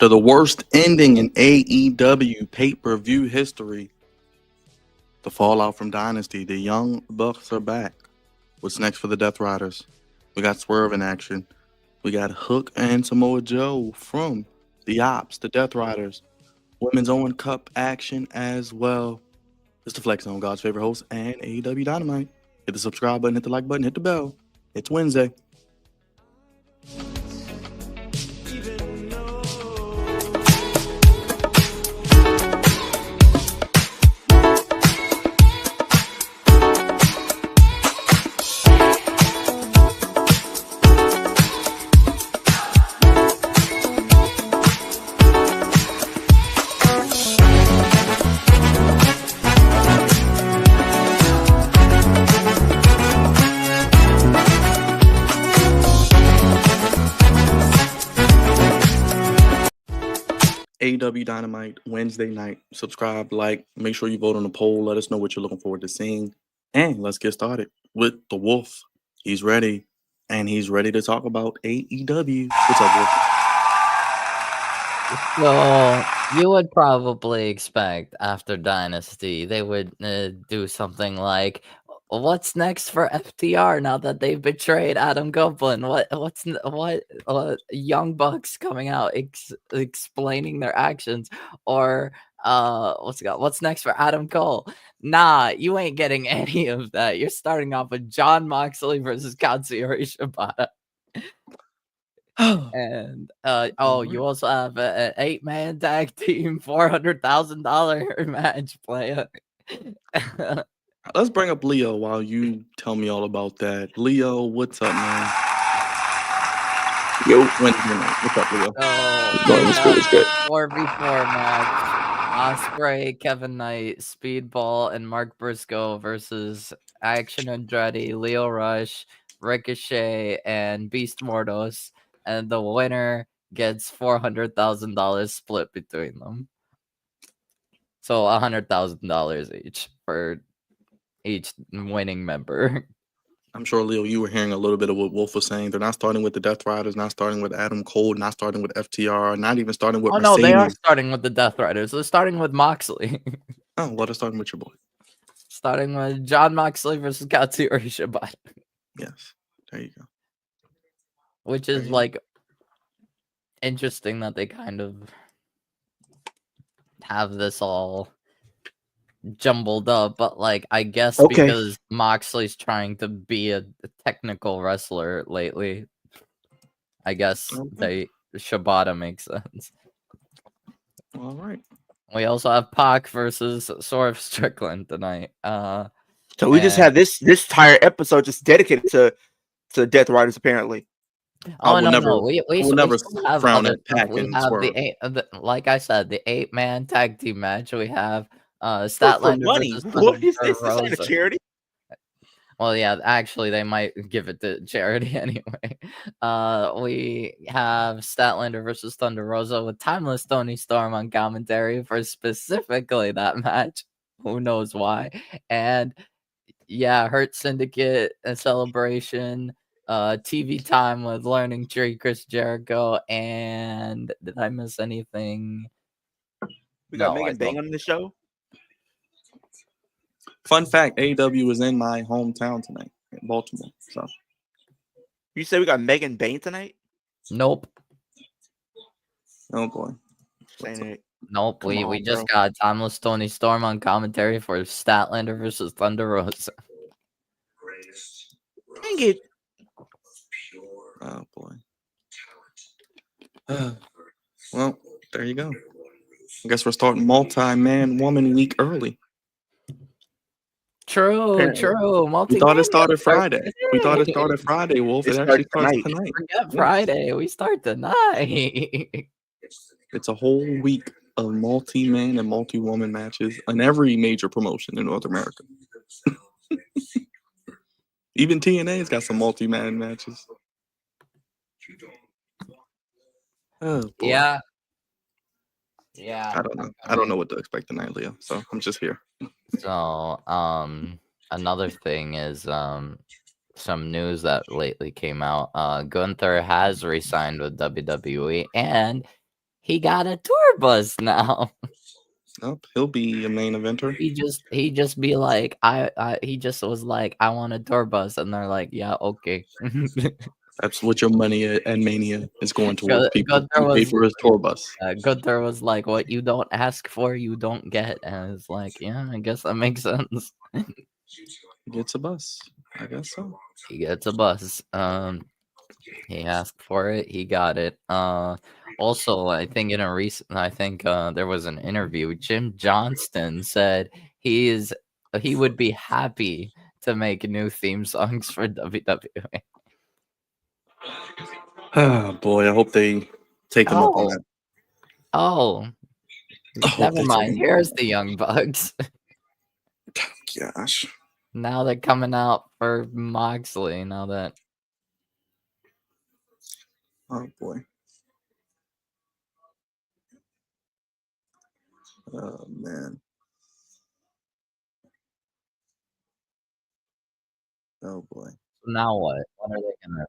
After the worst ending in AEW pay-per-view history, the fallout from Dynasty, the Young Bucks are back. What's next for the Death Riders? We got Swerve in action. We got Hook and Samoa Joe from the Ops, the Death Riders. Women's Owen Cup action as well. It's the Flex Zone, God's favorite host, and AEW Dynamite. Hit the subscribe button, hit the like button, hit the bell. It's Wednesday. AEW Dynamite Wednesday night. Subscribe, like, make sure you vote on the poll. Let us know what you're looking forward to seeing. And let's get started with the Wolf. He's ready. And he's ready to talk about AEW. What's up, Wolf? So you would probably expect after Dynasty they would do something like, "What's next for FTR now that they've betrayed Adam Copeland? What Young Bucks coming out explaining their actions, or what's next for Adam Cole? Nah, you ain't getting any of that. You're starting off with John Moxley versus Katsuyori Shibata." And you also have an 8-man tag team $400,000 match plan. Let's bring up Leo while you tell me all about that. Leo, what's up, man? Yo, Wednesday night. What's up, Leo? It's good. 4v4 match. Ospreay, Kevin Knight, Speedball, and Mark Briscoe versus Action Andretti, Leo Rush, Ricochet, and Beast Mordos. And the winner gets $400,000 split between them. So $100,000 each for each winning member. I'm sure, Leo, you were hearing a little bit of what Wolf was saying. They're not starting with the Death Riders, not starting with Adam Cole, not starting with FTR, not even starting with Mercedes. No, they are starting with the Death Riders. They're starting with Moxley. Oh, well, they're starting with your boy. Starting with John Moxley versus Katsuyori Shibata. Yes, there you go. Which is like interesting that they kind of have this all jumbled up, but like I guess because Moxley's trying to be a technical wrestler lately, I guess Shibata makes sense. All right. We also have Pac versus Swerve Strickland tonight. So we just had this entire episode just dedicated to Death Riders, apparently. Oh no! We never have frown other at Pac stuff. We and have Swerve. like I said, the 8-man tag team match. We have Statlander money. versus What is this? Thunder This ain't a Rosa. charity. Well, yeah, actually, they might give it to charity anyway. We have Statlander versus Thunder Rosa with Timeless Tony Storm on commentary for specifically that match. Who knows why? And yeah, Hurt Syndicate, a celebration, TV time with Learning Tree, Chris Jericho, and did I miss anything? We got Megan Bang on the show. Fun fact, AEW is in my hometown tonight, in Baltimore. So you say we got Megan Bang tonight? Nope. Oh boy. Nope. We just got Timeless Tony Storm on commentary for Statlander versus Thunder Rosa. Dang it. Oh boy. Well, there you go. I guess we're starting multi-man woman week early. True. We thought it started Friday. Wolf. It actually starts tonight. Forget Friday. We start tonight. It's a whole week of multi-man and multi-woman matches in every major promotion in North America. Even TNA's got some multi-man matches. Oh, boy. Yeah. I don't know what to expect tonight, Leo. So I'm just here. So, another thing is some news that lately came out. Gunther has re-signed with WWE, and He got a tour bus now. Nope, he'll be a main eventer. He just be like, he just was like, I want a tour bus, and they're like, yeah, okay. That's what your money and Mania is going towards. People Gunther who pay was for his tour bus. Gunther was like, what you don't ask for, you don't get, and it's like, yeah, I guess that makes sense. He gets a bus. I guess so. He gets a bus. He asked for it, he got it. Also, I think there was an interview. Jim Johnston said he would be happy to make new theme songs for WWE. Oh boy, I hope they take him up on that. Oh, I hope never they take mind. him Here's the Young Bucks. Gosh. Now they're coming out for Moxley. Now that Oh boy. Oh man. Oh boy. now what? What are they gonna?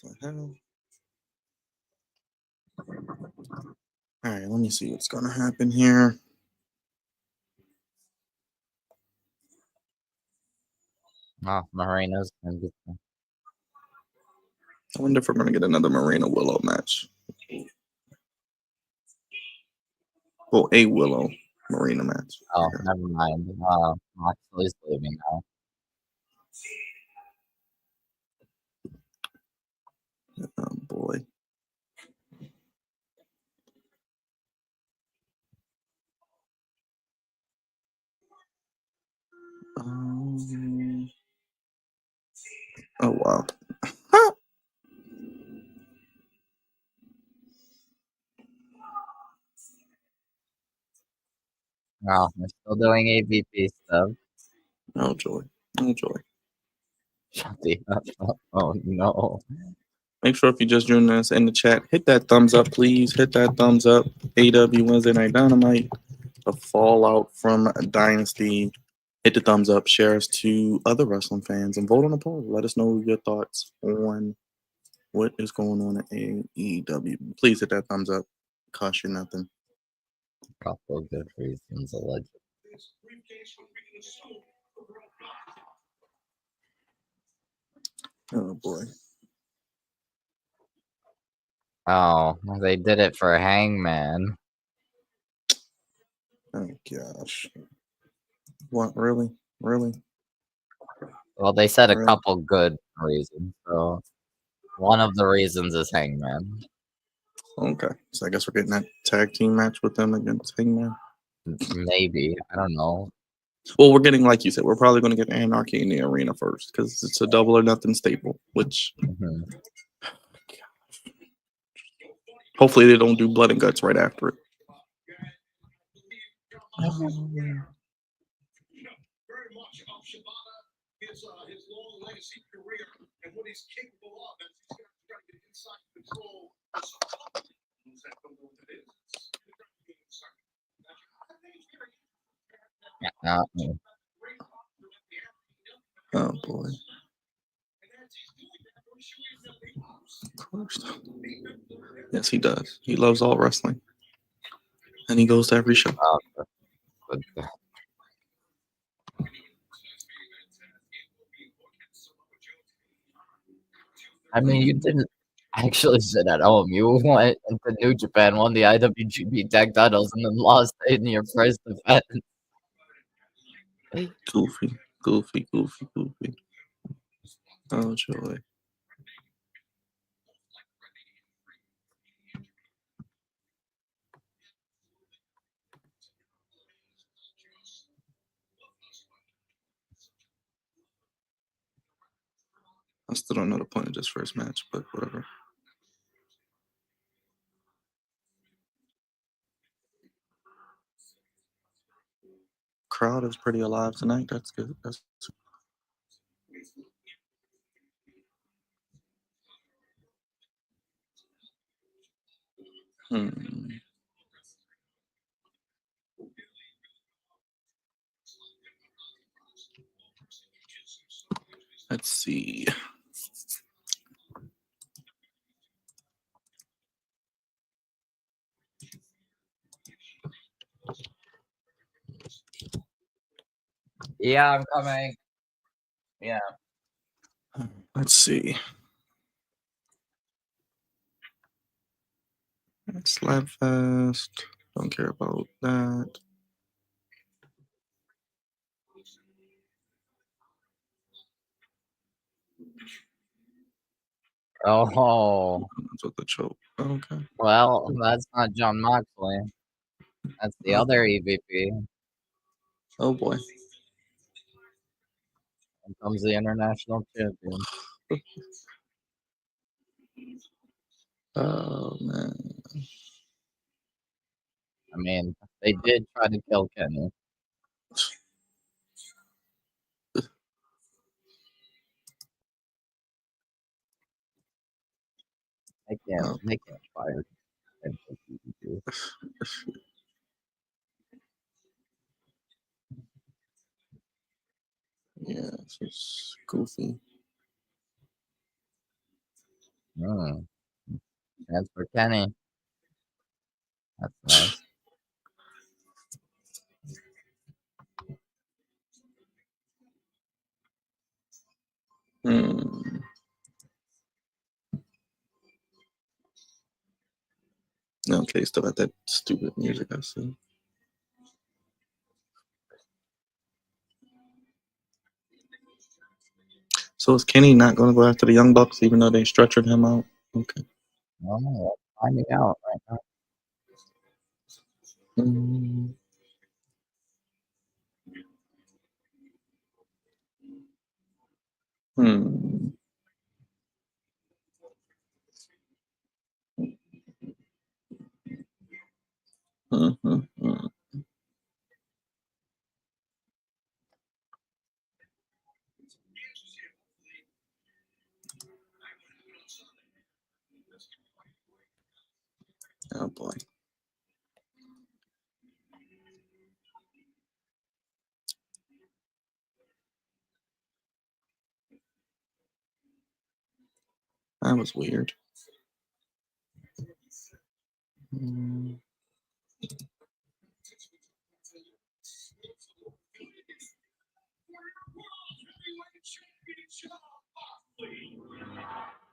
The hell? All right, let me see what's gonna happen here. Oh, Moreno's gonna be. I wonder if we're gonna get another Marina Willow match. Well, a Willow Marina match. Oh, never mind. Moxley's leaving now. Oh boy. Oh wow. Oh, we're still doing AVP stuff. Oh joy. Oh joy. Shut the up. Oh no. Make sure if you just joined us in the chat, hit that thumbs up, please. Hit that thumbs up. AW Wednesday Night Dynamite. The fallout from Dynasty. Hit the thumbs up, share us to other wrestling fans, and vote on the poll. Let us know your thoughts on what is going on at AEW. Please hit that thumbs up. Cost you nothing. Couple of good reasons, allegedly. Oh boy. Oh, they did it for Hangman. Oh gosh. What really? Really? Well, they said a Really? couple good reasons. So one of the reasons is Hangman. Okay. So I guess we're getting that tag team match with them against Hangman. Maybe. I don't know. Well, we're getting, like you said, we're probably going to get Anarchy in the arena first because it's a double or nothing staple, which hopefully they don't do blood and guts right after it. Oh boy. Of course. Yes, he does. He loves all wrestling. And he goes to every show. I mean, you didn't actually sit at home. You went into New Japan, won the IWGP tag titles, and then lost in your first defense. Goofy, goofy, goofy, goofy. Oh joy. I still don't know the point of this first match, but whatever. Crowd is pretty alive tonight. That's good. That's Let's see. Yeah, I'm coming. Yeah. Let's see. Slapfest. Don't care about that. Oh, That's what the choke. Okay. well, that's not John Moxley. That's the other EVP. Oh boy. Here comes the international champion. Oh man. I mean, they did try to kill Kenny. Oh. They can't fire him for EVP. Yeah, it's just goofy. That's for Kenny. That's nice. Hmm. Okay, still got that stupid music I see. So is Kenny not going to go after the Young Bucks even though they stretchered him out? Okay. Oh, let's finding out right now. Mm. Hmm. Mm-hmm. Oh boy. That was weird. Mm.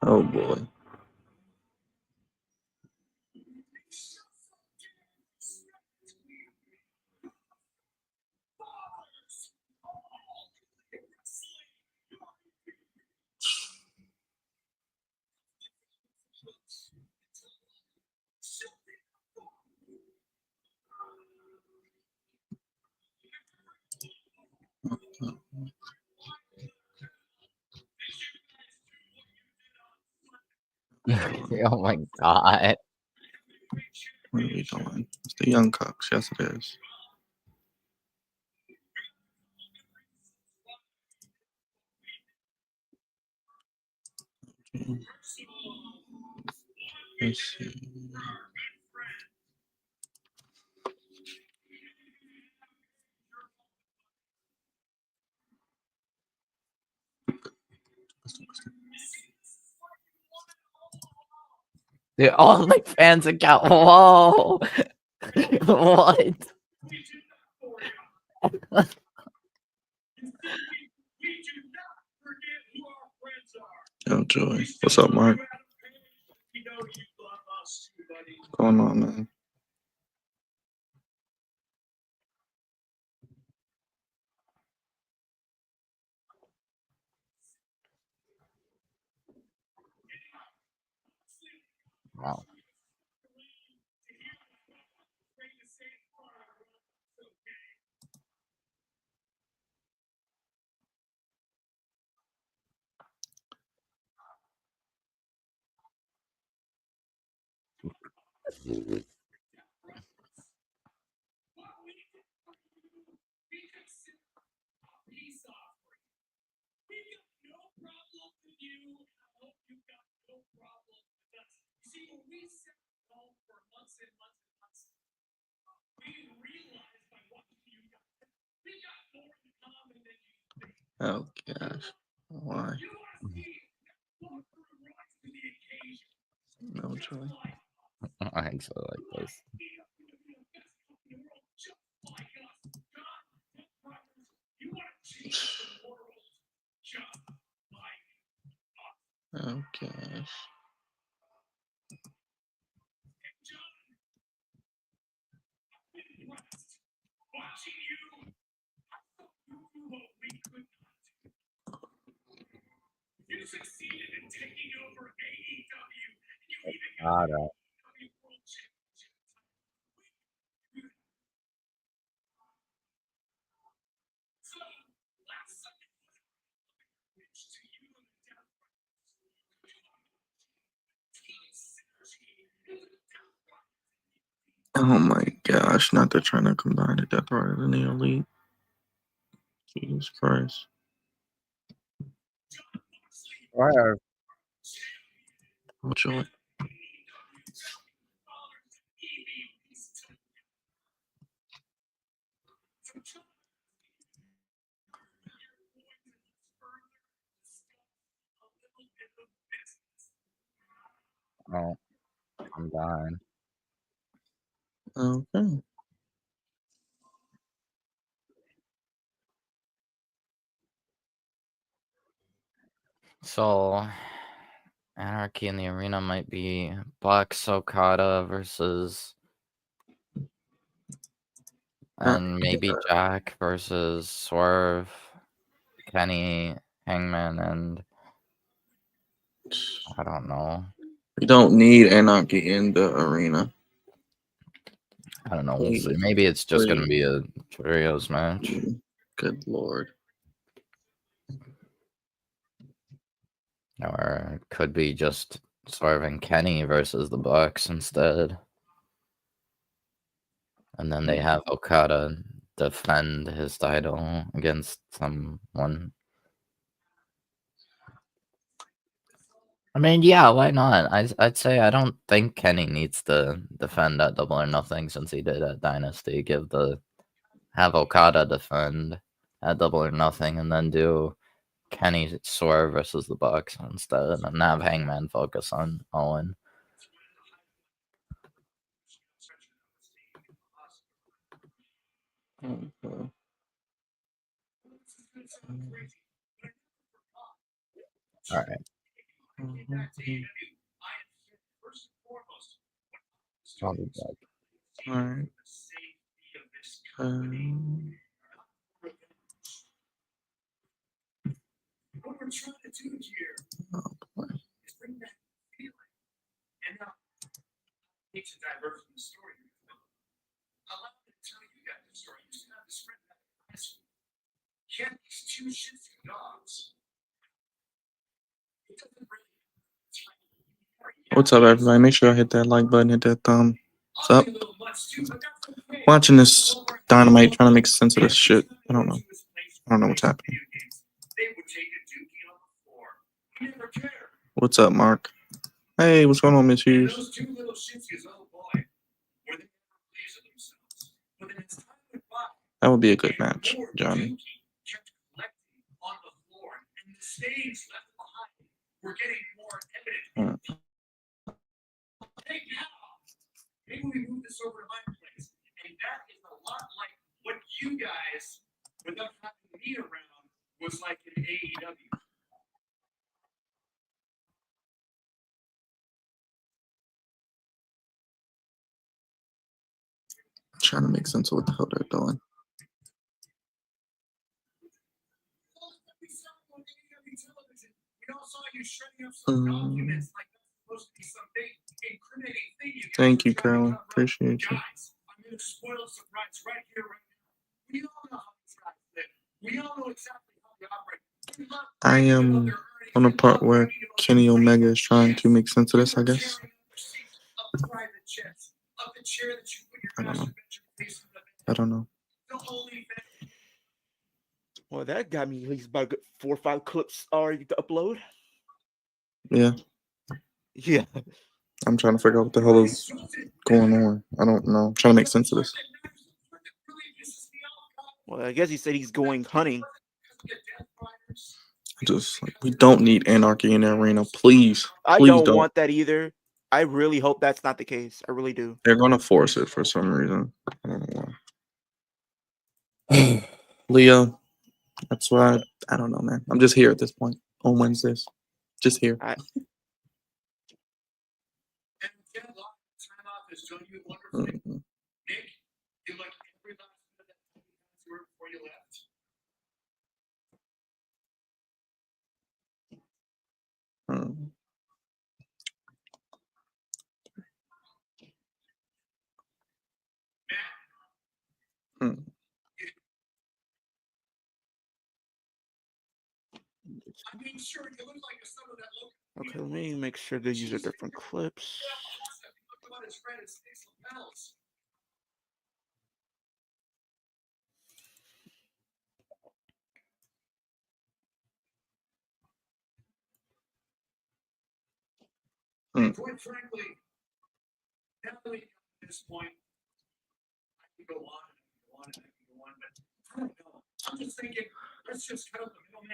Oh boy. Oh my god. What are we doing? It's the Young Bucks. Yes, it is. Okay. Let's see. The OnlyFans account. Whoa. What? Oh joy. What's up, Mark? What's going on, man? Wow. Oh gosh. Why? No joy. I actually like this. gosh. Okada. Oh my gosh, not they're trying to combine the Death Riders and the Elite. Jesus Christ. Why are Oh, joy. oh I'm dying. Okay. So Anarchy in the Arena might be Bucks Okada versus and maybe Jack versus Swerve, Kenny, Hangman, and I don't know. We don't need Anarchy in the arena. I don't know. We'll see. Please. Maybe it's just going to Please. be a trios match. Good Lord. Or it could be just Swerve and Kenny versus the Bucks instead. And then they have Okada defend his title against someone. I mean, yeah, why not? I'd say I don't think Kenny needs to defend at Double or Nothing since he did at Dynasty. Have Okada defend at Double or Nothing and then do Kenny Swerve versus the Bucks instead, and have Hangman focus on Owen. Okay. All right. I'll be back. All right. Oh boy. What's up, everybody? Make sure I hit that like button, hit that thumbs up. Watching this Dynamite, trying to make sense of this shit. I don't know. I don't know what's happening. What's up, Mark? Hey, what's going on, Miss Hughes? That would be a good match, Johnny. Trying to make sense of what the hell they're doing. Thank you, Carolyn. Appreciate you. I am on the part where Kenny Omega is trying to make sense of this, I guess. I don't know. Well, that got me at least about 4 or 5 clips already to upload. Yeah. Yeah. I'm trying to figure out what the hell is going on. I don't know. I'm trying to make sense of this. Well, I guess he said he's going hunting. Just like, we don't need Anarchy in the arena. Please. I Please don't want that either. I really hope that's not the case. I really do. They're going to force it for some reason. I don't know why. Leo, that's why I don't know, man. I'm just here at this point on Wednesdays. Just here. Mhm. Mhm. Mhm. Okay, let me make sure they use different clips. Mm.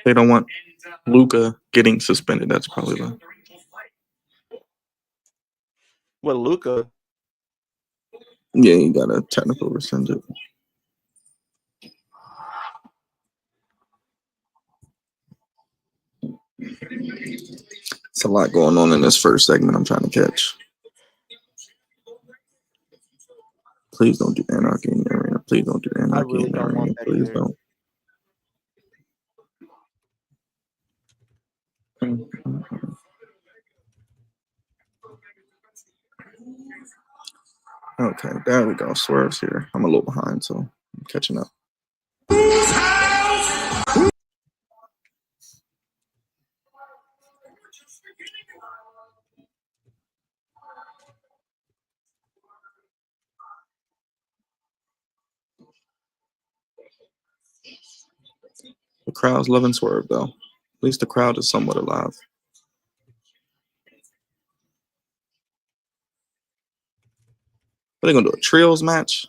They don't want Luca getting suspended. That's probably the. Well, Luca, Yeah, you got a technical rescinded. It's a lot going on in this first segment. I'm trying to catch. Please don't do anarchy in the arena. Please don't do anarchy really in the don't want arena. that Please either. don't. Okay, there we go. Swerve's here. I'm a little behind, so I'm catching up. The crowd's loving Swerve, though. At least the crowd is somewhat alive. Are they gonna do a trios match?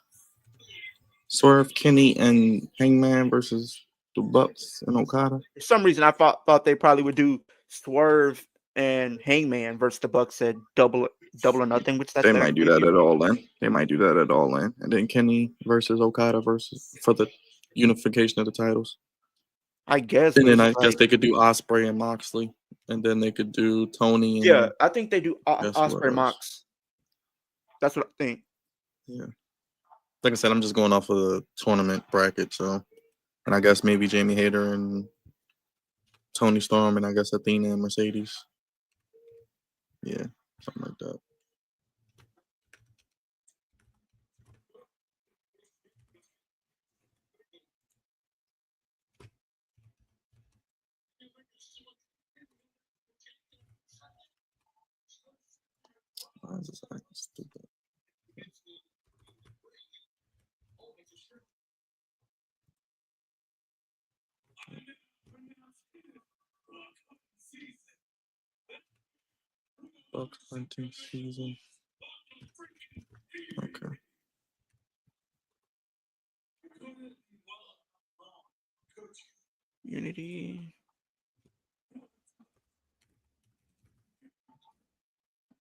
Swerve, Kenny, and Hangman versus the Bucks and Okada. For some reason, I thought they probably would do Swerve and Hangman versus the Bucks at double or nothing, which They might do that at All In. They might do that at All In, and then Kenny versus Okada versus for the unification of the titles. I guess. And But then it's I just guess like, they could do Osprey and Moxley, and then they could do Tony and yeah, I think they do guess what Osprey else? Mox. That's what I think. Yeah. Like I said, I'm just going off of the tournament bracket, so and I guess maybe Jamie Hayter and Tony Storm, and I guess Athena and Mercedes. Yeah, something like that. Why is this acting stupid? Bucks hunting season. Okay. Unity.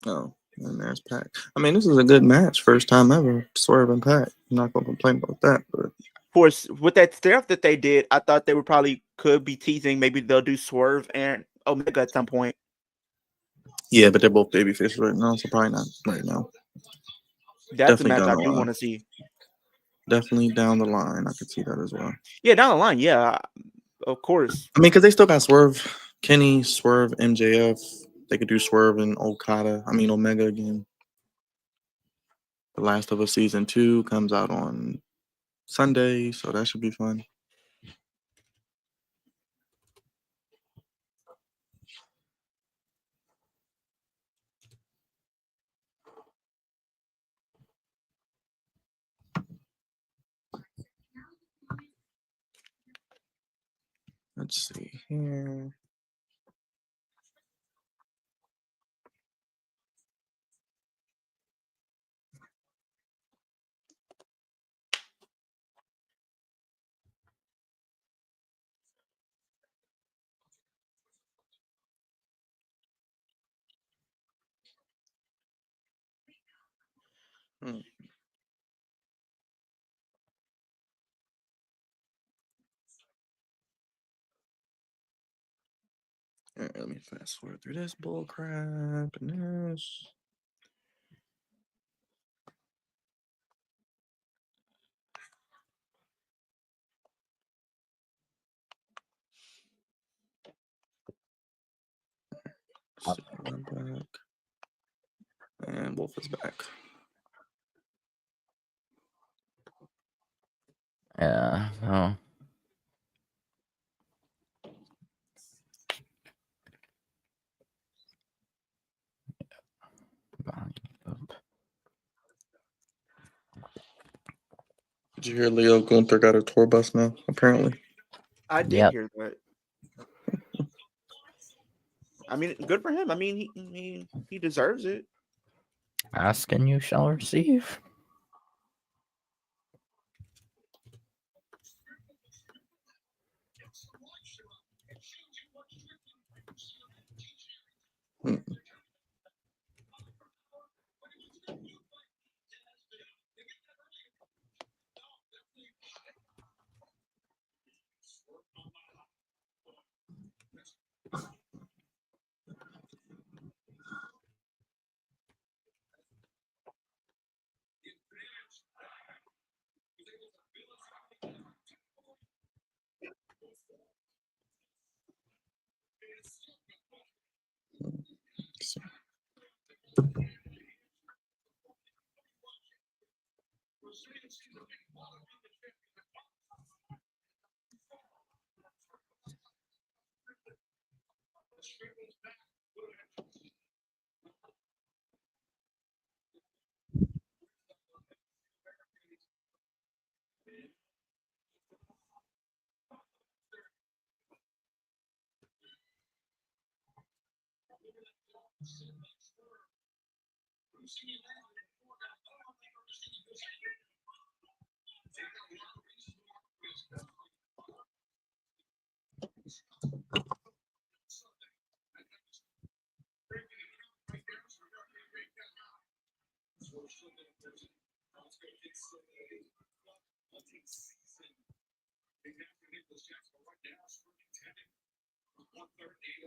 Oh, and there's Pac. I mean, this is a good match. First time ever. Swerve and Pac. I'm not gonna complain about that, but Of course, with that stuff that they did, I thought they would probably could be teasing. Maybe they'll do Swerve and Omega at some point. yeah, but they're both babyfaces right now, so probably not right now. That's a Definitely match down I the do line. want to see. Definitely down the line. I could see that as well. Yeah, down the line. Yeah, of course. I mean, because they still got Swerve, Kenny, Swerve, MJF. They could do Swerve and Omega again. The Last of Us season 2 comes out on Sunday, so that should be fun. Let's see here. Hmm. All right, let me fast forward through this bull crap and this. Let's see, I'm back. And Wolf is back. Yeah. Oh. Did you hear Leo Gunther got a tour bus now? Apparently. I did Yep. hear that. I mean, good for him. I mean, he deserves it. Ask and you shall receive.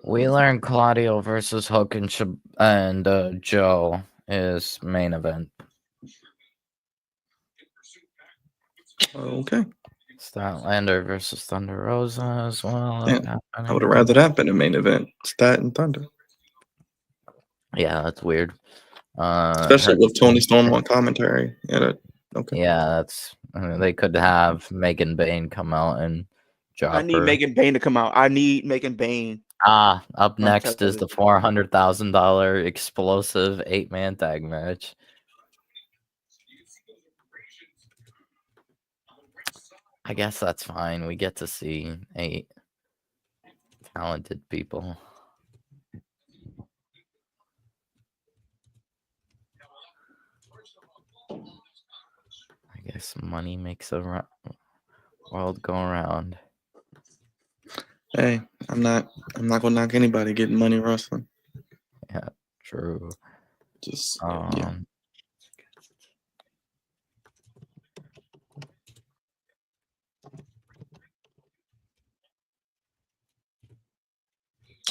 We learned Claudio versus Hook and Joe is main event. Okay. Statlander versus Thunder Rosa as well. Yeah, I would have rather that been a main event. Stat and Thunder. Yeah, that's weird. Especially with Tony Storm on commentary. Yeah, okay. Yeah, that's they could have Megan Bain come out and drop I need her. Megan Bain to come out. I need Megan Bain. Up next is the $400,000 explosive 8-man tag match. I guess that's fine. We get to see 8 talented people. I guess money makes a world go around. Hey, I'm not gonna knock anybody getting money wrestling. Yeah, true. Just yeah.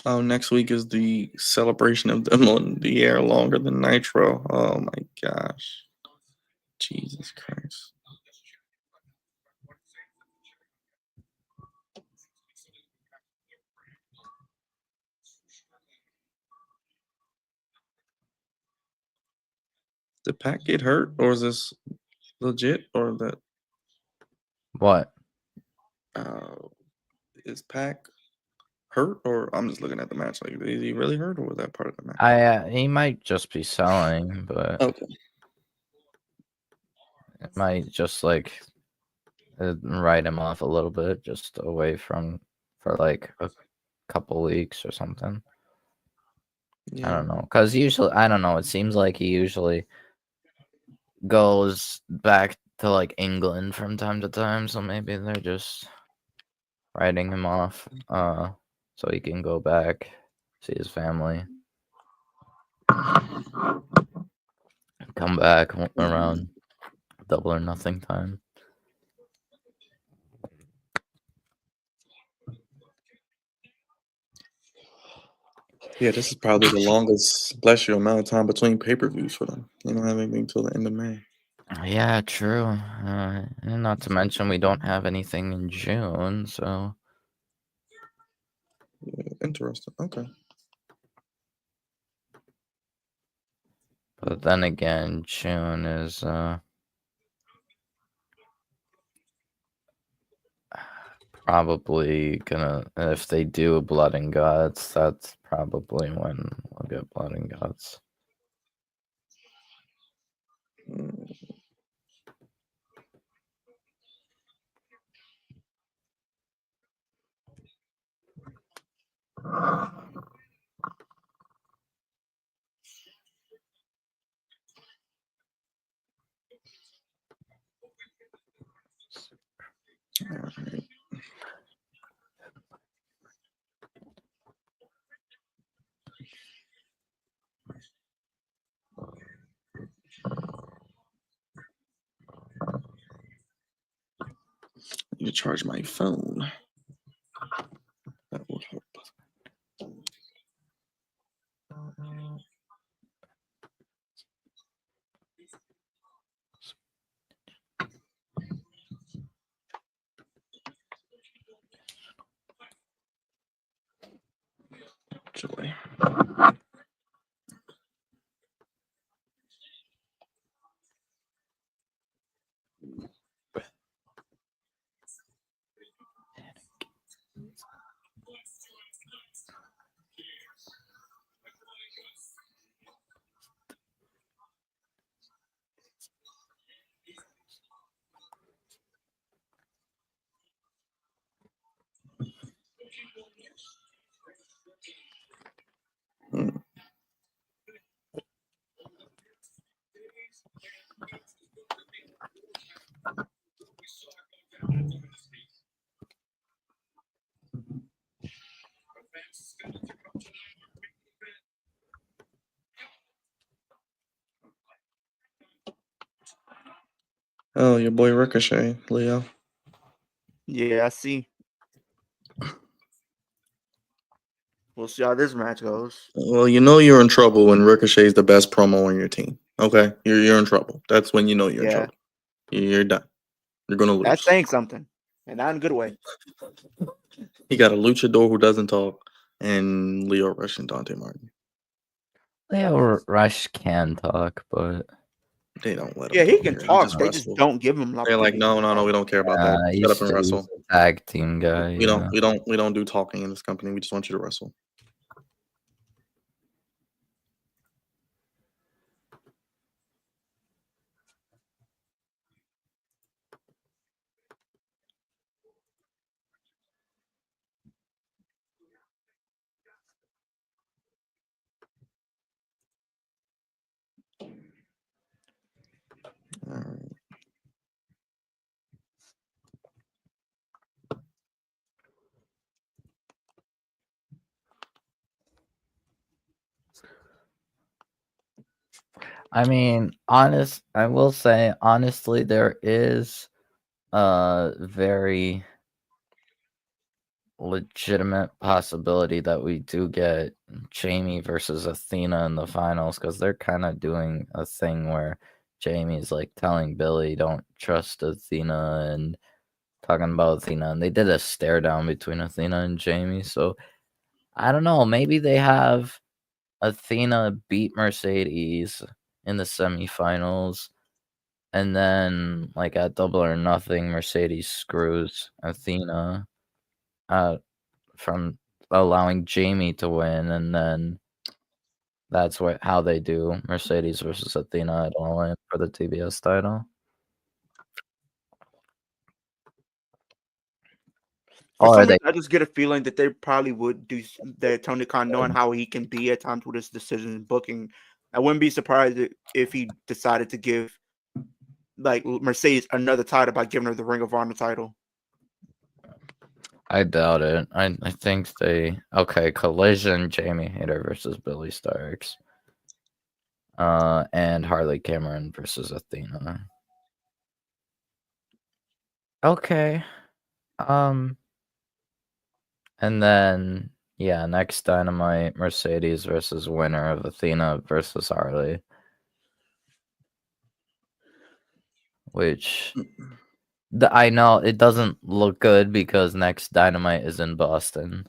Oh, next week is the celebration of them on the air longer than Nitro. Oh my gosh. Jesus Christ. Did Pac get hurt, or is this legit, or that? What? Is Pac hurt, or I'm just looking at the match? Like, is he really hurt, or was that part of the match? He might just be selling, but okay. It might just like write him off a little bit, just away for like a couple weeks or something. Yeah. I don't know, because usually I don't know. It seems like he usually goes back to like England from time to time, so maybe they're just writing him off, so he can go back, see his family, come back around Double or Nothing time. Yeah, this is probably the longest, bless you, amount of time between pay-per-views for them. They don't have anything till the end of May. Yeah, true. And not to mention we don't have anything in June, so yeah, interesting. Okay. But then again, June is probably gonna, if they do Blood and Guts, that's probably when we'll get Blood and Guts. You charge my phone. That would help. Joy. Oh, your boy Ricochet, Leo. Yeah, I see. We'll see how this match goes. Well, you know you're in trouble when Ricochet's the best promo on your team. Okay, you're in trouble. That's when you know you're in Yeah. trouble. You're done. You're gonna lose. That's saying something, and not in a good way. He got a luchador who doesn't talk, and Leo Rush and Dante Martin. Leo Rush can talk, but They don't let him. Yeah, he talk can here. talk. just They wrestle. just don't give him. They're like, no, we don't care about that. Shut up and wrestle. he's a tag team guy. We don't do talking in this company. We just want you to wrestle. All right. I mean, I will say honestly, there is a very legitimate possibility that we do get Jamie versus Athena in the finals, because they're kind of doing a thing where Jamie's like telling Billy don't trust Athena and talking about Athena, and they did a stare down between Athena and Jamie. So I don't know, maybe they have Athena beat Mercedes in the semifinals, and then like at Double or Nothing, Mercedes screws Athena from allowing Jamie to win, and then that's how they do Mercedes versus Athena at All In for the TBS title. For Or some they, reason, I just get a feeling that they probably would do that. Tony Khan, knowing how he can be at times with his decision and booking, I wouldn't be surprised if he decided to give like Mercedes another title by giving her the Ring of Honor title. I doubt it. I think Collision, Jamie Hayter versus Billy Starks. And Harley Cameron versus Athena. Okay. And then next Dynamite, Mercedes versus winner of Athena versus Harley. Which I know it doesn't look good because next Dynamite is in Boston.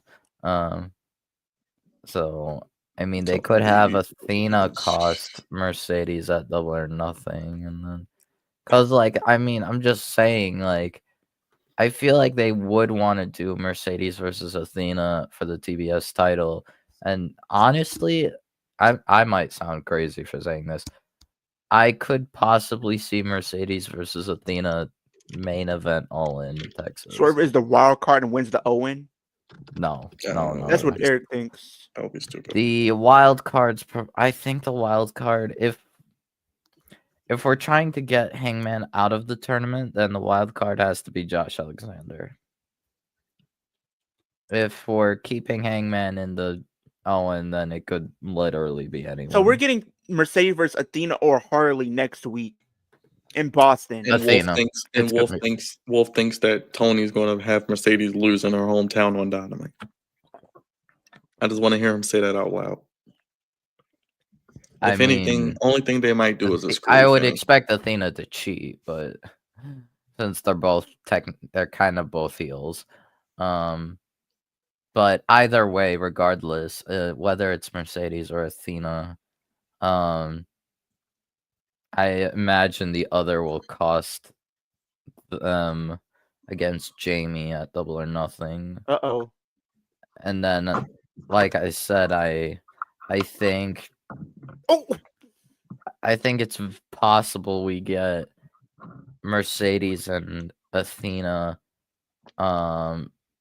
So I mean, they could have Athena cost Mercedes at Double or Nothing, and then, cause like, I mean, I'm just saying, like, I feel like they would want to do Mercedes versus Athena for the TBS title, and honestly, I might sound crazy for saying this. I could possibly see Mercedes versus Athena main event All In Texas. Swerve is the wild card and wins the Owen. No, Yeah, no. That's what Eric thinks. That would be stupid. The wild cards. I think the wild card. If we're trying to get Hangman out of the tournament, then the wild card has to be Josh Alexander. If we're keeping Hangman in the Owen, then it could literally be anyone. So we're getting Mercedes versus Athena or Harley next week in Boston. And Athena. Wolf thinks that Tony's going to have Mercedes lose in her hometown on Dynamite. I just want to hear him say that out loud. If anything, only thing they might do is a screw. I would expect Athena to cheat, but since they're both they're kind of both heels. But either way, regardless, whether it's Mercedes or Athena, I imagine the other will cost against Jamie at Double or Nothing. Uh-oh. And then, like I said, I think it's possible we get Mercedes and Athena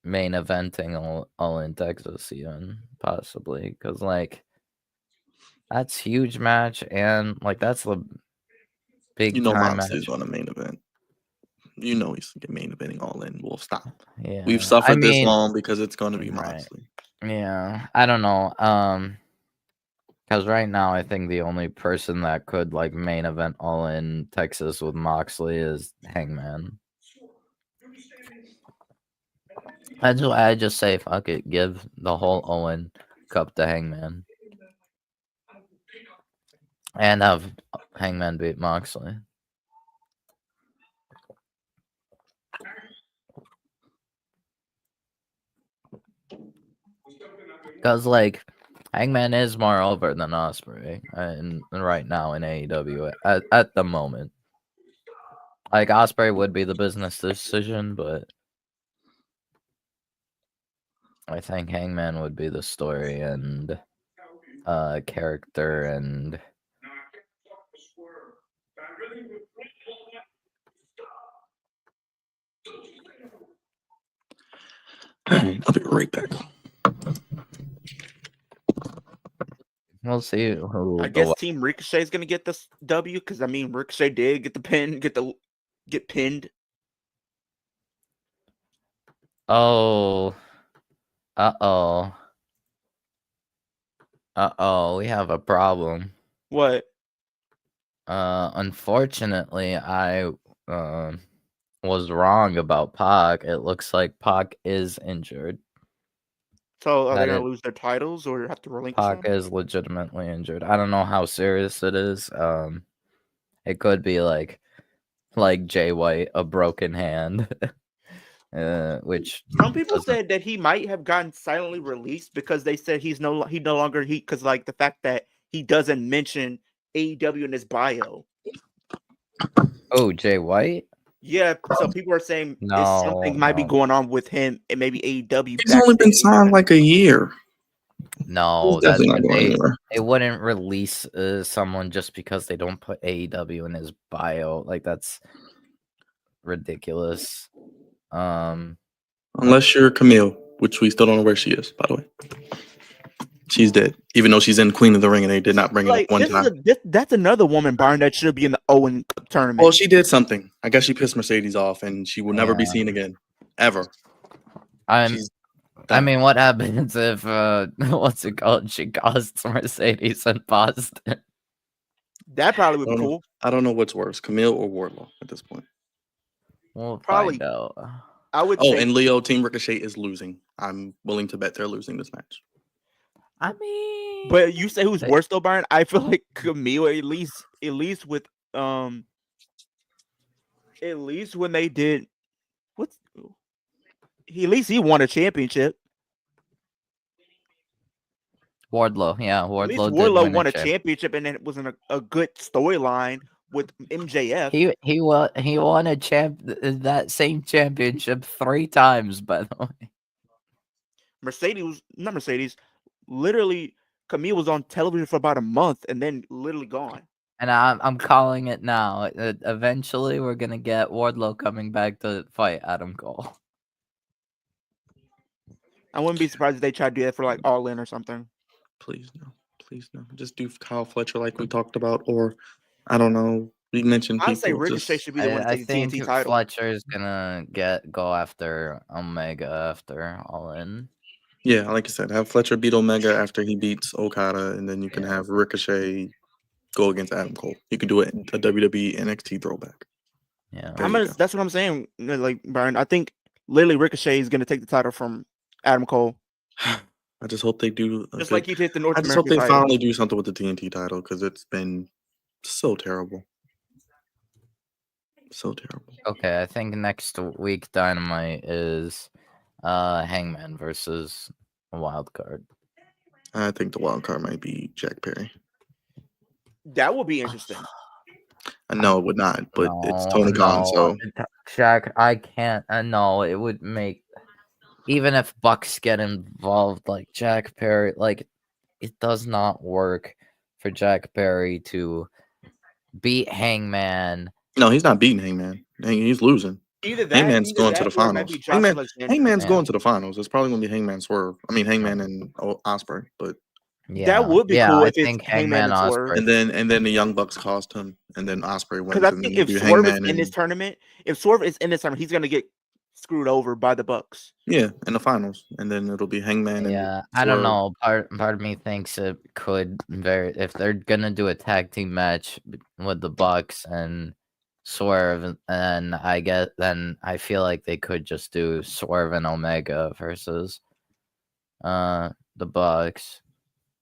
main eventing all in Texas even, possibly, because like that's huge match, and like that's the big time match. Moxley's on the main event. You know he's main eventing All In. We'll stop. Yeah, we've suffered this long because it's going to be Moxley. Yeah, I don't know. Because right now I think the only person that could like main event All In Texas with Moxley is Hangman. That's why I just say fuck it, give the whole Owen Cup to Hangman, and have Hangman beat Moxley. Because like Hangman is more over than Ospreay, and right now in AEW at the moment. Like Ospreay would be the business decision, but I think Hangman would be the story and character and I'll be right back. We'll see who. I guess Team Ricochet is gonna get this W because I mean Ricochet did get the pin, get pinned. Oh. Uh-oh. We have a problem. What? Unfortunately, I was wrong about Pac. It looks like Pac is injured. So are they gonna lose their titles or have to relinquish them? Pac is legitimately injured. I don't know how serious it is. It could be like Jay White, a broken hand. Which some people said that he might have gotten silently released because they said he no longer because like the fact that he doesn't mention AEW in his bio. Oh, Jay White? Yeah, so people are saying something might be going on with him and maybe AEW. He's only been signed like a year. No, it wouldn't release someone just because they don't put AEW in his bio. Like that's ridiculous. Unless you're Camille, which we still don't know where she is, by the way. She's dead, even though she's in Queen of the Ring, and they did not bring it up one time. That's another woman, Byron, that should be in the Owen tournament. Well, she did something. I guess she pissed Mercedes off, and she will never be seen again, ever. I mean, what happens if what's it called? She costs Mercedes in Boston. That probably would be cool. I don't know what's worse, Camille or Wardlow at this point. We'll find out. I would. say, and Leo, Team Ricochet is losing. I'm willing to bet they're losing this match. I mean, but you say who's worse though, Byron? I feel like Camille at least with at least when they did at least he won a championship. Wardlow. Yeah, At least Wardlow did Wardlow win a won a chip. championship, and it wasn't a good storyline with MJF. He won a that same championship 3 times, by the way. Not Mercedes. Literally, Camille was on television for about a month and then literally gone. And I'm calling it now. Eventually, we're gonna get Wardlow coming back to fight Adam Cole. I wouldn't be surprised if they tried to do that for like All In or something. Please no. Please no. Just do Kyle Fletcher like we talked about, or I don't know. We mentioned I'd say people. Ricochet Just should be the one to I take the think TNT title. Fletcher's gonna go after Omega after All In. yeah, like I said, have Fletcher beat Omega after he beats Okada, and then you can Yeah. have Ricochet go against Adam Cole. You can do it a WWE NXT throwback. Yeah. There you go. That's what I'm saying. Like Brian, I think literally Ricochet is going to take the title from Adam Cole, I just hope they do. just like he did the North I just hope American they title. finally do something with the TNT title because it's been so terrible. So terrible. Okay, I think next week Dynamite is Hangman versus a wild card. I think the wild card might be Jack Perry. That would be interesting. I know it would not, but it's No, Tony Khan, so Jack, I can't. No, it would make, even if Bucks get involved, like Jack Perry, like it does not work for Jack Perry to beat Hangman. no, he's not beating Hangman. He's losing. Either that, Hangman's going to the or it might finals. be Josh Alexander. Hangman's Yeah. going to the finals. It's probably going to be Hangman Swerve. I mean Hangman and Osprey, but Yeah, that would be cool I if it's think Hangman and Swerve. Osprey. and then the Young Bucks cost him, and then Osprey wins. Because I And think then if you do Swerve is Hangman in this tournament, he's going to get screwed over by the Bucks. yeah, in the finals, and then it'll be Hangman and Yeah, Swerve. I don't know. Part of me thinks it could if they're gonna do a tag team match with the Bucks and Swerve, and then I feel like they could just do Swerve and Omega versus the Bucks,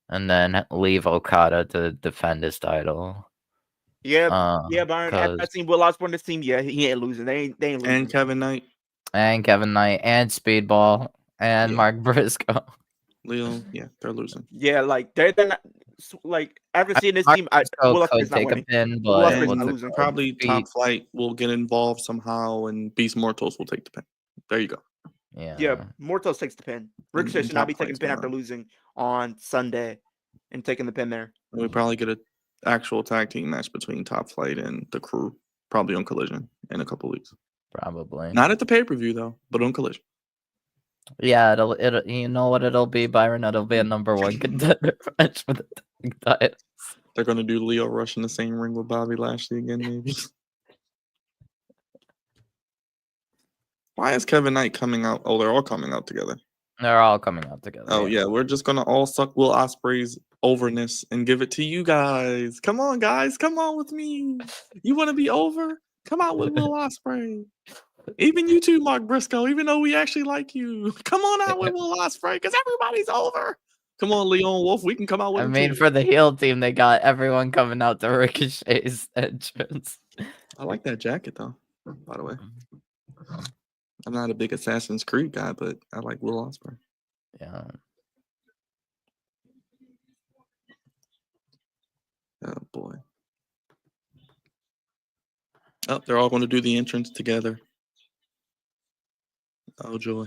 and then leave Okada to defend his title. Yeah, Byron. I've seen Will Ospreay on this team. Yeah, he ain't losing. They ain't losing. And Kevin Knight and Speedball and Mark Briscoe. Leo, yeah, they're losing. Yeah, like they're not like after seeing this team, Will Will could Ospreay's not take a winning. pin, Will but Ospreay's not losing. Probably Top Flight will get involved somehow, and Beast Mortals will take the pin. There you go. Yeah, Mortos takes the pin. Ricochet should not be taking the pin after losing on Sunday and taking the pin there. We probably get an actual tag team match between Top Flight and the Crew, probably on Collision in a couple weeks. Probably not at the pay-per-view though, but on Collision. Yeah, it'll you know what it'll be, Byron? It'll be a number 1 contender match for the tag titles. They're gonna do Leo Rush in the same ring with Bobby Lashley again, maybe. Why is Kevin Knight coming out? Oh, they're all coming out together. They're all coming out together. Oh yeah, we're just gonna all suck Will Ospreay's overness and give it to you guys. Come on, guys, come on with me. You want to be over? Come out with Will Ospreay. Even you too, Mark Briscoe. Even though we actually like you, come on out with Will Ospreay because everybody's over. Come on, Leon Wolf. We can come out with. I mean, for the heel team, they got everyone coming out to Ricochet's entrance. I like that jacket though. By the way, I'm not a big Assassin's Creed guy, but I like Will Ospreay. Yeah. Oh boy. Oh, they're all going to do the entrance together. Oh joy.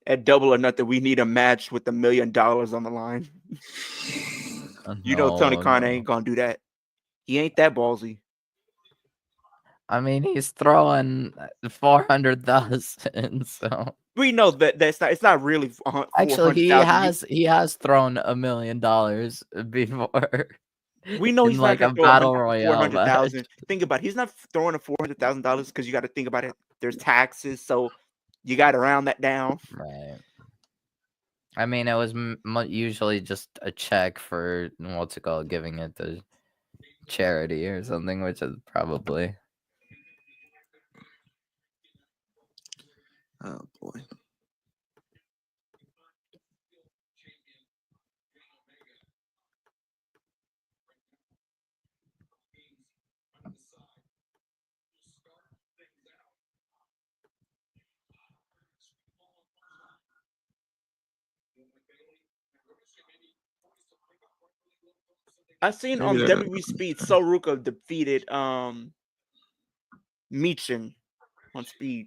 At Double or Nothing, we need a match with $1 million on the line. You know Tony Khan ain't gonna do that. He ain't that ballsy. I mean, he's throwing 400,000, so we know that it's not really. Actually, he has thrown $1 million before. We know he's like not a battle royale. 400,000. Think about it. He's not throwing a $400,000 because you got to think about it. There's taxes, so you got to round that down. Right. I mean, it was usually just a check for what's it called, giving it to charity or something, which is probably. Oh boy. I seen Maybe on they're- WWE Speed, Soruka defeated Michin on Speed.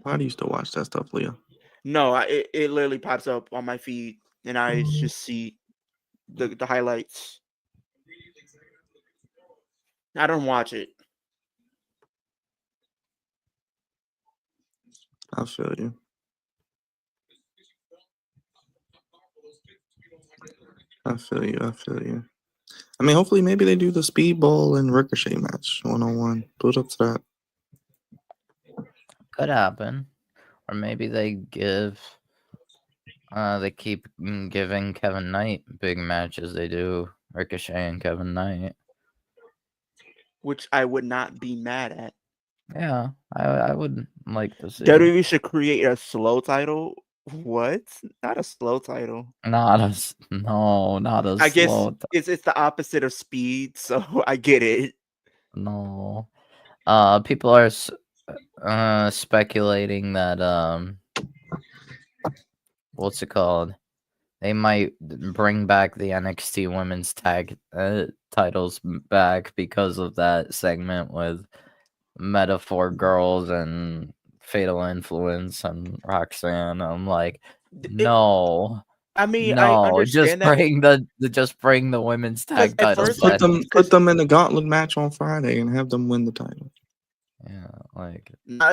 Why do you still watch that stuff, Leo? No, it literally pops up on my feed, and I just see the highlights. I don't watch it. I feel you. I feel you. I mean, hopefully, maybe they do the Speedball and Ricochet match 1-on-1. Put up to that. Could happen. Or maybe they give they keep giving Kevin Knight big matches. They do Ricochet and Kevin Knight. Which I would not be mad at. Yeah, I would like to see. WWE should create a slow title. What? Not a slow title. Not a not a I guess slow. it's the opposite of Speed, so I get it. No. People are speculating that what's it called? They might bring back the NXT Women's Tag titles back because of that segment with Metaphor Girls and Fatal Influence and Roxanne. I'm like, no. I mean, No, I understand just bring the women's 'Cause tag at titles first, back. Put them in the gauntlet match on Friday and have them win the title. Yeah, like not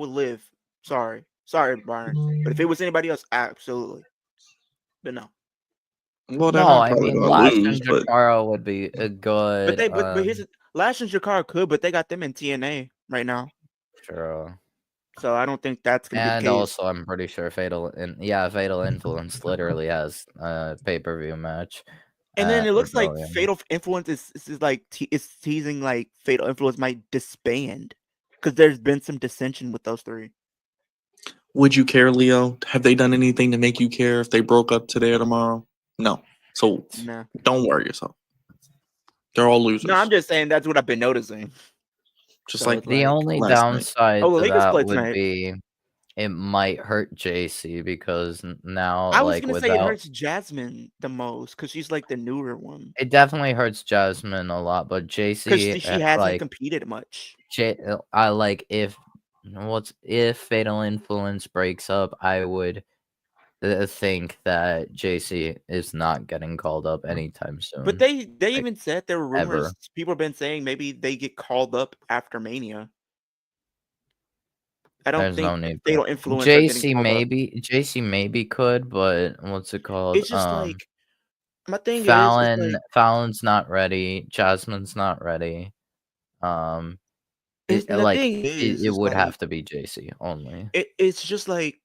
with Liv. Sorry, Byron. But if it was anybody else, absolutely. But no. Well, they're no, not I probably mean gonna Lash lose, and but Jakara would be a good. But here's Lash and Jakara could, but they got them in TNA right now, true. so I don't think that's gonna be the And case. also, I'm pretty sure Fatal Influence literally has a pay-per-view match. And then at it looks like Rebellion. Fatal Influence is like it's teasing like Fatal Influence might disband because there's been some dissension with those three. would you care, Leo? Have they done anything to make you care if they broke up today or tomorrow? No. So Nah. don't worry yourself. They're all losers. No, I'm just saying that's what I've been noticing. Just So like it's The like, only last night. downside Oh, the to Lakers that play would tonight. be it might hurt JC because now, I was like, gonna say it without hurts Jasmine the most because she's like the newer one. it definitely hurts Jasmine a lot, but Because JC, she hasn't like, competed much. I like if Fatal Influence breaks up, I would think that JC is not getting called up anytime soon. But they even said there were rumors. Ever. People have been saying maybe they get called up after Mania. I don't There's no think need. Fatal Influence are getting JC called up. JC maybe could, but what's it called? It's just like my thing is Fallon. like, Fallon's not ready. Jasmine's not ready. the thing It would like, have to be JC only. It's just like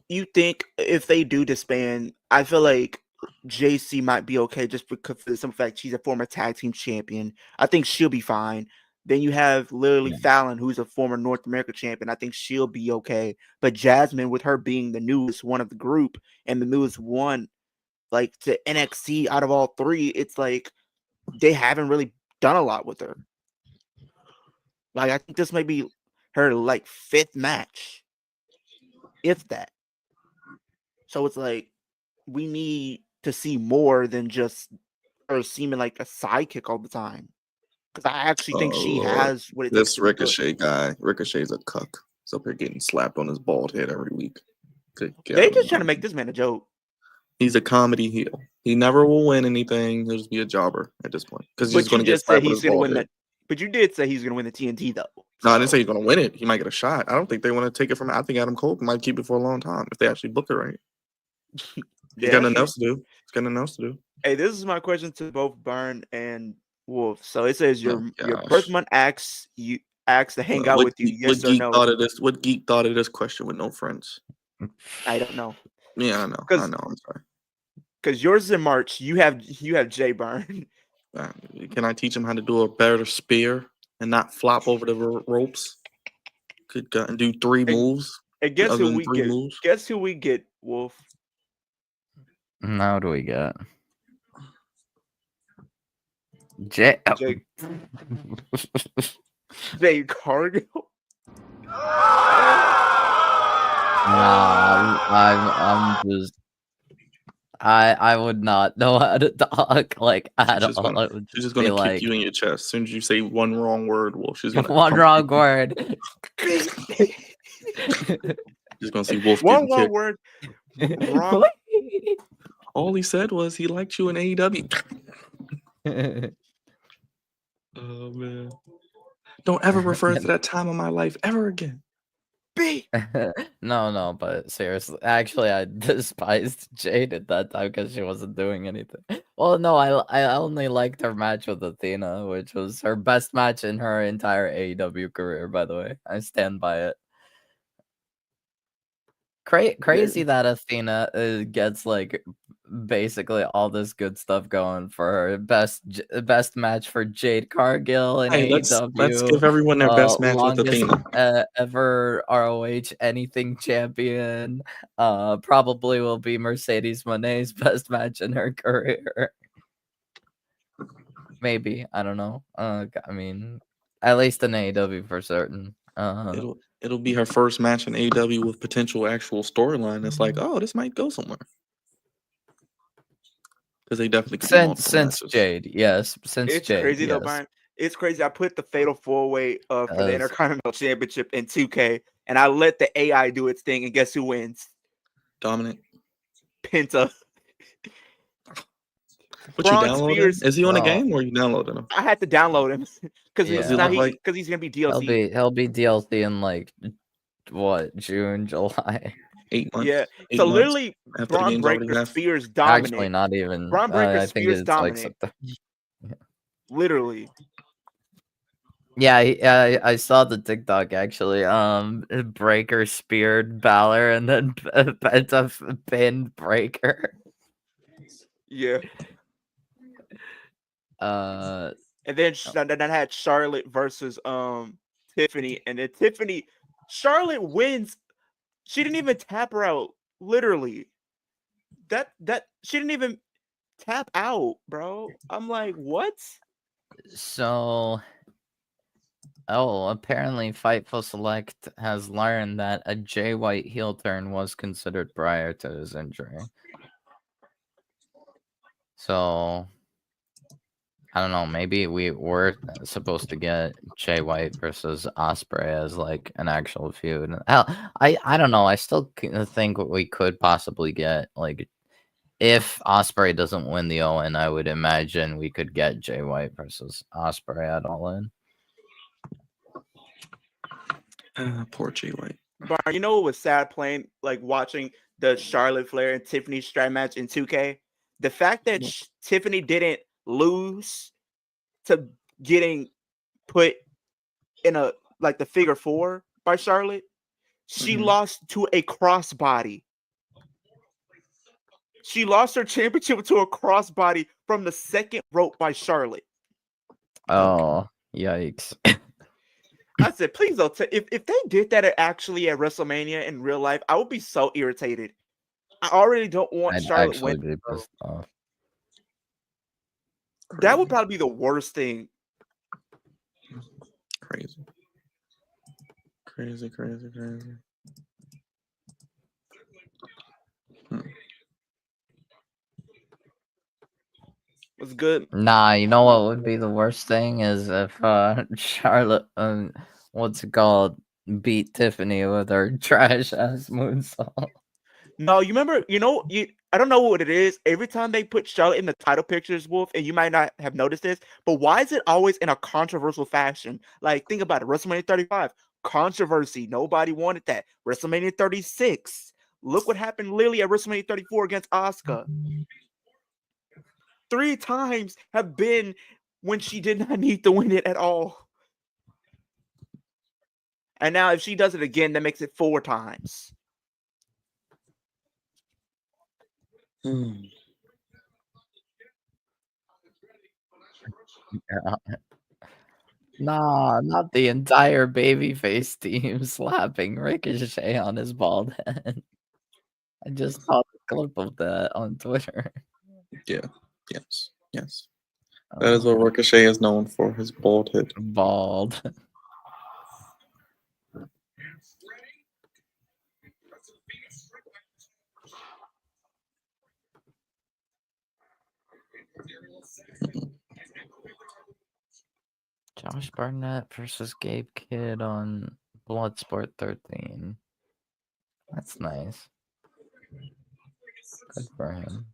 you think if they do disband, I feel like JC might be okay just because for the simple fact she's a former tag team champion. I think she'll be fine. Then you have literally Fallon, who's a former North America champion. I think she'll be okay. But Jasmine, with her being the newest one of the group and the newest one, like to NXT out of all three, it's like they haven't really done a lot with her. Like I think this may be her like 5th match, if that. So it's like we need to see more than just her seeming like a sidekick all the time. Because I actually think she has what it takes This to be good. Ricochet guy. Ricochet's a cuck. He's up here getting slapped on his bald head every week. They just trying to make this man a joke. He's a comedy heel. He never will win anything. He'll just be a jobber at this point because he's But going you to get just said slapped on he's his going to bald win head. that. But you did say he's going to win the TNT though. No, I didn't say he's going to win it. He might get a shot. I don't think they want to take it from. I think Adam Cole might keep it for a long time if they actually book it right. He's got nothing else to do. He's got nothing else to do. Hey, this is my question to both Byrne and Wolf. So it says your birth month asks to hang out with you. Yes or no? What geek thought of this question with no friends? I don't know. Yeah, I know. I'm sorry. Because yours is in March. You have Jay Byrne. Can I teach him how to do a better spear and not flop over the ropes? Good God, and do 3 moves. And guess other who than we 3 get? moves? Guess who we get, Wolf? Now do we got? Jay Cargill? Nah, I would not know how to talk like at She's just all. gonna It would she's just just be gonna kick like you in your chest. As soon as you say one wrong word, Wolf, she's gonna one come wrong word. Just gonna see Wolf One getting wrong kicked. word wrong. All he said was he liked you in AEW. Oh man. Don't ever refer to that time of my life ever again. B. No, but seriously, actually, I despised Jade at that time because she wasn't doing anything. Well, no, I only liked her match with Athena, which was her best match in her entire AEW career. By the way, I stand by it. Crazy that Athena gets like basically all this good stuff going for her. Best match for Jade Cargill in Hey, let's AEW. give everyone their best match with Longest Athena. ever ROH anything champion. Probably will be Mercedes Monet's best match in her career. Maybe, I don't know. I mean, at least in AEW for certain. It'll be her first match in AEW with potential actual storyline. It's like, oh, this might go somewhere. Because they definitely could do multiple Since matches. Jade, yes. Since It's Jade, crazy though, yes. Brian. It's crazy. I put the Fatal 4-Way for the As- Intercontinental Championship in 2K, and I let the AI do its thing, and guess who wins? Dominic. Penta. But you Braun download him? Spears. Is he on the Oh, game or you downloading him? I had to download him because yeah. Does he look like he's gonna be He'll DLC. be DLC in like what, June, July. 8 months? Yeah. 8 So months literally, after the Braun game's already Breaker half? Spears Actually, dominant. not even. Braun Breaker I think Spears it's like dominant. September. Literally. Yeah, I saw the TikTok actually. Breaker speared Balor and then Penta pinned Breaker. Yeah. Uh, And then then I had Charlotte versus Tiffany, and then Charlotte wins. She didn't even tap her out. Literally, that she didn't even tap out, bro. I'm like, what? so apparently Fightful Select has learned that a Jay White heel turn was considered prior to his injury. So I don't know. Maybe we were supposed to get Jay White versus Osprey as like an actual feud. Hell, I don't know. I still think we could possibly get like if Osprey doesn't win the Owen, I would imagine we could get Jay White versus Osprey at All In. Poor Jay White. But you know what was sad playing, like watching the Charlotte Flair and Tiffany strap match in 2K? The fact that Tiffany didn't lose to getting put in a like the figure 4 by Charlotte, she lost to a crossbody. She lost her championship to a crossbody from the second rope by Charlotte. Oh, yikes. I said, please don't. If they did that actually at WrestleMania in real life, I would be so irritated. I already don't want I'd Charlotte actually winning. be pissed off. That would probably be the worst thing. Crazy. Was good. Nah, you know what would be the worst thing is if Charlotte, what's it called, beat Tiffany with her trash ass moonsault. No, you remember? I don't know what it is. Every time they put Charlotte in the title pictures, Wolf, and you might not have noticed this, but why is it always in a controversial fashion? Like, think about it. WrestleMania 35, controversy. Nobody wanted that. WrestleMania 36. Look what happened literally at WrestleMania 34 against Asuka. 3 times have been when she did not need to win it at all. And now if she does it again, that makes it 4 times. Nah, not the entire babyface team slapping Ricochet on his bald head. I just saw the clip of that on Twitter. Yeah. Yes. That is what Ricochet is known for, his bald head. Bald. Josh Barnett versus Gabe Kidd on Bloodsport 13. That's nice. Good for him.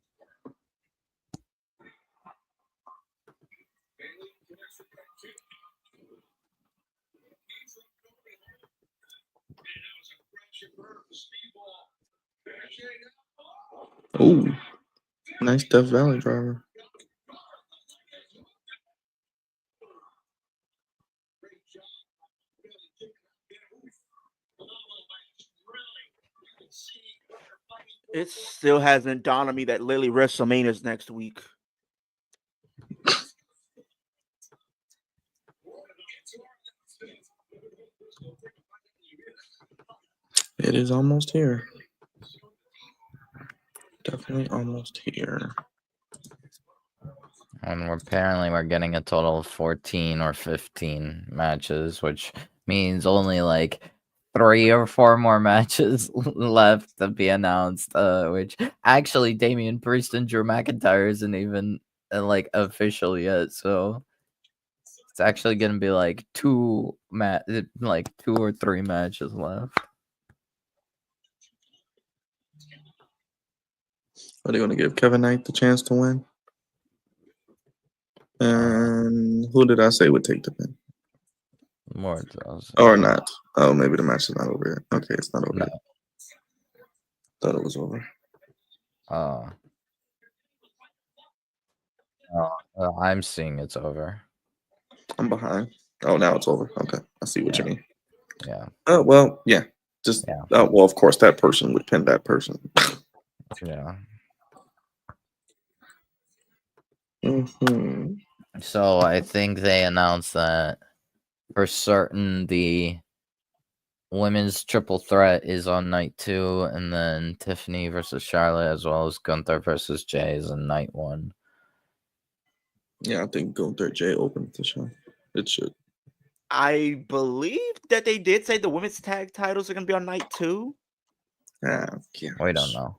Oh, nice Death Valley driver. It still hasn't dawned on me that Lily WrestleMania is next week. It is almost here. Definitely almost here. And apparently we're getting a total of 14 or 15 matches, which means only like 3 or 4 more matches left to be announced. Which actually Damian Priest and Drew McIntyre isn't even like official yet, so it's actually gonna be like 2 or 3 matches left. Are they going to give Kevin Knight the chance to win? And who did I say would take the pin? More Or not? Oh, maybe the match is not over yet. Okay, it's not over No. yet. Thought it was over. I'm seeing it's over. I'm behind. Oh, now it's over. Okay, I see what you mean. Yeah. Oh, well, yeah. Just, Yeah. well, of course, that person would pin that person. Yeah. Mm-hmm. So I think they announced that for certain the women's triple threat is on night 2, and then Tiffany versus Charlotte, as well as Gunther versus Jay is on night 1. Yeah, I think Gunther Jay opened the show. It should. I believe that they did say the women's tag titles are going to be on night 2. Ah, gosh. We don't know.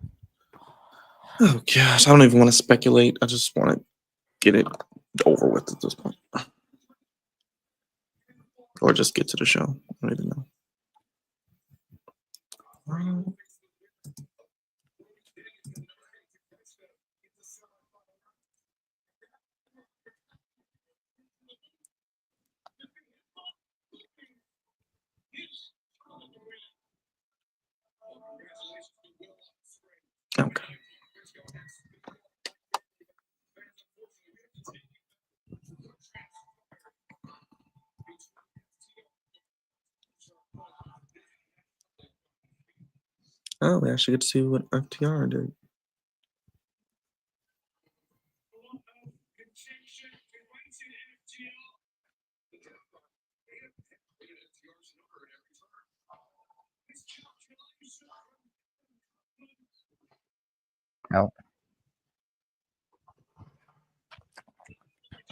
Oh gosh, I don't even want to speculate. I just want to get it over with at this point, or just get to the show. I don't even know. Okay. Oh, we actually get to see what FTR did. Oh.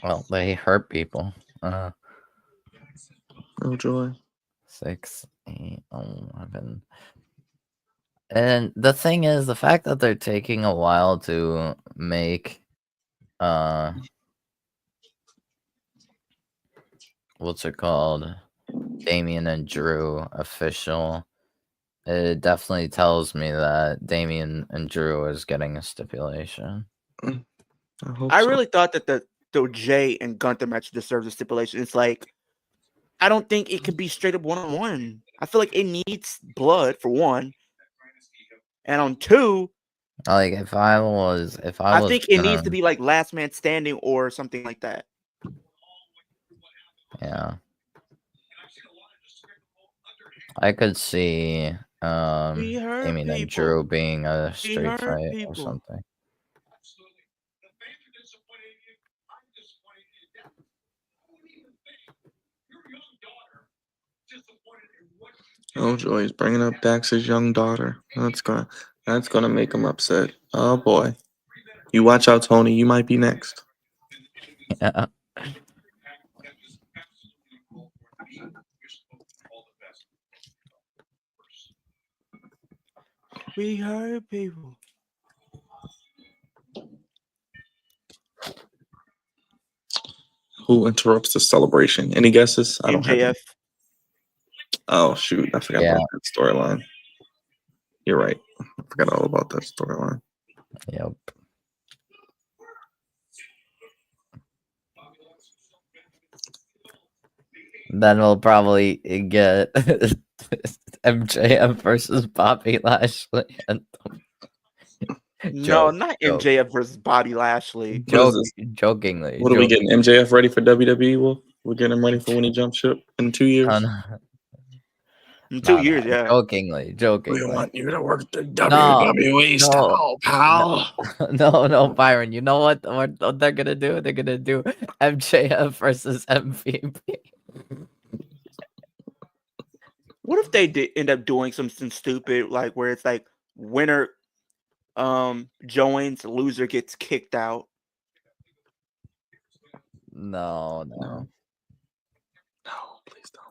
Well, they hurt people. Oh joy. 6, 8, 11. And the thing is, the fact that they're taking a while to make what's it called? Damian and Drew official. It definitely tells me that Damian and Drew is getting a stipulation. I really thought that the Jay and Gunther match deserves a stipulation. It's like, I don't think it could be straight up 1-on-1. I feel like it needs blood for 1, and on 2, like I think it needs to be like last man standing or something like that. Yeah. I could see Damian and Drew being a street fight or something. Oh joy, he's bringing up Dax's young daughter. That's gonna make him upset. Oh boy, you watch out, Tony. You might be next. Yeah. We hurt people. Who interrupts the celebration? Any guesses? I don't have any. MJF. Oh shoot, I forgot Yeah. about that storyline. You're right. I forgot all about that storyline. Yep. Then we'll probably get MJF versus Bobby Lashley. And No, joke, not joke. MJF versus Bobby Lashley. What is this? Jokingly. What are we getting? MJF ready for WWE? Wolf? We're getting him ready for when he jumps ship in 2 years. No, In 2 years, no. yeah. Jokingly. We want you to work the No, WWE style, pal. No, Byron. You know what they're gonna do? They're gonna do MJF versus MVP. What if they did end up doing something stupid, like where it's like winner joins, loser gets kicked out? No. No, please don't.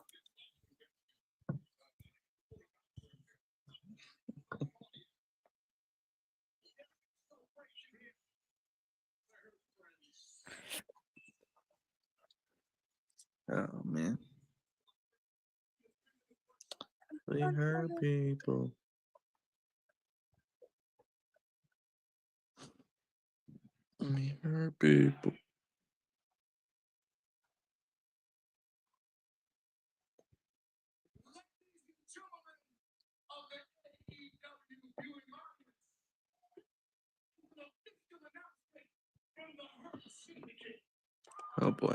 Oh man, we hurt people. We hurt people. Oh boy.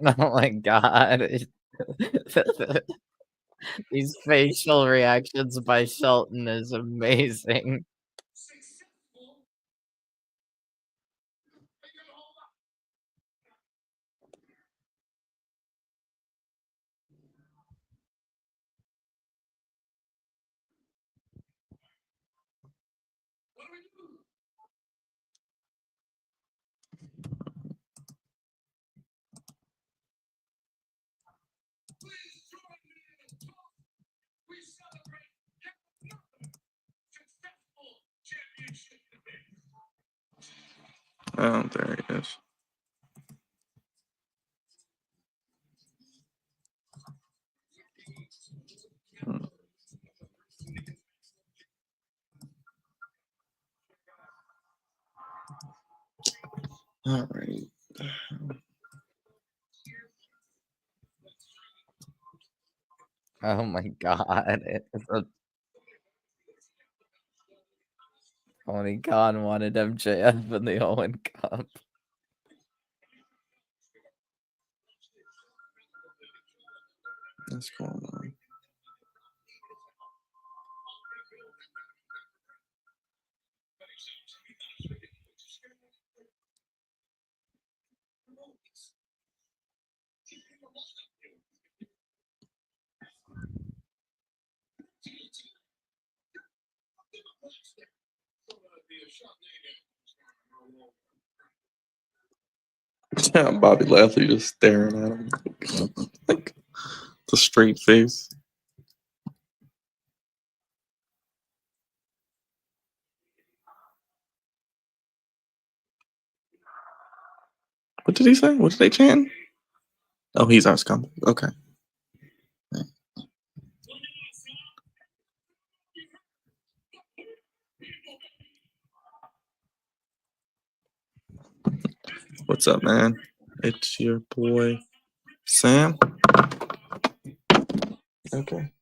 Oh my god. These facial reactions by Shelton is amazing. Oh, there he is. All right. Oh my god. Tony Khan wanted MJF in the Owen Cup. What's going on? Bobby Lashley just staring at him like the straight face. What did he say? What did they chant? Oh, he's our scumbag. Okay. What's up, man? It's your boy Sam. Okay.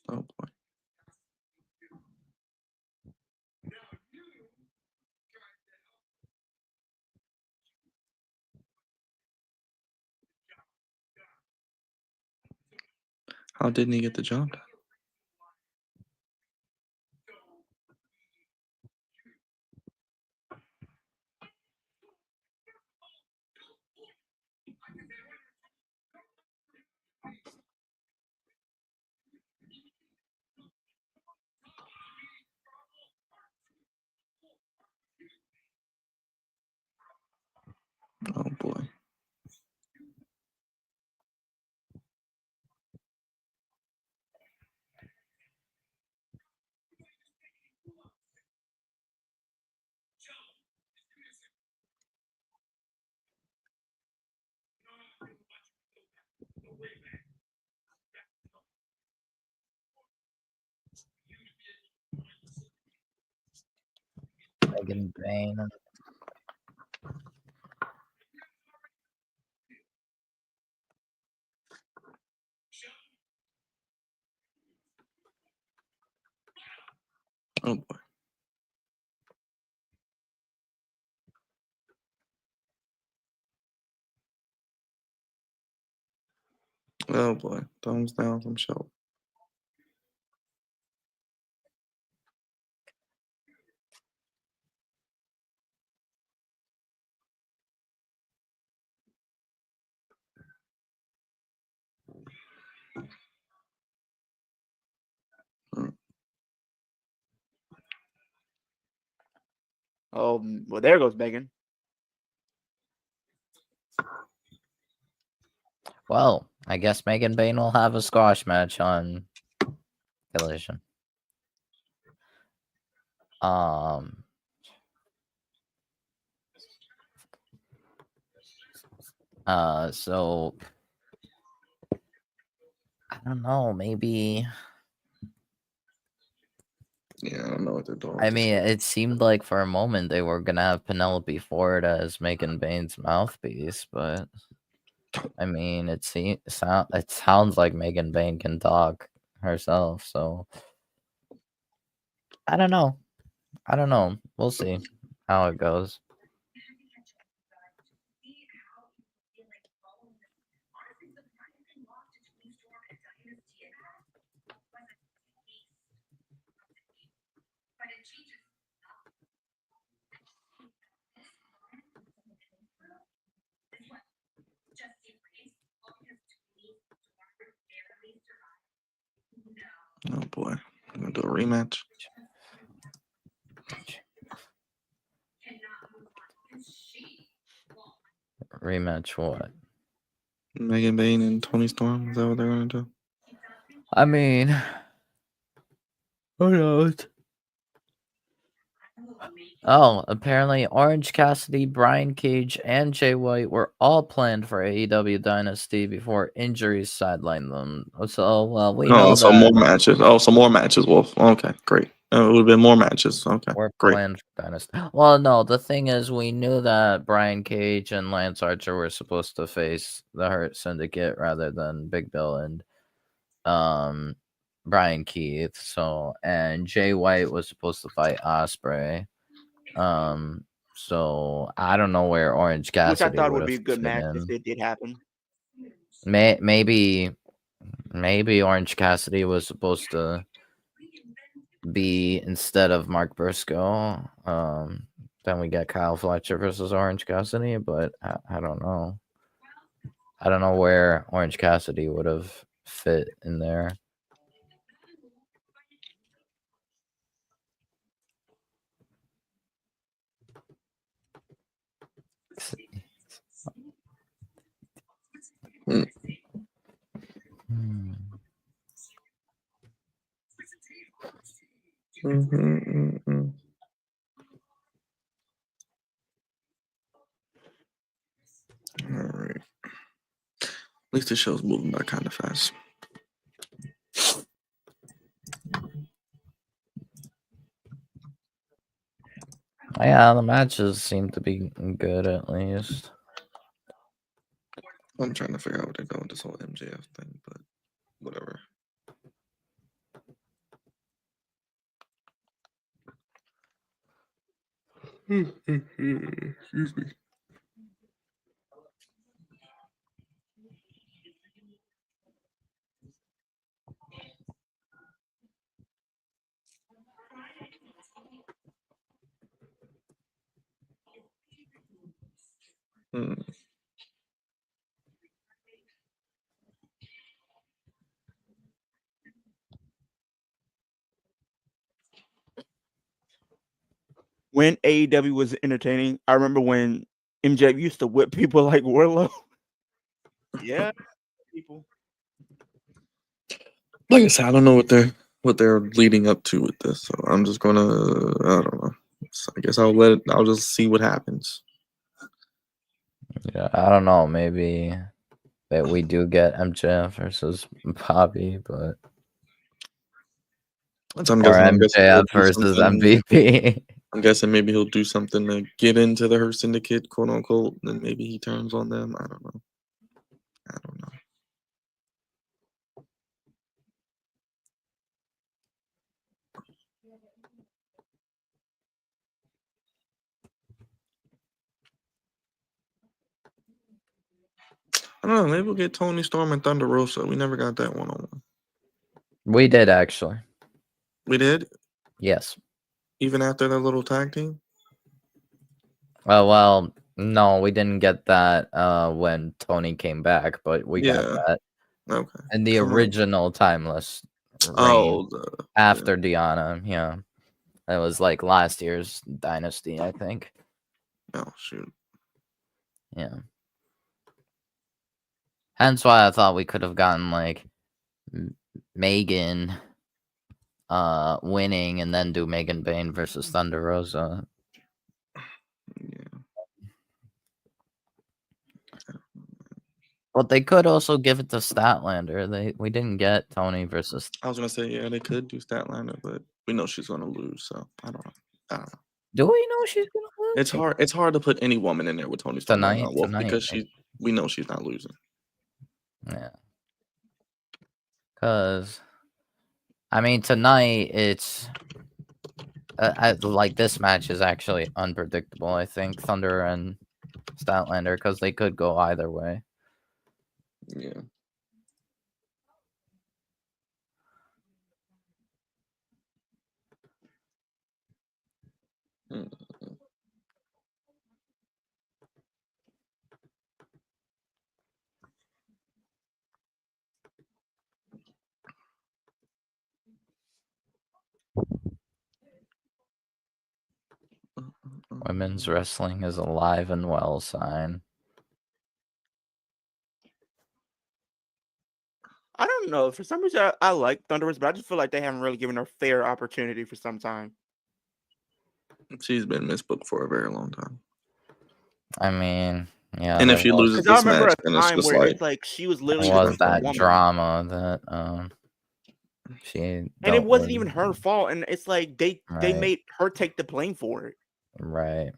Oh boy. How didn't he get the job done? Oh boy. Megan Bain. Oh boy. Oh boy. Thumbs down from show. Oh, well, there goes Megan. Well, I guess Megan Bain will have a squash match on Collision. So I don't know, maybe. Yeah, I don't know what they're doing. I mean, it seemed like for a moment they were gonna have Penelope Ford as Megan Bain's mouthpiece, but I mean, it sounds like Megan Bain can talk herself, so I don't know. We'll see how it goes. Oh boy. I'm gonna do a rematch. Rematch what? Megan Bain and Tony Storm. Is that what they're gonna do? I mean, who knows? Oh, apparently Orange Cassidy, Brian Cage, and Jay White were all planned for AEW Dynasty before injuries sidelined them. So, we know so that more matches. Oh, some more matches, Wolf. Okay, great. It would have been more matches. Okay, we're great. planned for Dynasty. Well, no, the thing is, we knew that Brian Cage and Lance Archer were supposed to face the Hurt Syndicate rather than Big Bill and Brian Keith. So, and Jay White was supposed to fight Osprey. So I don't know where Orange Which I Cassidy thought would would be have a good fit match if in. it did happen. Maybe Orange Cassidy was supposed to be instead of Mark Briscoe. Then we get Kyle Fletcher versus Orange Cassidy, but I don't know. I don't know where Orange Cassidy would have fit in there. Mm. All right. At least the show's moving by kind of fast. Yeah, the matches seem to be good at least. I'm trying to figure out what they're doing with this whole MJF thing, but whatever. Excuse me. Hmm. When AEW was entertaining, I remember when MJF used to whip people like Warlow. Yeah, people. Like I said, I don't know what they're leading up to with this, so I'm just gonna I don't know. So I guess I'll just see what happens. Yeah, I don't know. Maybe that we do get MJF versus Bobby, but So I'm or guessing he'll MJF do versus something. MVP. I'm guessing maybe he'll do something to get into the Hurt Syndicate, quote unquote. Then maybe he turns on them. I don't know. I don't know. I don't know. Maybe we'll get Tony Storm and Thunder Rosa. We never got that one-on-one. We did actually. We did, Yes. even after that little tag team. Oh well, no, we didn't get that when Tony came back, but we got Yeah. that Okay. in the 'Cause I'm like, original Timeless reign oh, after Diana. Yeah, that was like last year's Dynasty, I think. oh shoot. Yeah. Hence why I thought we could have gotten like Megan winning and then do Megan Bayne versus Thunder Rosa. Yeah. But they could also give it to Statlander. We didn't get Tony versus. I was gonna say yeah, they could do Statlander, but we know she's gonna lose, so I don't know. I don't know. Do we know she's gonna lose? It's hard. It's hard to put any woman in there with Tony Storm or Mount Wolf because we know she's not losing. Yeah. Because, I mean, tonight it's like this match is actually unpredictable. I think Thunder and Statlander because they could go either way. Yeah. Women's wrestling is alive and well, sign. I don't know. For some reason, I like Thunderous, but I just feel like they haven't really given her fair opportunity for some time. She's been misbooked for a very long time. I mean, yeah. And if she loses I this remember match, a then it's time just where like it's like she was literally it was just a that woman. drama that she and it wasn't even her fault. And it's like they made her take the blame for it. Right.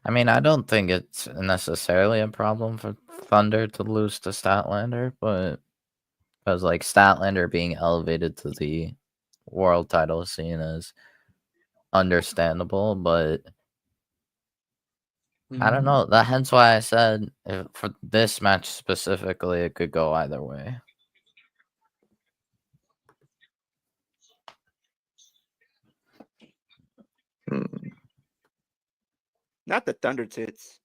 I mean, I don't think it's necessarily a problem for Thunder to lose to Statlander, but because like Statlander being elevated to the world title scene is understandable, but I don't know. That hence why I said for this match specifically, it could go either way. Not the Thunder tits.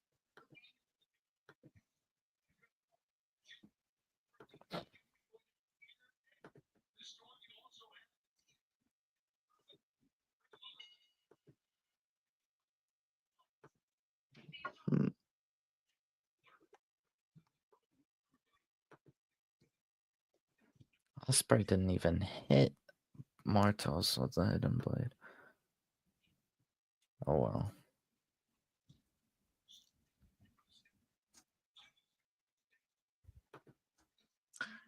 Osprey didn't even hit Martos with the hidden blade. Oh well.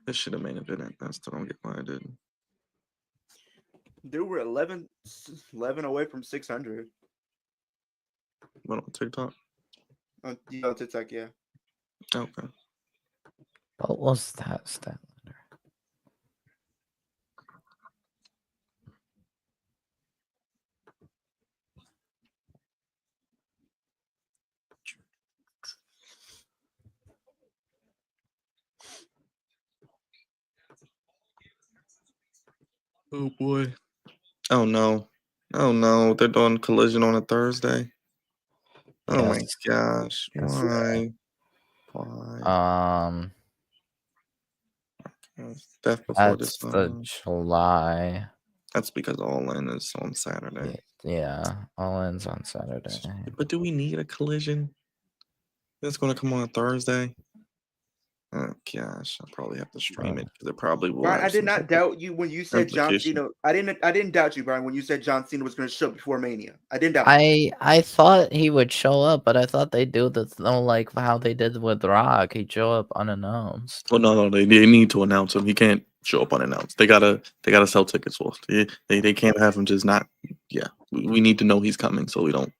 This should have main event. I still don't get why I didn't. Dude, we're 11 away from 600 What on TikTok? on TikTok. Yeah. Okay. What was that stat letter? Oh boy. Oh no. Oh no. They're doing Collision on a Thursday. Oh my Yes. gosh. Yes. Why? Why? Death Before That's the Dishonor. July. That's because All In is on Saturday. Yeah, All In's on Saturday. But do we need a Collision? It's going to come on a Thursday. Oh gosh, I'll probably have to stream it because it probably will. Brian, have I did some not type of doubt you when you said John implication. Cena. I didn't doubt you, Brian, when you said John Cena was going to show up before Mania. I didn't doubt you. I thought he would show up, but I thought they'd do the like how they did with Rock. He'd show up unannounced. Well, no, they need to announce him. He can't show up unannounced. They gotta sell tickets for it. They can't have him just not. Yeah, we need to know he's coming so we don't.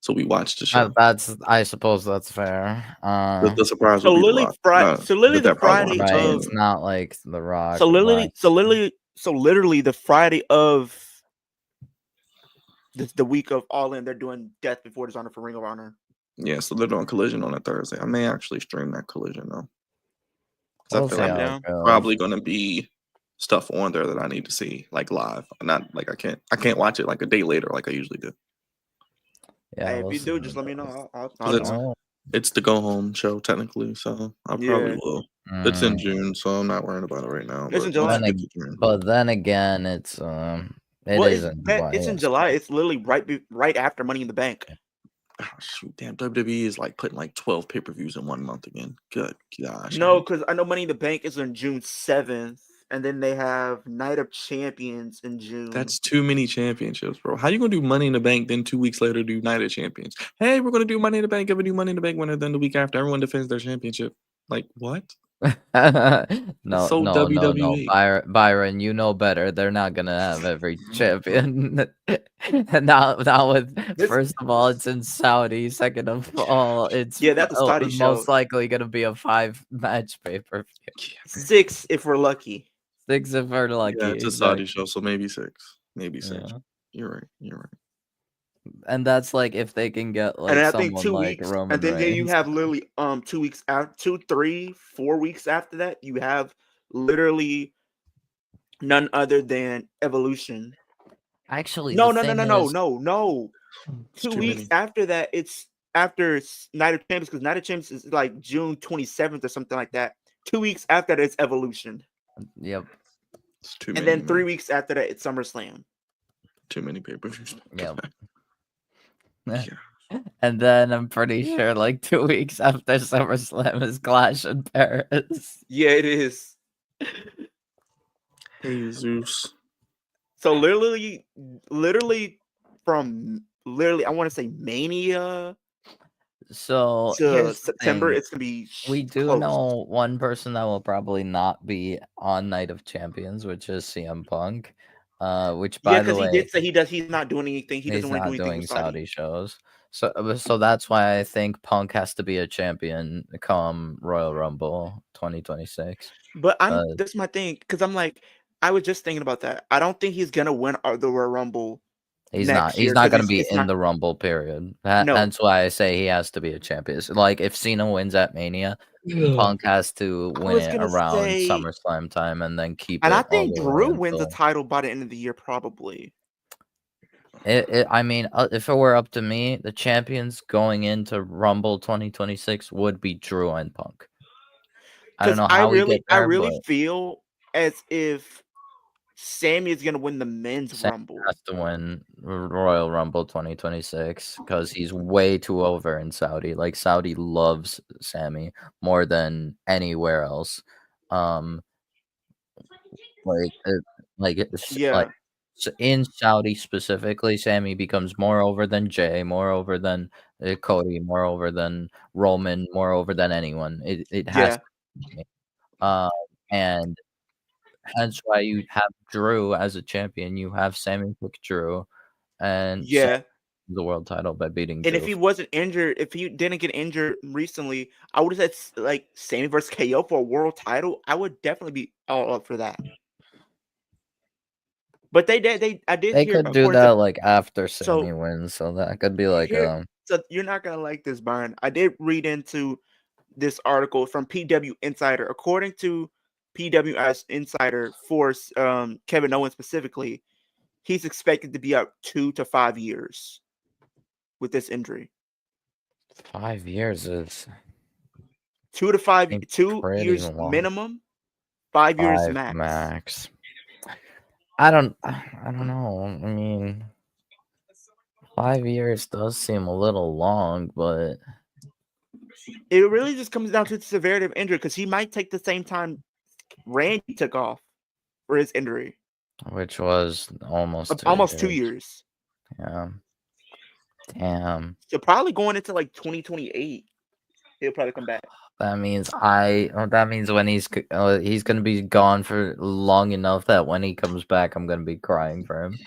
So we watch the show. I suppose that's fair. The surprise So would be the literally, Rock. the Friday Right, of it's not like the Rock. so literally the Friday of the week of All In, they're doing Death Before Dishonor for Ring of Honor. Yeah, so they're doing Collision on a Thursday. I may actually stream that Collision though. We'll I feel see like how it down. goes. probably gonna be stuff on there that I need to see like live. Not like I can't watch it like a day later like I usually do. Yeah, Hey, we'll if you see do, how just it let me goes. know. I'll It's, join. it's the go home show technically, so I probably Yeah. will. It's in Mm. June, so I'm not worried about it right now. It's in But July. once we get to June, But then again, it's Well, is in July. it's in yes. July. It's literally right after Money in the Bank. oh, shoot, damn, WWE is like putting like 12 pay-per-views in 1 month again. Good gosh. No, because I know Money in the Bank is on June 7th, and then they have Night of Champions in June. That's too many championships, bro. How you gonna do Money in the Bank, then 2 weeks later do Night of Champions? Hey, we're gonna do Money in the Bank. If we do Money in the Bank winner, then the week after everyone defends their championship. Like what? no, so no, WWE. Byron, you know better. They're not gonna have every champion. Now with first of all, it's in Saudi. Second of all, it's that's a Saudi show. most likely gonna be a 5-match pay-per-view. 6 if we're lucky. 6 if we're lucky. Yeah, it's a Saudi show, so maybe 6. Maybe 6. Yeah. You're right. And that's like if they can get like And I someone think 2 like weeks, Roman and then you Reigns. have literally 2 weeks after 2, 3, 4 weeks after that, you have literally none other than Evolution. Actually, No. the thing is, 2 weeks many. after that, it's after Night of Champions, because Night of Champions is like June 27th or something like that. 2 weeks after that, it's Evolution. Yep. It's too And many. then 3 weeks after that, it's SummerSlam. Too many pay-per-views. Yep. Yeah. And then I'm pretty sure like 2 weeks after SummerSlam is Clash in Paris. Yeah, it is. Hey Zeus. So literally from I want to say Mania So to here's the September, thing. it's gonna be We do close. know one person that will probably not be on Night of Champions, which is CM Punk. Which by the way, he did say he's not doing anything. He doesn't he's want to do not anything doing with Saudi. shows. So that's why I think Punk has to be a champion come Royal Rumble 2026. But that's my thing, because I'm like, I was just thinking about that. I don't think he's gonna win the Royal Rumble. He's next not. He's year, not 'cause going to be it's in not- the Rumble period. No. That's why I say he has to be a champion. So, like if Cena wins at Mania, Punk has to I win was it gonna around say- SummerSlam time and then keep And it I all think the Drew way wins the until. title by the end of the year, probably. I mean, if it were up to me, the champions going into Rumble 2026 would be Drew and Punk. I don't know how we get there, I really but feel as if Sammy is gonna win the men's Sammy Rumble. has to win Royal Rumble 2026 because he's way too over in Saudi. Like Saudi loves Sammy more than anywhere else. Yeah. In Saudi specifically, Sammy becomes more over than Jay, more over than Cody, more over than Roman, more over than anyone. It has Yeah. to be. And Hence why you have Drew as a champion. You have Sammy pick Drew, and Sammy Yeah. the world title by beating And Drew. if he wasn't injured, if he didn't get injured recently, I would have said like Sammy versus KO for a world title. I would definitely be all up for that. But I did They hear could do according that to like after Sammy so wins, so that could be like here. So you're not gonna like this, Byron. I did read into this article from PW Insider. According to PWS Insider for Kevin Owens specifically, he's expected to be out 2 to 5 years with this injury. 5 years is 2 to 5 seems 2 pretty years long. minimum, 5 years 5 max. max. I don't know. I mean, 5 years does seem a little long, but It really just comes down to the severity of injury because he might take the same time Randy took off for his injury. which was almost 2 Almost 2 years. years. Yeah. Damn. So probably going into like 2028, he'll probably come back. That means when he's gonna be gone for long enough that when he comes back, I'm gonna be crying for him.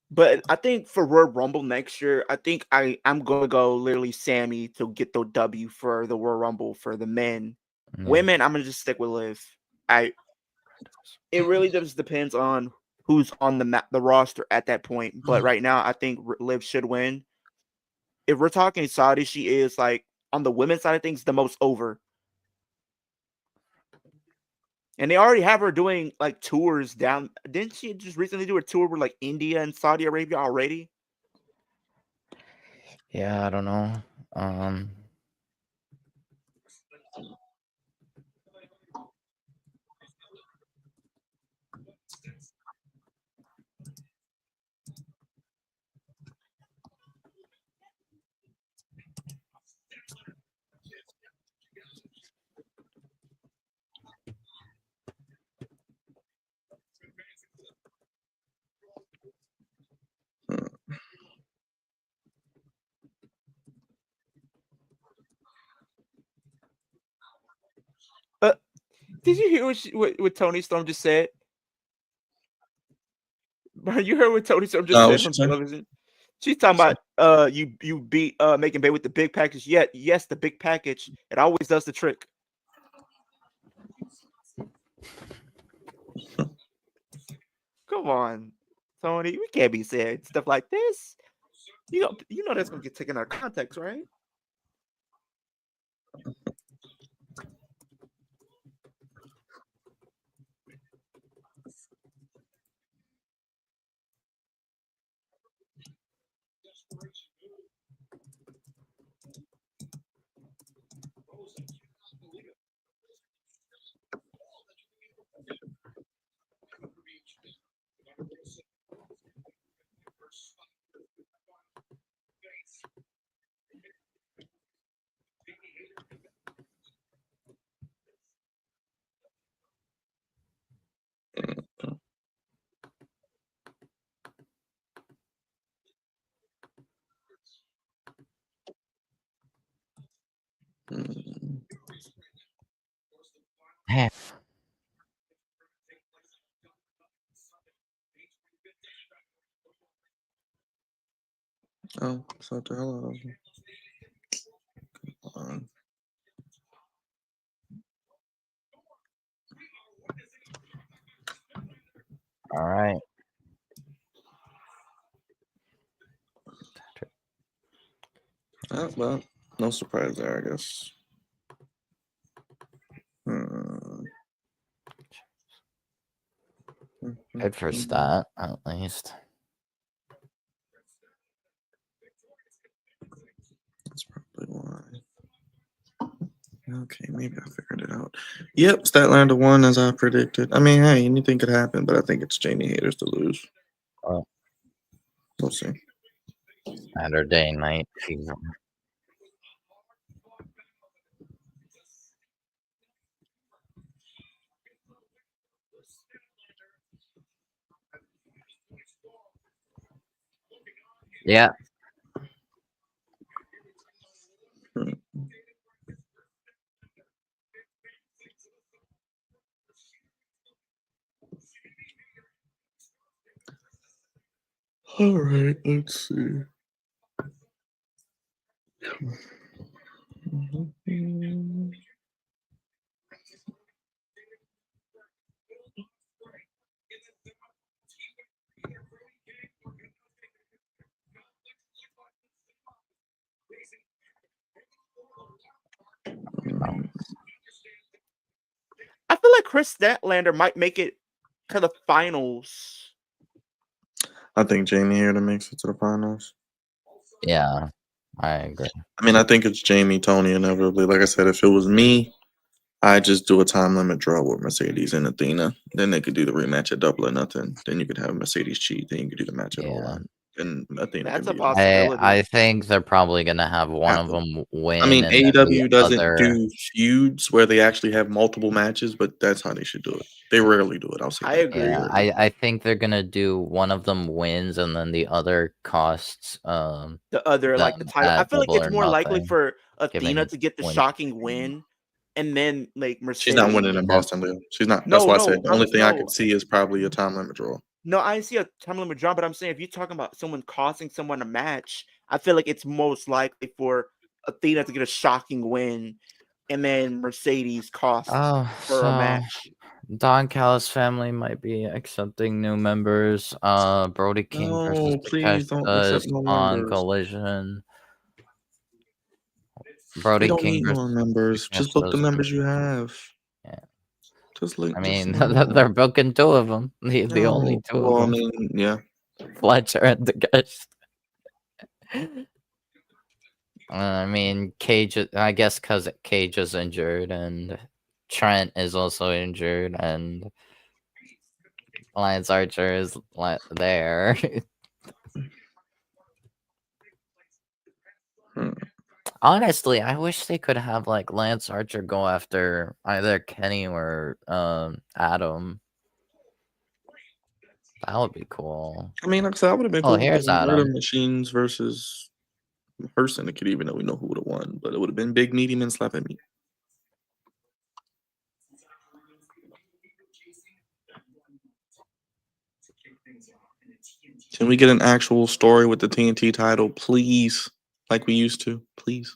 But I think for Royal Rumble next year, I think I'm gonna go literally Sammy to get the W for the Royal Rumble for the men. Women, I'm gonna just stick with Liv. It really just depends on who's on the roster at that point. But right now, I think Liv should win. If we're talking Saudi, she is like on the women's side of things the most over. And they already have her doing like tours down. Didn't she just recently do a tour with like India and Saudi Arabia already? Yeah, I don't know. Did you hear what Tony Storm just said? Bro, you heard what Tony Storm just said on television? She's talking about you beat making bait with the big package. Yet, yes, the big package. It always does the trick. Come on, Tony. We can't be saying stuff like this. You know that's gonna get taken out of context, right? Oh, so the hell out of them. All right. Well, no surprise there, I guess. Good for stat, at least. That's probably why. Okay, maybe I figured it out. Yep, Statlander won as I predicted. I mean, hey, anything could happen, but I think it's Jamie haters to lose. Oh. We'll see. Saturday Night Fever. Yeah. All right, let's see. I feel like Chris Statlander might make it to the finals. I think Jamie here to makes it to the finals. Yeah, I agree. I mean, I think it's Jamie, Tony, inevitably. Like I said, if it was me, I'd just do a time limit draw with Mercedes and Athena. Then they could do the rematch at Double or Nothing. Then you could have Mercedes cheat. Then you could do the match at All Yeah. Out. And Athena That's can a be possibility. I think they're probably gonna have one Have of to. them win. I mean, and then the AEW doesn't other. do feuds where they actually have multiple matches, but that's how they should do it. They rarely do it. I'll say I that. agree. They Yeah, rarely do it. I think they're gonna do one of them wins and then the other costs The other, like the them title. I at feel like Double it's or more likely Nothing, for Athena giving to get the wins. shocking win, and then like She's not winning Mercedes. in Boston, Leo. She's not. That's No, why I said no, the only thing I could see is probably a time limit draw. no. I see a time limit draw, but I'm saying if you're talking about someone costing someone a match, I feel like it's most likely for Athena to get a shocking win, and then Mercedes cost Oh, her a so match. Don Callis family might be accepting new members. Brody King versus No, please don't accept Takeshita no on members. Collision. We Brody don't King need no versus members. Just book the Takeshita's. members you have. Yeah. Just like I just mean, no. they're booking two of them. The only No. two of Well, I them. mean, yeah. Fletcher and the guest. I mean, Cage. I guess because Cage is injured and Trent is also injured and Lance Archer is there. Hmm. Honestly, I wish they could have like Lance Archer go after either Kenny or Adam. That would be cool. I mean, like I said, I would have been Oh, cool with here's the Murder Adam. Machines versus Person. It could even though we know who would have won, but it would have been Big Meaty and Slap at Me. Can we get an actual story with the TNT title, please? Like we used to, please,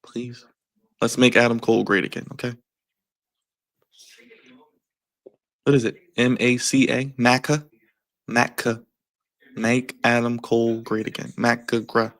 please. Let's make Adam Cole great again, okay? What is it? MACA? Maca? Maca. Make Adam Cole great again. Maca.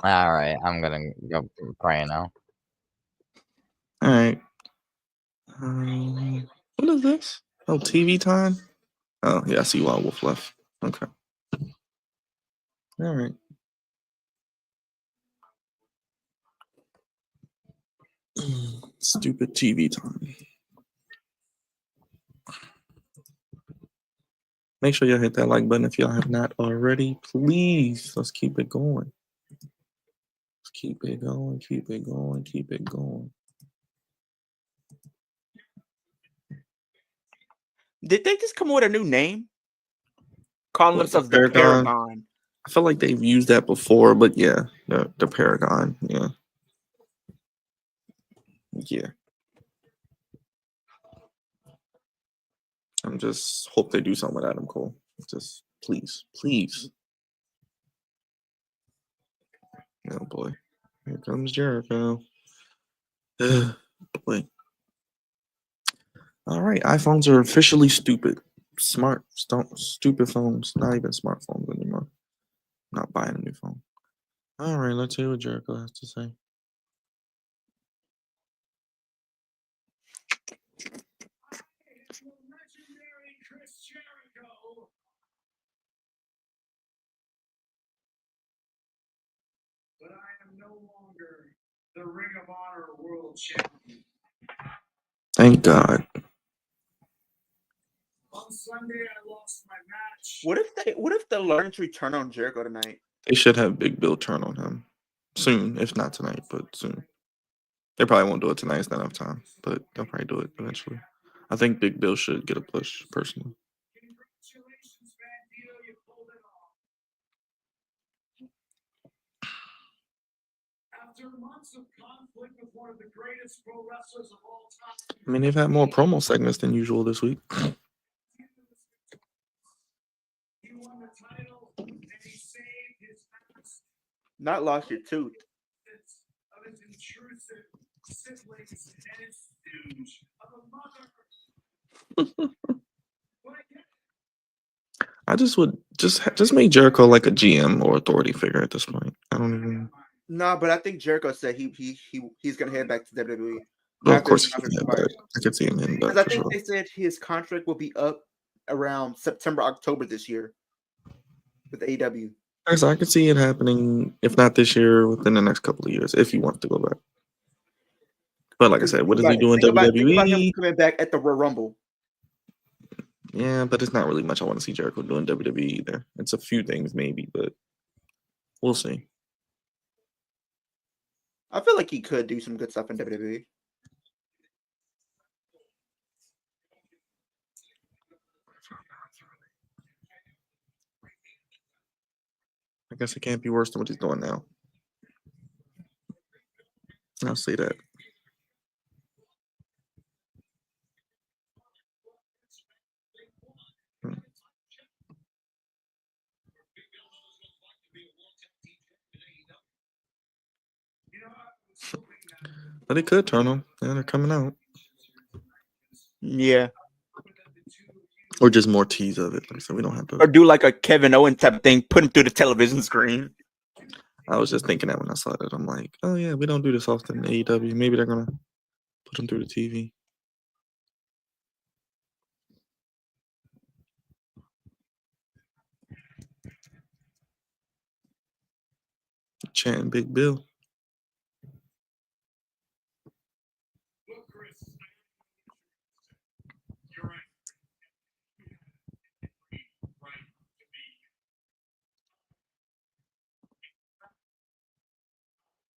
All right, I'm gonna go pray now. All right. What is this? Oh, TV time? Oh, yeah, I see Wild Wolf left. Okay. All right. Stupid TV time. Make sure y'all hit that like button if y'all have not already. Please, let's keep it going. Let's keep it going, keep it going, keep it going. Did they just come up with a new name? Calling What, the themselves the Paragon? Paragon. I feel like they've used that before, but yeah, the Paragon. Yeah. Yeah. I'm just hope they do something with Adam Cole. Just please, please. Oh boy. Here comes Jericho. Boy. All right, iPhones are officially stupid. Stupid phones. Not even smartphones anymore. Not buying a new phone. All right, let's hear what Jericho has to say. But I am no longer the Ring of Honor World Champion. Thank God. On Sunday, I lost my match. What if the learn to return on Jericho tonight? They should have Big Bill turn on him soon, if not tonight, but soon. They probably won't do it tonight. It's not enough time, but they'll probably do it eventually. I think Big Bill should get a push, personally. Congratulations, Van Dio, you pulled it off. After months of conflict with one of the greatest pro wrestlers of all time. I mean, they've had more promo segments than usual this week. He won the title and he saved his past Not lost your tooth. of his intrusive siblings and his stooge of a mother. But again, I just would just make Jericho like a GM or authority figure at this point. I don't even. No, but I think Jericho said he's gonna head back to WWE. Well, of after course, his he can contract head back. expires. I could see him in back Because I for think sure. they said his contract will be up around September, October this year with AEW. So I could see it happening, if not this year, within the next couple of years, if he wants to go back. But like I said, what does he do in Think about him WWE? coming back at the Royal Rumble. Yeah, but it's not really much I want to see Jericho doing WWE either. It's a few things maybe, but we'll see. I feel like he could do some good stuff in WWE. I guess it can't be worse than what he's doing now. I'll say that. But it could turn them. Yeah, they're coming out. Yeah. Or just more tease of it. Like I said, we don't have to. Or do like a Kevin Owens type of thing, put him through the television screen. I was just thinking that when I saw that. I'm like, oh yeah, we don't do this often in AEW. Maybe they're gonna put him through the TV. Chanting Big Bill. look, Chris, you're right. Right to be.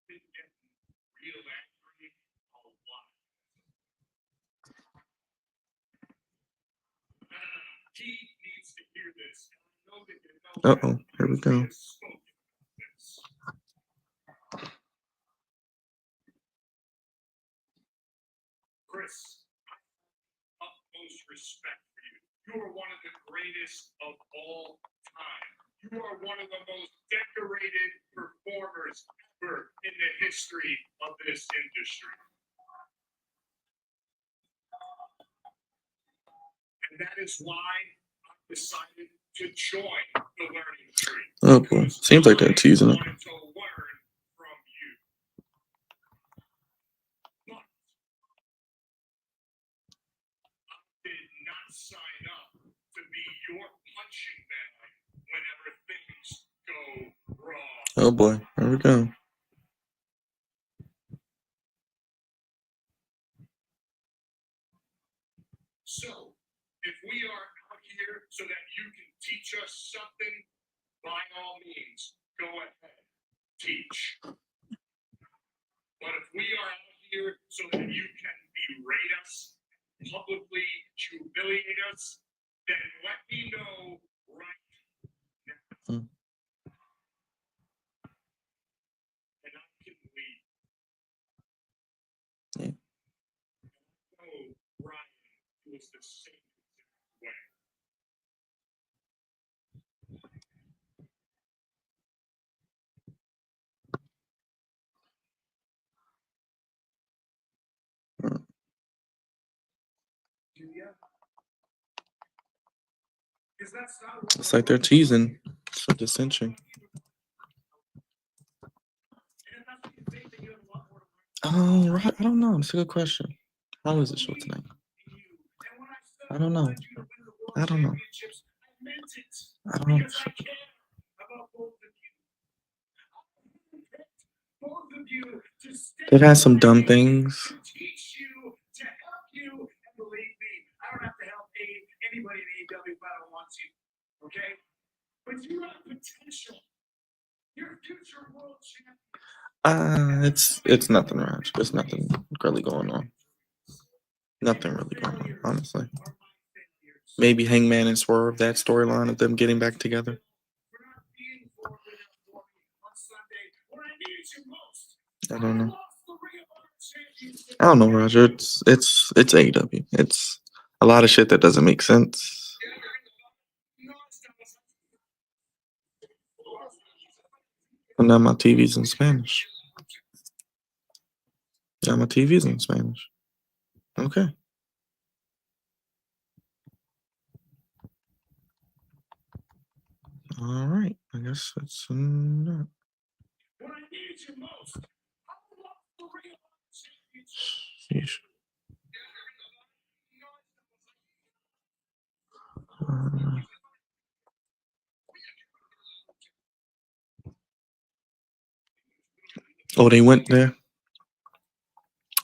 Been getting real angry a lot. He needs to hear this. I know that you know Uh-oh, here we go. Chris, I have utmost respect for you. You are one of the greatest of all time. You are one of the most decorated performers ever in the history of this industry. And that is why I decided to join the learning tree. Oh boy, seems like they're teasing it. I wanted to learn from you. But I did not sign up to be your punching bag whenever things go wrong. Oh boy, here we go. So, if we are out here so that you can teach us something, by all means, go ahead, teach. But if we are out here so that you can berate us, publicly humiliate us, then let me know right now. And I can leave. Yeah. Oh, Brian was the same way. It's like they're teasing some dissension. Oh, right. I don't know. It's a good question. How is the show tonight? I don't know. I don't know. I don't know. They've had some dumb things. wants you. Okay? But you have potential. You're future world champion. It's nothing, Raj. There's nothing really going on. Nothing really going on, honestly. Maybe Hangman and Swerve, that storyline of them getting back together. I don't know. I don't know, Roger. It's AEW. It's a lot of shit that doesn't make sense. And now my TV's in Spanish. Yeah, my TV's in Spanish. Okay. All right. I guess that's not. Sheesh. Oh, they went there.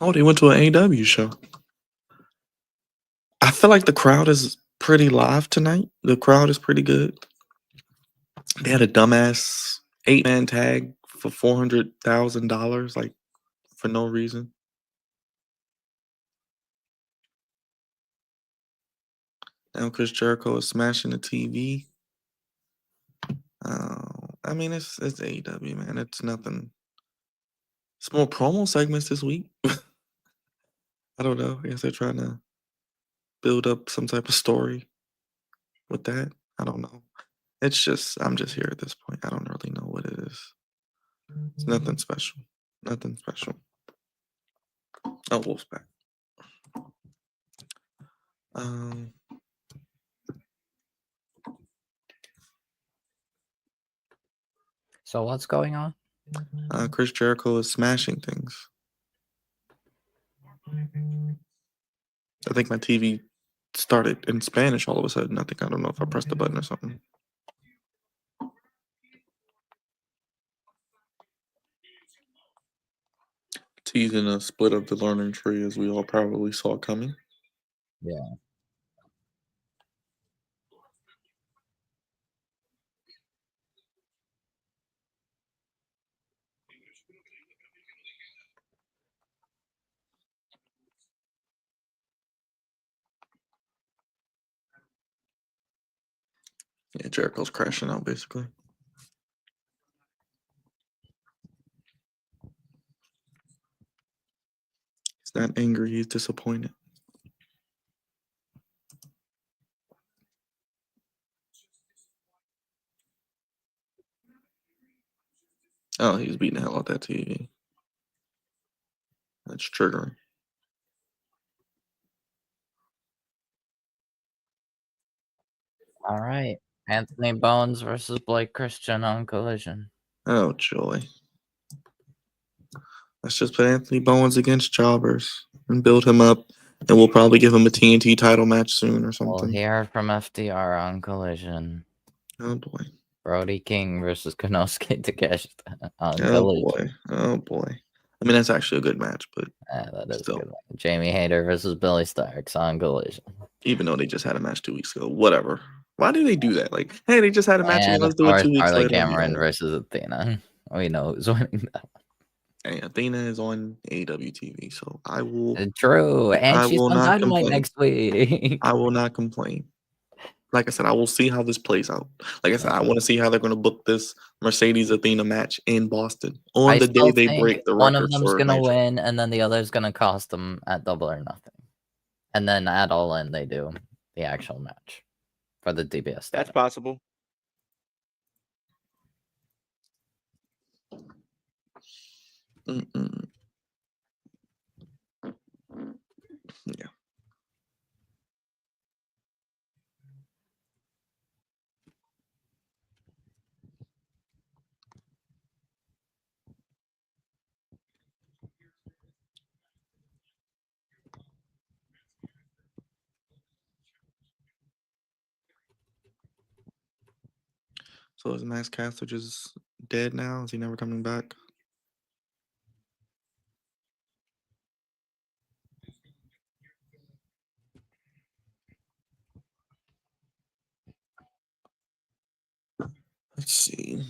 Oh, they went to an AEW show. I feel like the crowd is pretty live tonight. The crowd is pretty good. They had a dumbass 8-man tag for $400,000, like for no reason. Now Chris Jericho is smashing the TV. I mean, it's AEW, man. It's nothing. It's more promo segments this week. I don't know. I guess they're trying to build up some type of story with that. I don't know. It's just I'm just here at this point. I don't really know what it is. It's nothing special. Nothing special. Oh, Wolf's back. Um, So what's going on? Chris Jericho is smashing things. I think my TV started in Spanish all of a sudden. I don't know if I pressed the button or something. Teasing a split of the learning tree, as we all probably saw coming. Yeah. Yeah, Jericho's crashing out basically. He's not angry, he's disappointed. Oh, he's beating the hell out that TV. That's triggering. All right. Anthony Bones versus Blake Christian on Collision. Oh, joy. Let's just put Anthony Bowens against Jobbers and build him up, and we'll probably give him a TNT title match soon or We'll something. hear from FDR on Collision. Oh boy. Brody King versus Konosuke Takeshita on Oh Collision. boy. Oh boy. I mean, that's actually a good match, but Yeah, that is still. a good one. Jamie Hayter versus Billy Starks on Collision. Even though they just had a match 2 weeks ago, whatever. Why do they do that? Like, hey, they just had a match again. And Let's of do it course, 2 weeks Harley later. Cameron Yeah. versus Athena. We know who's winning that. Hey, Athena is on AEW TV, so I will. True, and I she's will on not Dynamite complain. next week. I will not complain. Like I said, I will see how this plays out. Like I said, I want to see how they're going to book this Mercedes Athena match in Boston on I the day still they think break the one record of them's for gonna Nitro. win, and then the other's gonna cost them at Double or Nothing. And then at All In, they do the actual match for the DBS. That's title. possible. Mm-mm. Yeah. So is Max Caster just dead now? Is he never coming back? Let's see.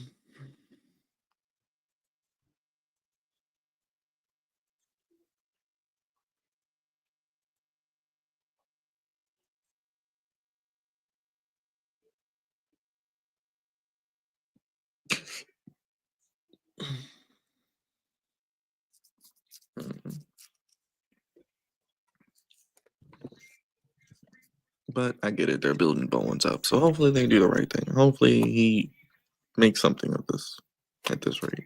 But I get it. They're building Bowens up. So hopefully they do the right thing. Hopefully he makes something of this at this rate.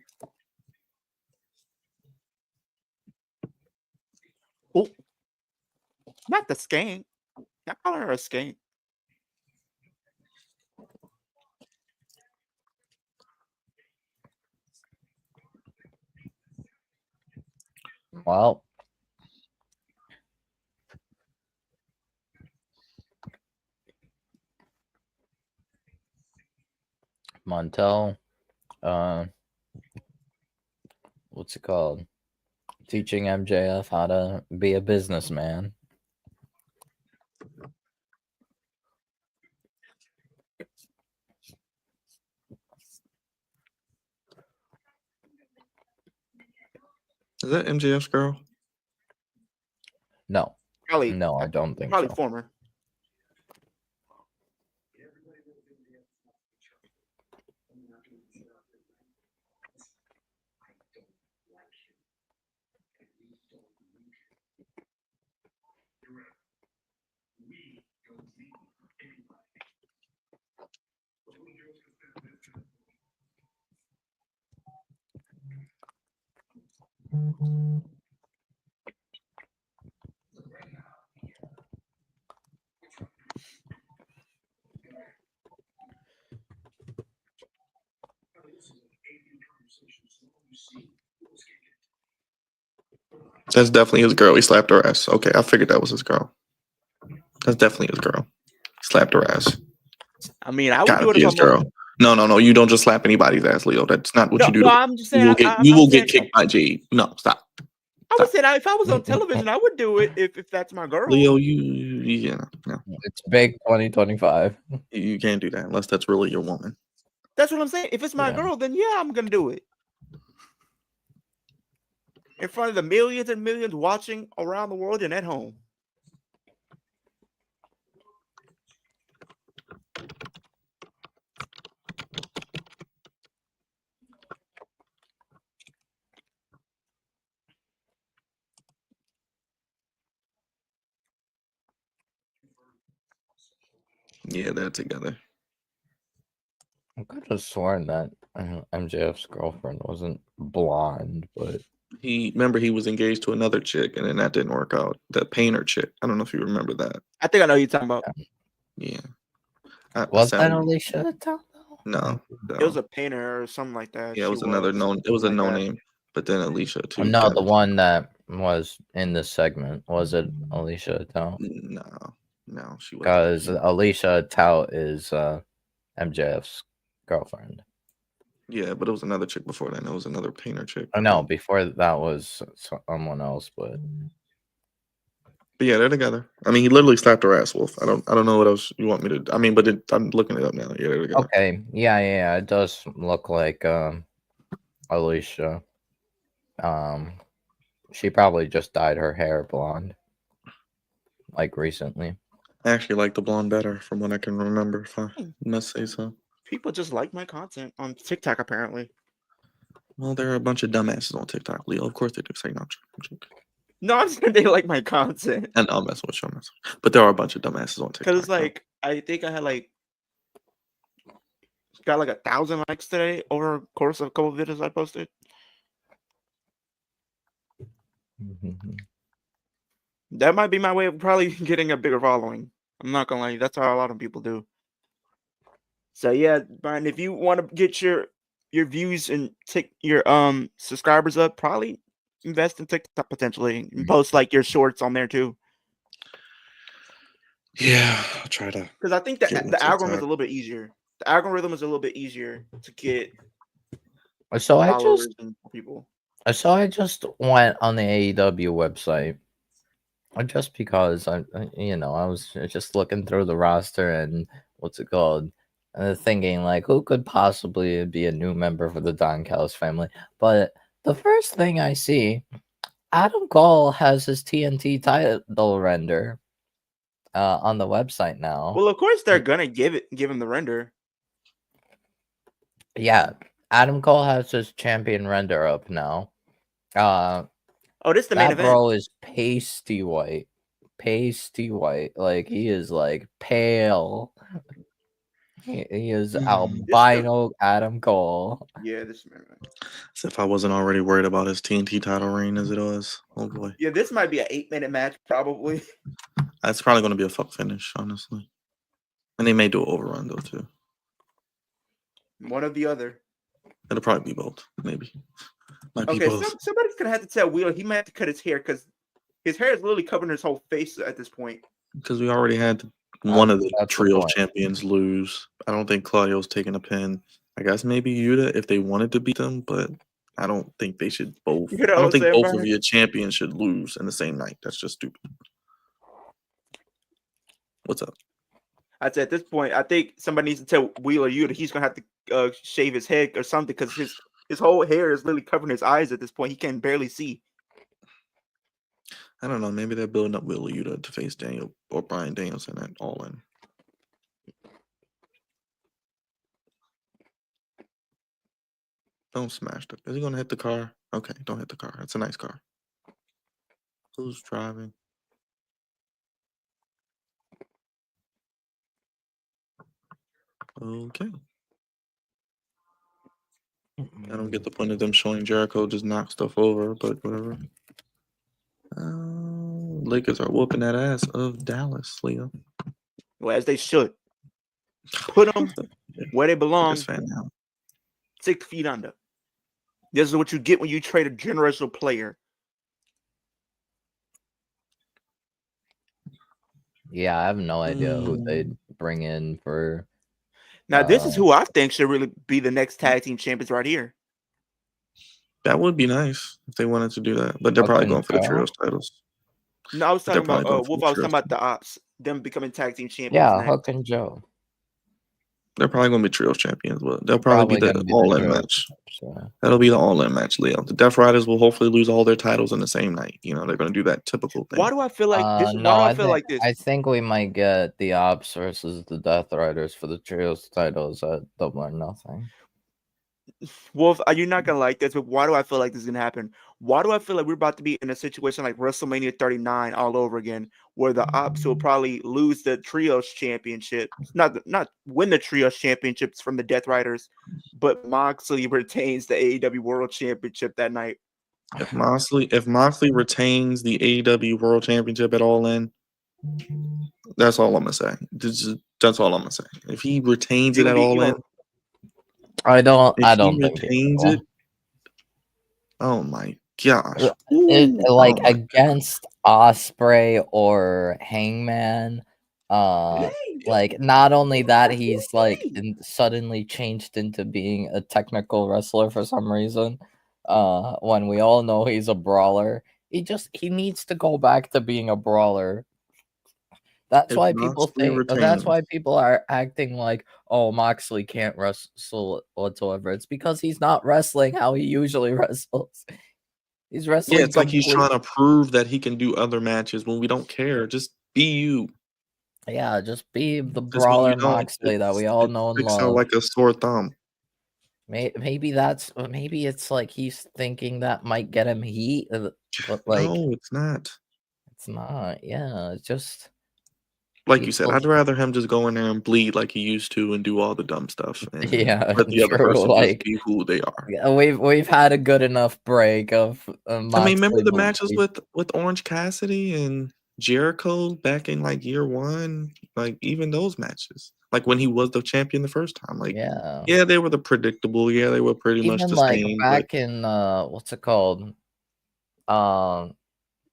Oh, not the skank. I call her a skank. Well, Montel, what's it called? Teaching MJF how to be a businessman. Is that MJF's girl? No, Probably, no, I don't think probably so. former. That's definitely his girl. He slapped her ass. Okay, I figured that was his girl. That's definitely his girl. Slapped her ass. I mean, I would Gotta do it be if his I'm girl. No. You don't just slap anybody's ass, Leo. That's not what No, you do. no, I'm just saying. You will I'm saying, get kicked by Jade. No, stop. I would say that if I was on television, I would do it if that's my girl. Leo, yeah, no. It's big 2025. You can't do that unless that's really your woman. That's what I'm saying. If it's my Yeah. girl, then yeah, I'm gonna do it. In front of the millions and millions watching around the world and at home. Yeah, they're together. I could have sworn that MJF's girlfriend wasn't blonde, but He was engaged to another chick, and then that didn't work out. The painter chick. I don't know if you remember that. I think I know who you're talking about. Yeah. was that Alicia Tal? No. It was a painter or something like that. Yeah, it She was another known. It was a something no like that. name. But then Alicia too. No, the one that was in this segment, was it Alicia Tal? No, she wasn't. Because Alicia Tal is MJF's girlfriend. Yeah, but it was another chick before that. It was another painter chick. Oh no, before that was someone else, but yeah, they're together. I mean, he literally slapped her ass, Wolf. I don't know what else you want me to. I mean, but I'm looking it up now. Yeah, they're together. okay, yeah, it does look like Alicia. She probably just dyed her hair blonde, like recently. I actually like the blonde better, from what I can remember. If I must say so. People just like my content on TikTok, apparently. Well, there are a bunch of dumbasses on TikTok, Leo. Of course they do. Say no. No, I'm saying they like my content. And I'll mess with you. But there are a bunch of dumbasses on TikTok. Because it's like, I think I had got 1,000 likes today over the course of a couple of videos I posted. That might be my way of probably getting a bigger following. I'm not gonna lie, that's how a lot of people do. So yeah, Brian, if you want to get your views and take your subscribers up, probably invest in TikTok potentially and post like your shorts on there too. Yeah, I'll try to. Because I think that the algorithm is a little bit easier. The algorithm is a little bit easier to get followers and people. So I just went on the AEW website, just because I was just looking through the roster and what's it called. thinking like, who could possibly be a new member for the Don Callis family? But the first thing I see, Adam Cole has his TNT title render on the website now. Well, of course they're gonna give him the render. Yeah, Adam Cole has his champion render up now. Oh, this is the main That event. bro is pasty white. Like he is like pale. He is albino Adam Cole. Yeah, this is the main event. As if I wasn't already worried about his TNT title reign as it was. Oh boy. Yeah, this might be an 8-minute match, probably. That's probably going to be a fuck finish, honestly. And they may do an overrun, though, too. One or the other. It'll probably be both, maybe. Might be Okay, both. somebody's gonna have to tell Wheeler he might have to cut his hair because his hair is literally covering his whole face at this point. Because we already had one of the That's the trio point. champions lose. I don't think Claudio's taking a pin. I guess maybe Yuta if they wanted to beat them, but I don't think they should both. You know I what don't I'm think saying, both Brian? of your champions should lose in the same night. That's just stupid. What's up? I'd say at this point, I think somebody needs to tell Wheeler Yuta he's gonna have to shave his head or something because his whole hair is literally covering his eyes at this point. He can barely see. I don't know. Maybe they're building up Wheeler Yuta to face Daniel or Bryan Danielson at All In. Don't smash it. Is he gonna hit the car? Okay, don't hit the car. It's a nice car. Who's driving? Okay. I don't get the point of them showing Jericho just knock stuff over, but whatever. Lakers are whooping that ass of Dallas, Leo. Well, as they should. Put them where they belong. Lakers fan now. 6 feet under. This is what you get when you trade a generational player. Yeah, I have no idea who they'd bring in for. Now, this is who I think should really be the next tag team champions right here. That would be nice if they wanted to do that, but they're probably going for the trios titles. No, I was talking about probably going for Wolf. the I was talking trios about the Ops, them becoming tag team champions. Yeah, next. Hook and Joe. They're probably going to be trios champions, but they'll probably be the all-in match. So. That'll be the all-in match, Leo. The Death Riders will hopefully lose all their titles in the same night. You know, they're going to do that typical thing. Why do I feel like this? No, Why do I feel like this? I think we might get the Ops versus the Death Riders for the trios titles at Double or Nothing. Wolf, you're not gonna like this, but why do I feel like this is gonna happen? Why do I feel like we're about to be in a situation like WrestleMania 39 all over again, where the Ops will probably lose the Trios Championship, not win the Trios Championships from the Death Riders, but Moxley retains the AEW World Championship that night. If Moxley retains the AEW World Championship at All In, that's all I'm gonna say. That's all I'm gonna say. If he retains it at All In. I don't think it. Oh my gosh! Against Osprey or Hangman, like not only that he's like suddenly changed into being a technical wrestler for some reason. When we all know he's a brawler, he needs to go back to being a brawler. That's why people think. That's why people are acting like, "Oh, Moxley can't wrestle whatsoever." It's because he's not wrestling how he usually wrestles. He's wrestling. Yeah, it's like he's trying to prove that he can do other matches when we don't care. Just be you. Yeah, just be the brawler Moxley that we all know and love. Sound like a sore thumb. Maybe it's like he's thinking that might get him heat, but like no, it's not. It's not. Yeah, it's just. Like you said, I'd rather him just go in there and bleed like he used to and do all the dumb stuff. And let the other person just be who they are. Yeah, we've had a good enough break of. I mean, remember the matches with Orange Cassidy and Jericho back in like year one? Like even those matches, like when he was the champion the first time. Like yeah, they were the predictable. Yeah, they were pretty much the same. Back in what's it called?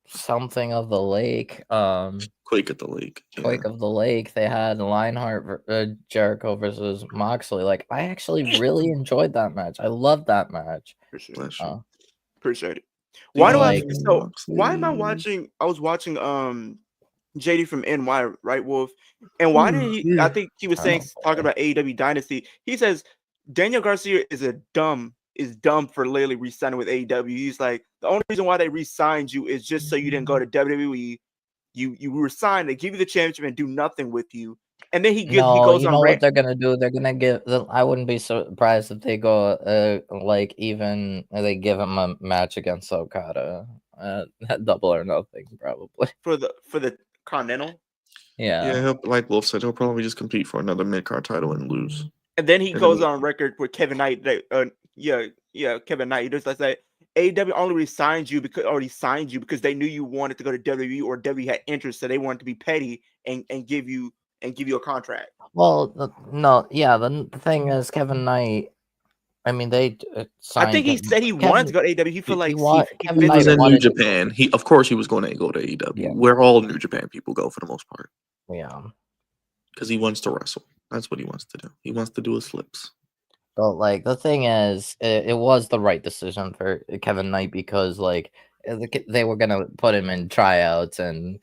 Something of the Lake. Quake at the Lake. Yeah. Quake of the Lake. They had Lionheart Jericho versus Moxley. Like I actually really enjoyed that match. I loved that match. Appreciate it. Why do I? So why am I watching? I was watching JD from NY, right, Wolf? And why did he? I think he was I saying don't talking about AEW Dynasty. He says Daniel Garcia is dumb for literally re-signing with AEW. He's like, the only reason why they re-signed you is just so you didn't go to WWE. You were signed, they give you the championship and do nothing with you. And then he No, goes you on know what rant. they're gonna do? They're gonna give. I wouldn't be surprised if they go like even they give him a match against Okada, Double or Nothing probably. for the Continental. Yeah, Yeah. like Wolf said, he'll probably just compete for another mid-card title and lose. And then he And goes then- on record with Kevin Knight that Kevin Knight. He just like that AEW only signed you because they knew you wanted to go to WWE or WWE had interest, so they wanted to be petty and give you a contract. Well, no, yeah. The thing is, Kevin Knight. I mean, they signed. I think he said he wanted to go to AEW. He felt like Kevin He Knight was in New wanted to go- Japan. Of course he was going to go to AEW, Yeah. where all New Japan people go for the most part, Yeah. because he wants to wrestle. That's what he wants to do. He wants to do his flips. But like the thing is, it was the right decision for Kevin Knight because like they were gonna put him in tryouts and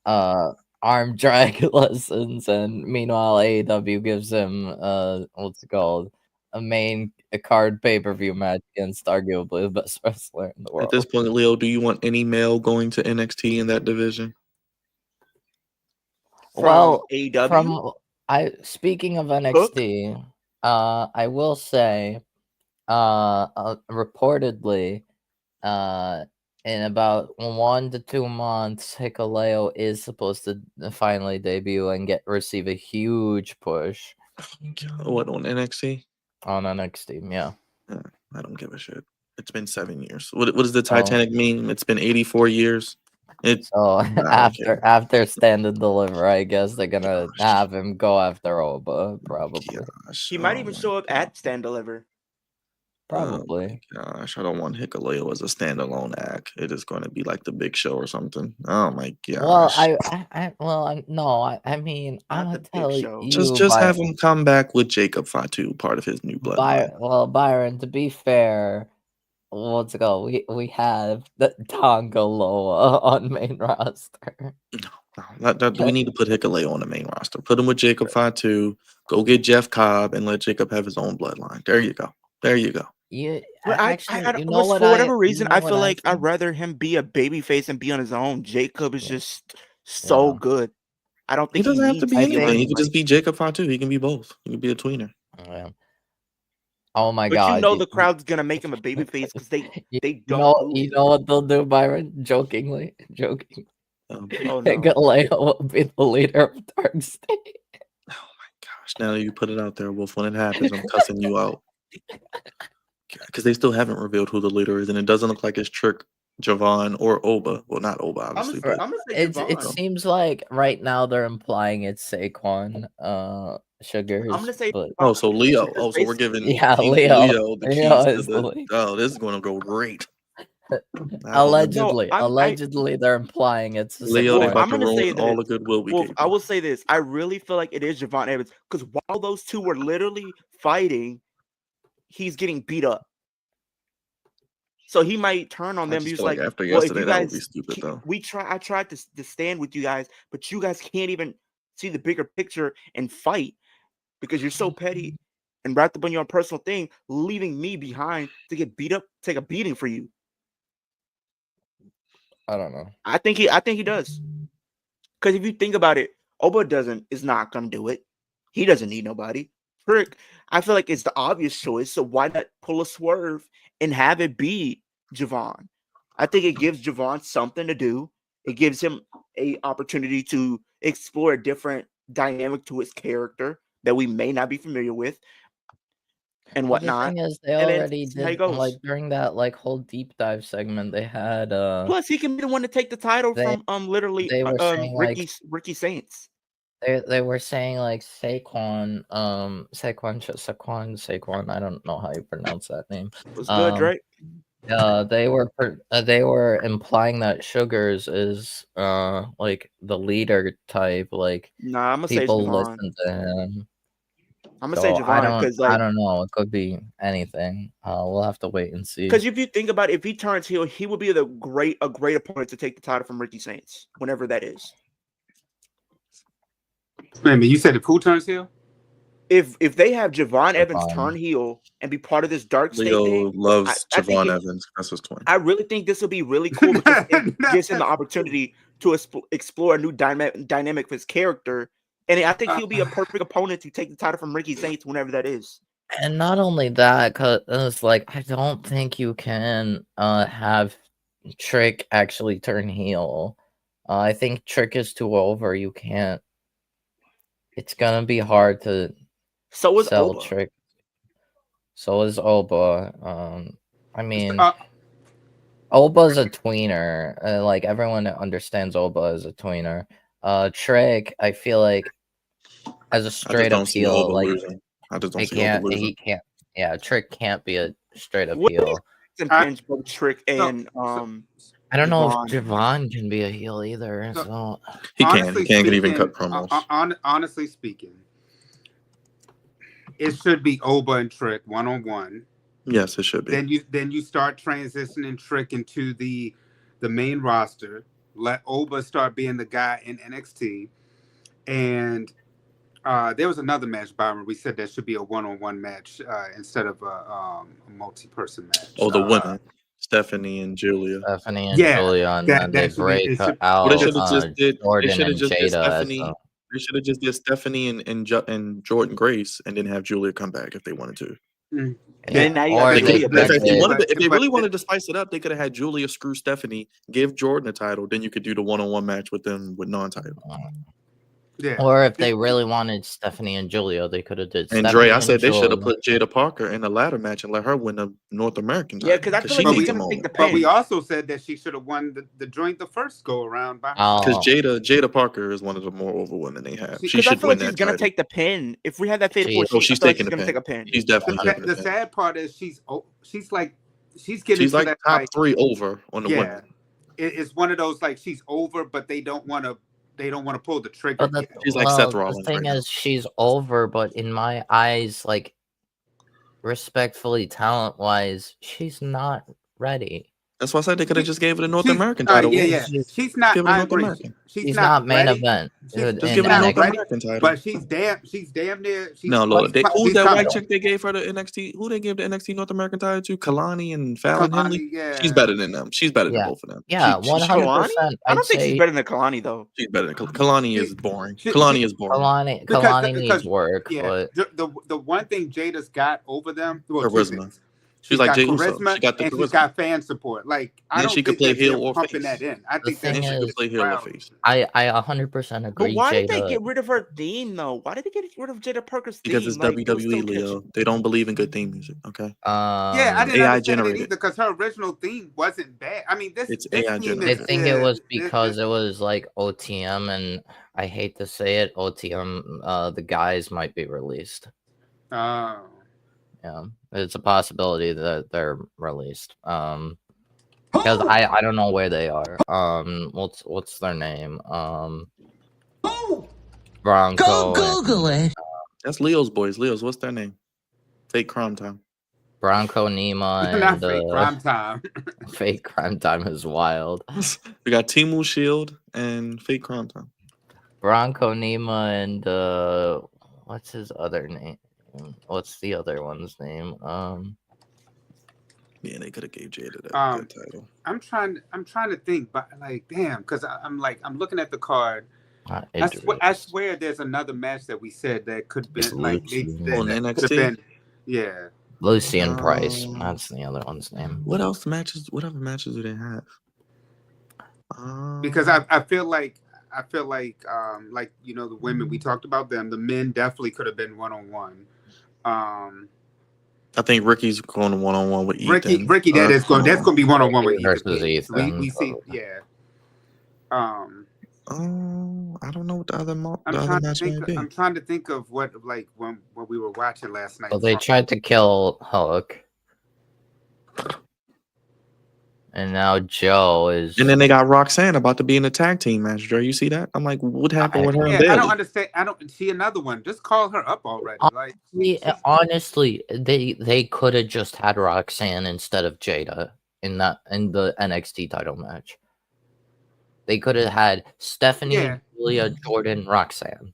arm drag lessons, and meanwhile AEW gives him what's it called, a card pay-per-view match against arguably the best wrestler in the world. At this point, Leo, do you want any male going to NXT in that division? Well, AEW. Speaking of NXT, I will say, reportedly, in about 1 to 2 months, Hikuleo is supposed to finally debut and receive a huge push What, on NXT? on NXT. Yeah. I don't give a shit. It's been 7 years. What does the Titanic meme? It's been 84 years. So after Stand and Deliver, I guess they're gonna have him go after Oba, probably. He might even show up at Stand Deliver. Probably. Oh my gosh, I don't want Hikuleo as a standalone act. It is going to be like the Big Show or something. Oh my gosh. Well, I mean, I'm gonna tell you, just have him come back with Jacob Fatu, part of his new bloodline. Byron, to be fair, what's it called? We have the Tongaloa on main roster. We need to put Hikuleo on the main roster. Put him with Jacob Fatu. Go get Jeff Cobb and let Jacob have his own bloodline. There you go. There you go. Yeah, But actually, you know for what? whatever reason, I feel like I I'd rather him be a babyface and be on his own. Jacob is just so good. I don't He think doesn't have to be anything. He can just be Jacob Fatu. He can be both. He can be a tweener. Yeah. Oh my But god! you know the crowd's gonna make him a babyface because they don't. You know what they'll do, Byron? Joking. Oh no! Hikuleo will be the leader of Dark State. Gosh, now that you put it out there, Wolf, when it happens, I'm cussing you out. Because they still haven't revealed who the leader is, and it doesn't look like it's Trick, Javon, or Oba. Well, not Oba, obviously. I'm gonna say Javon. It seems like right now they're implying it's Saquon Sugars. I'm gonna say. So Leo. Oh, so we're giving Leo the keys Leo to the. Oh, this is going to go great. Allegedly, they're implying it's Leo. They Saquon. about to ruin all the goodwill we gave. I will say this. I really feel like it is Javon Evans because while those two were literally fighting, he's getting beat up. So he might turn on them. He's like, after well, yesterday, if you guys, that would be stupid though. I tried to stand with you guys, but you guys can't even see the bigger picture and fight because you're so petty and wrapped up on your own personal thing, leaving me behind to get beat up, take a beating for you. I don't know. I think he does. Because if you think about it, Oba is not gonna do it. He doesn't need nobody. Frick, I feel like it's the obvious choice. So why not pull a swerve and have it be Javon? I think it gives Javon something to do. It gives him an opportunity to explore a different dynamic to his character that we may not be familiar with. And whatnot. The thing is, they already did like during that whole deep dive segment. They had plus he can be the one to take the title from literally they were saying, Ricky Saints. They were saying like Saquon. I don't know how you pronounce that name. Was good, right? They were implying that Sugars is like the leader type. Like, nah, I'm gonna people say listen to him. I'm gonna say Javon because I don't know. It could be anything. We'll have to wait and see. Because if you think about it, if he turns heel, he will be a great opponent to take the title from Ricky Saints whenever that is. Wait a minute, you said if who turns heel? If they have Javon Evans Javon. turn heel and be part of this dark state Leo thing, loves I think Javon it, Evans. That's his twin. I really think this will be really cool because it gives him the opportunity to explore a new dynamic for his character, and I think he'll be a perfect opponent to take the title from Ricky Zanes whenever that is. And not only that, cause it's like I don't think you can have Trick actually turn heel. I think Trick is too over. You can't. It's gonna be hard to So is sell Oba. Trick. So is Oba. I mean, Oba's a tweener. Like everyone understands Oba as a tweener. Trick, I feel like as a I just straight up don't see heel, Oba like losing. I just don't he see Oba can't. losing. He can't. Yeah, Trick can't be a straight up What do you heel. And pinch both Trick and I don't know if Javon. Javon can be a heel either. So He honestly can't even speaking, cut promos. honestly speaking, it should be Oba and Trick 1-on-1. Yes, it should be. Then you start transitioning Trick into the main roster. Let Oba start being the guy in NXT. And there was another match, Byron. We said there should be a 1-on-1 match instead of a multi-person match. Oh, the women, Stephanie and Julia. Stephanie and Julia, and then they break out Well, they should have just did. They Jordan should have and just did Jada. Stephanie. They should have just did Stephanie and Jordan Grace, and then have Julia come back if they wanted to. And now you Or got they Julia could back. If they really wanted to spice it up, they could have had Julia screw Stephanie, give Jordan a title, then you could do the 1-on-1 match with them with non-title. Yeah. Or if they really wanted Stephanie and Julia, they could have did. And Dre, I said they should have put Jada Parker in the ladder match and let her win the North American title. Yeah, because I feel like she's gonna take the pin. But we also said that she should have won the joint the first go around. Because Jada Parker is one of the more over women they have. She should I feel win like she's that gonna title. take the pin. If we had that fatal four, she's taking gonna take a pin. She's definitely taking the sad part is she's getting she's to like that, top 3 over on the women. It's one of those like she's over, but they don't want to pull the trigger. She's like Seth Rollins. The thing right is, she's over, but in my eyes, like respectfully, talent wise, she's not ready. That's why I said they could have just gave her the North American title. She's not. Give her North American. She's not main event. Just give her the North American title. But she's damn near. No, look. Who's that white chick they gave her the NXT? Who they gave the NXT North American title to? Kalani and Fallon Henley. Yeah. She's better than them. She's better than both of them. Yeah, 100%. I don't think she's better than Kalani though. She's better than Kalani. Is boring. Kalani is boring. Kalani needs work. Yeah, but the one thing Jada's got over them, charisma. She's like Jey Uso. She got the and charisma. she's got fan support. Like I don't she could play heel or face. That in. I think that she could play heel or face. I 100% agree. But why did they get rid of her theme though? Why did they get rid of Jada Parker's theme? Because it's WWE, Leo. They don't believe in good theme music. Okay. Yeah, I didn't AI understand generated it either because her original theme wasn't bad. I mean, it's this AI theme generated. I think it was because it was like OTM, and I hate to say it, OTM. The guys might be released. Oh. Yeah, it's a possibility that they're released. Because I don't know where they are. What's their name? Bronco. Go Google it. That's Leo's boys. What's their name? Fake Crime Time. Bronco Nima and Not Fake Crime Time. Fake Crime Time is wild. We got Timu Shield and Fake Crime Time. Bronco Nima and what's his other name? What's the other one's name? Yeah, they could have gave Jada that title. I'm trying to think, but like, damn, because I'm looking at the card. I swear there's another match that we said that could be like on NXT. Yeah, Lucy and Price. That's the other one's name. What else matches? What other matches do they have? Because I feel like the women we talked about them. The men definitely could have been 1-on-1. I think Ricky's going to 1-on-1 with Ethan. Ricky, that's going to be 1-on-1 with versus Ethan. We see, yeah. I don't know what the other match might be. I'm trying to think of what like when we were watching last night. Well, they tried to kill Hook. And now Joe is. And then they got Roxanne about to be in a tag team match. Dre, you see that? I'm like, what happened with her? And I don't understand. I don't see another one. Just call her up already. Honestly, they could have just had Roxanne instead of Jada in the NXT title match. They could have had Stephanie, Julia, Jordan, Roxanne.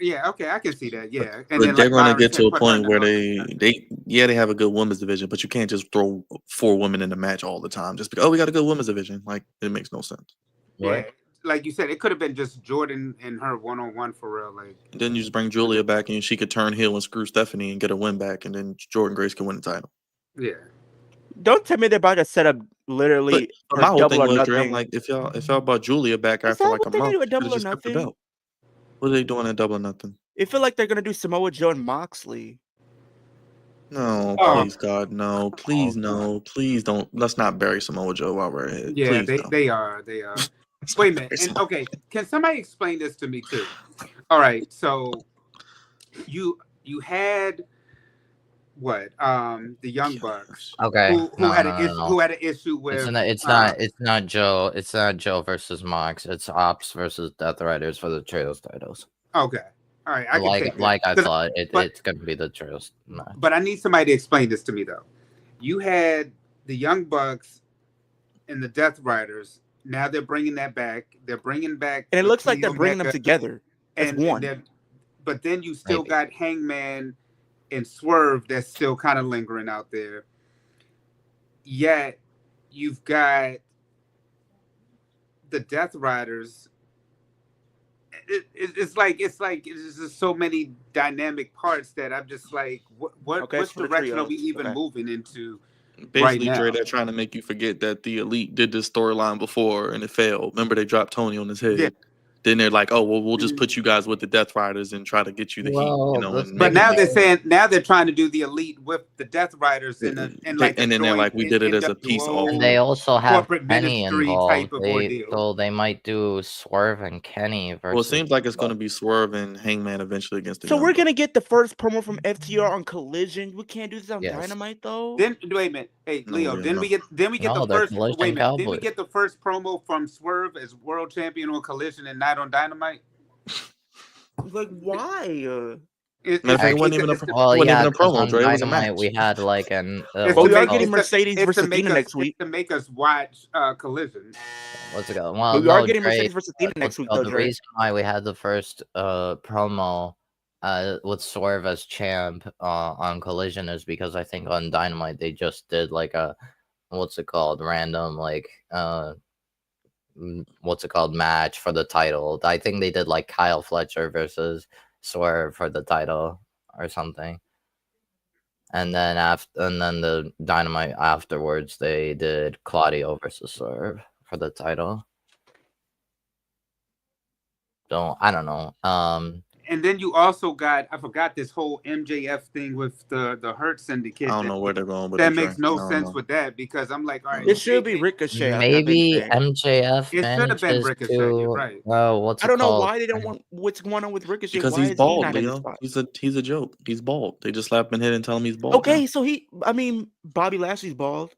Yeah, okay, I can see that. Yeah, and But then they're like going to Byron get said, to a put her in point the where house. they have a good women's division, but you can't just throw 4 women in the match all the time. Just because we got a good women's division, like it makes no sense. Yeah. Right. Like you said, it could have been just Jordan and her 1-on-1 for real. Like, And then you just bring Julia back, and she could turn heel and screw Stephanie and get a win back, and then Jordan Grace can win the title. yeah. Don't tell me they're about to set up literally But her my whole double thing or was, Dre, I'm nothing. like, if y'all brought Julia back Is after that like what a they're gonna month, do at you Double could or just kept the Nothing? belt. What are they doing at Double or Nothing? It feel like they're gonna do Samoa Joe and Moxley. No, Oh. please, God, no, please, no, please don't. Let's not bury Samoa Joe while we're ahead. Yeah, Please, no. they are. Let's Wait a not minute. bury And Samoa. okay, can somebody explain this to me too? All right, so you had what? The Young Bucks, Okay. who had No. an issue with. It's not Joe. It's not Joe versus Mox. It's Ops versus Death Riders for the Trios titles. Okay, all right, I can take that. Like I 'Cause- thought, but- it's gonna be the Trios match. But I need somebody to explain this to me though. You had the Young Bucks and the Death Riders. Now they're bringing that back. They're bringing back, And it looks like Kenny they're bringing them Omega, together as one. but then you still Maybe. got Hangman and Swerve that's still kind of lingering out there. Yet you've got the Death Riders. It's just so many dynamic parts that I'm just like, what Okay, it's which for the direction are trios. we even Okay. moving into? Basically, now. Dre, they're trying to make you forget that the Elite did this storyline before and it failed. Remember, they dropped Tony on his head. Yeah. Then they're like, "Oh, well, we'll just put you guys with the Death Riders and try to get you the heat." Well, You know, this and But make now it they're saying they're trying to do the Elite with the Death Riders Yeah. and like And then they're like, "We did it as a peace NWO, And they also have corporate Kenny ministry involved. type of ordeal. So they might do Swerve and Kenny versus. Well, it seems like it's going to be Swerve and Hangman eventually against the So Young we're Bucks. gonna get the first promo from FTR on Collision. We can't do this on Yes. Dynamite though. Then wait a minute, hey No, Leo. we Then don't we get No, the they're first. Collision Wait a minute. Then we Cowboys. get the first promo from Swerve as world champion on Collision and not on Dynamite. Like why? It, Matter of fact, it wasn't it's- even a, it's it to- Well, wasn't yeah, even a 'cause promo, on Dre. It was a Dynamite match. we had like an it's Well, to we are make- getting it's to- Mercedes it's versus to make Athena us- next week. It's to make us watch Collision. what's it called? But Well, we are no, getting Dre, Mercedes versus Athena next week, though, the Dre. reason why we had the first promo with Swerve as champ on Collision is because I think on Dynamite they just did like a what's it called random like match for the title. I think they did like Kyle Fletcher versus Swerve for the title or something. And then the Dynamite afterwards they did Claudio versus Swerve for the title. I don't know. And then you also got, I forgot this whole MJF thing with the Hurt Syndicate. I don't know where they're going with That it, Dre. makes no I don't sense know. with that because I'm like, all right. It should be Ricochet. I've Maybe been saying. MJF It should have been manages Ricochet. to. You're right. What's I it don't know called? why they don't want what's going on with Ricochet. Because Why he's is he bald, not in the Leo. spot? He's a joke. He's bald. They just slapped him in the head and tell him he's bald. Okay, now. so Bobby Lashley's bald.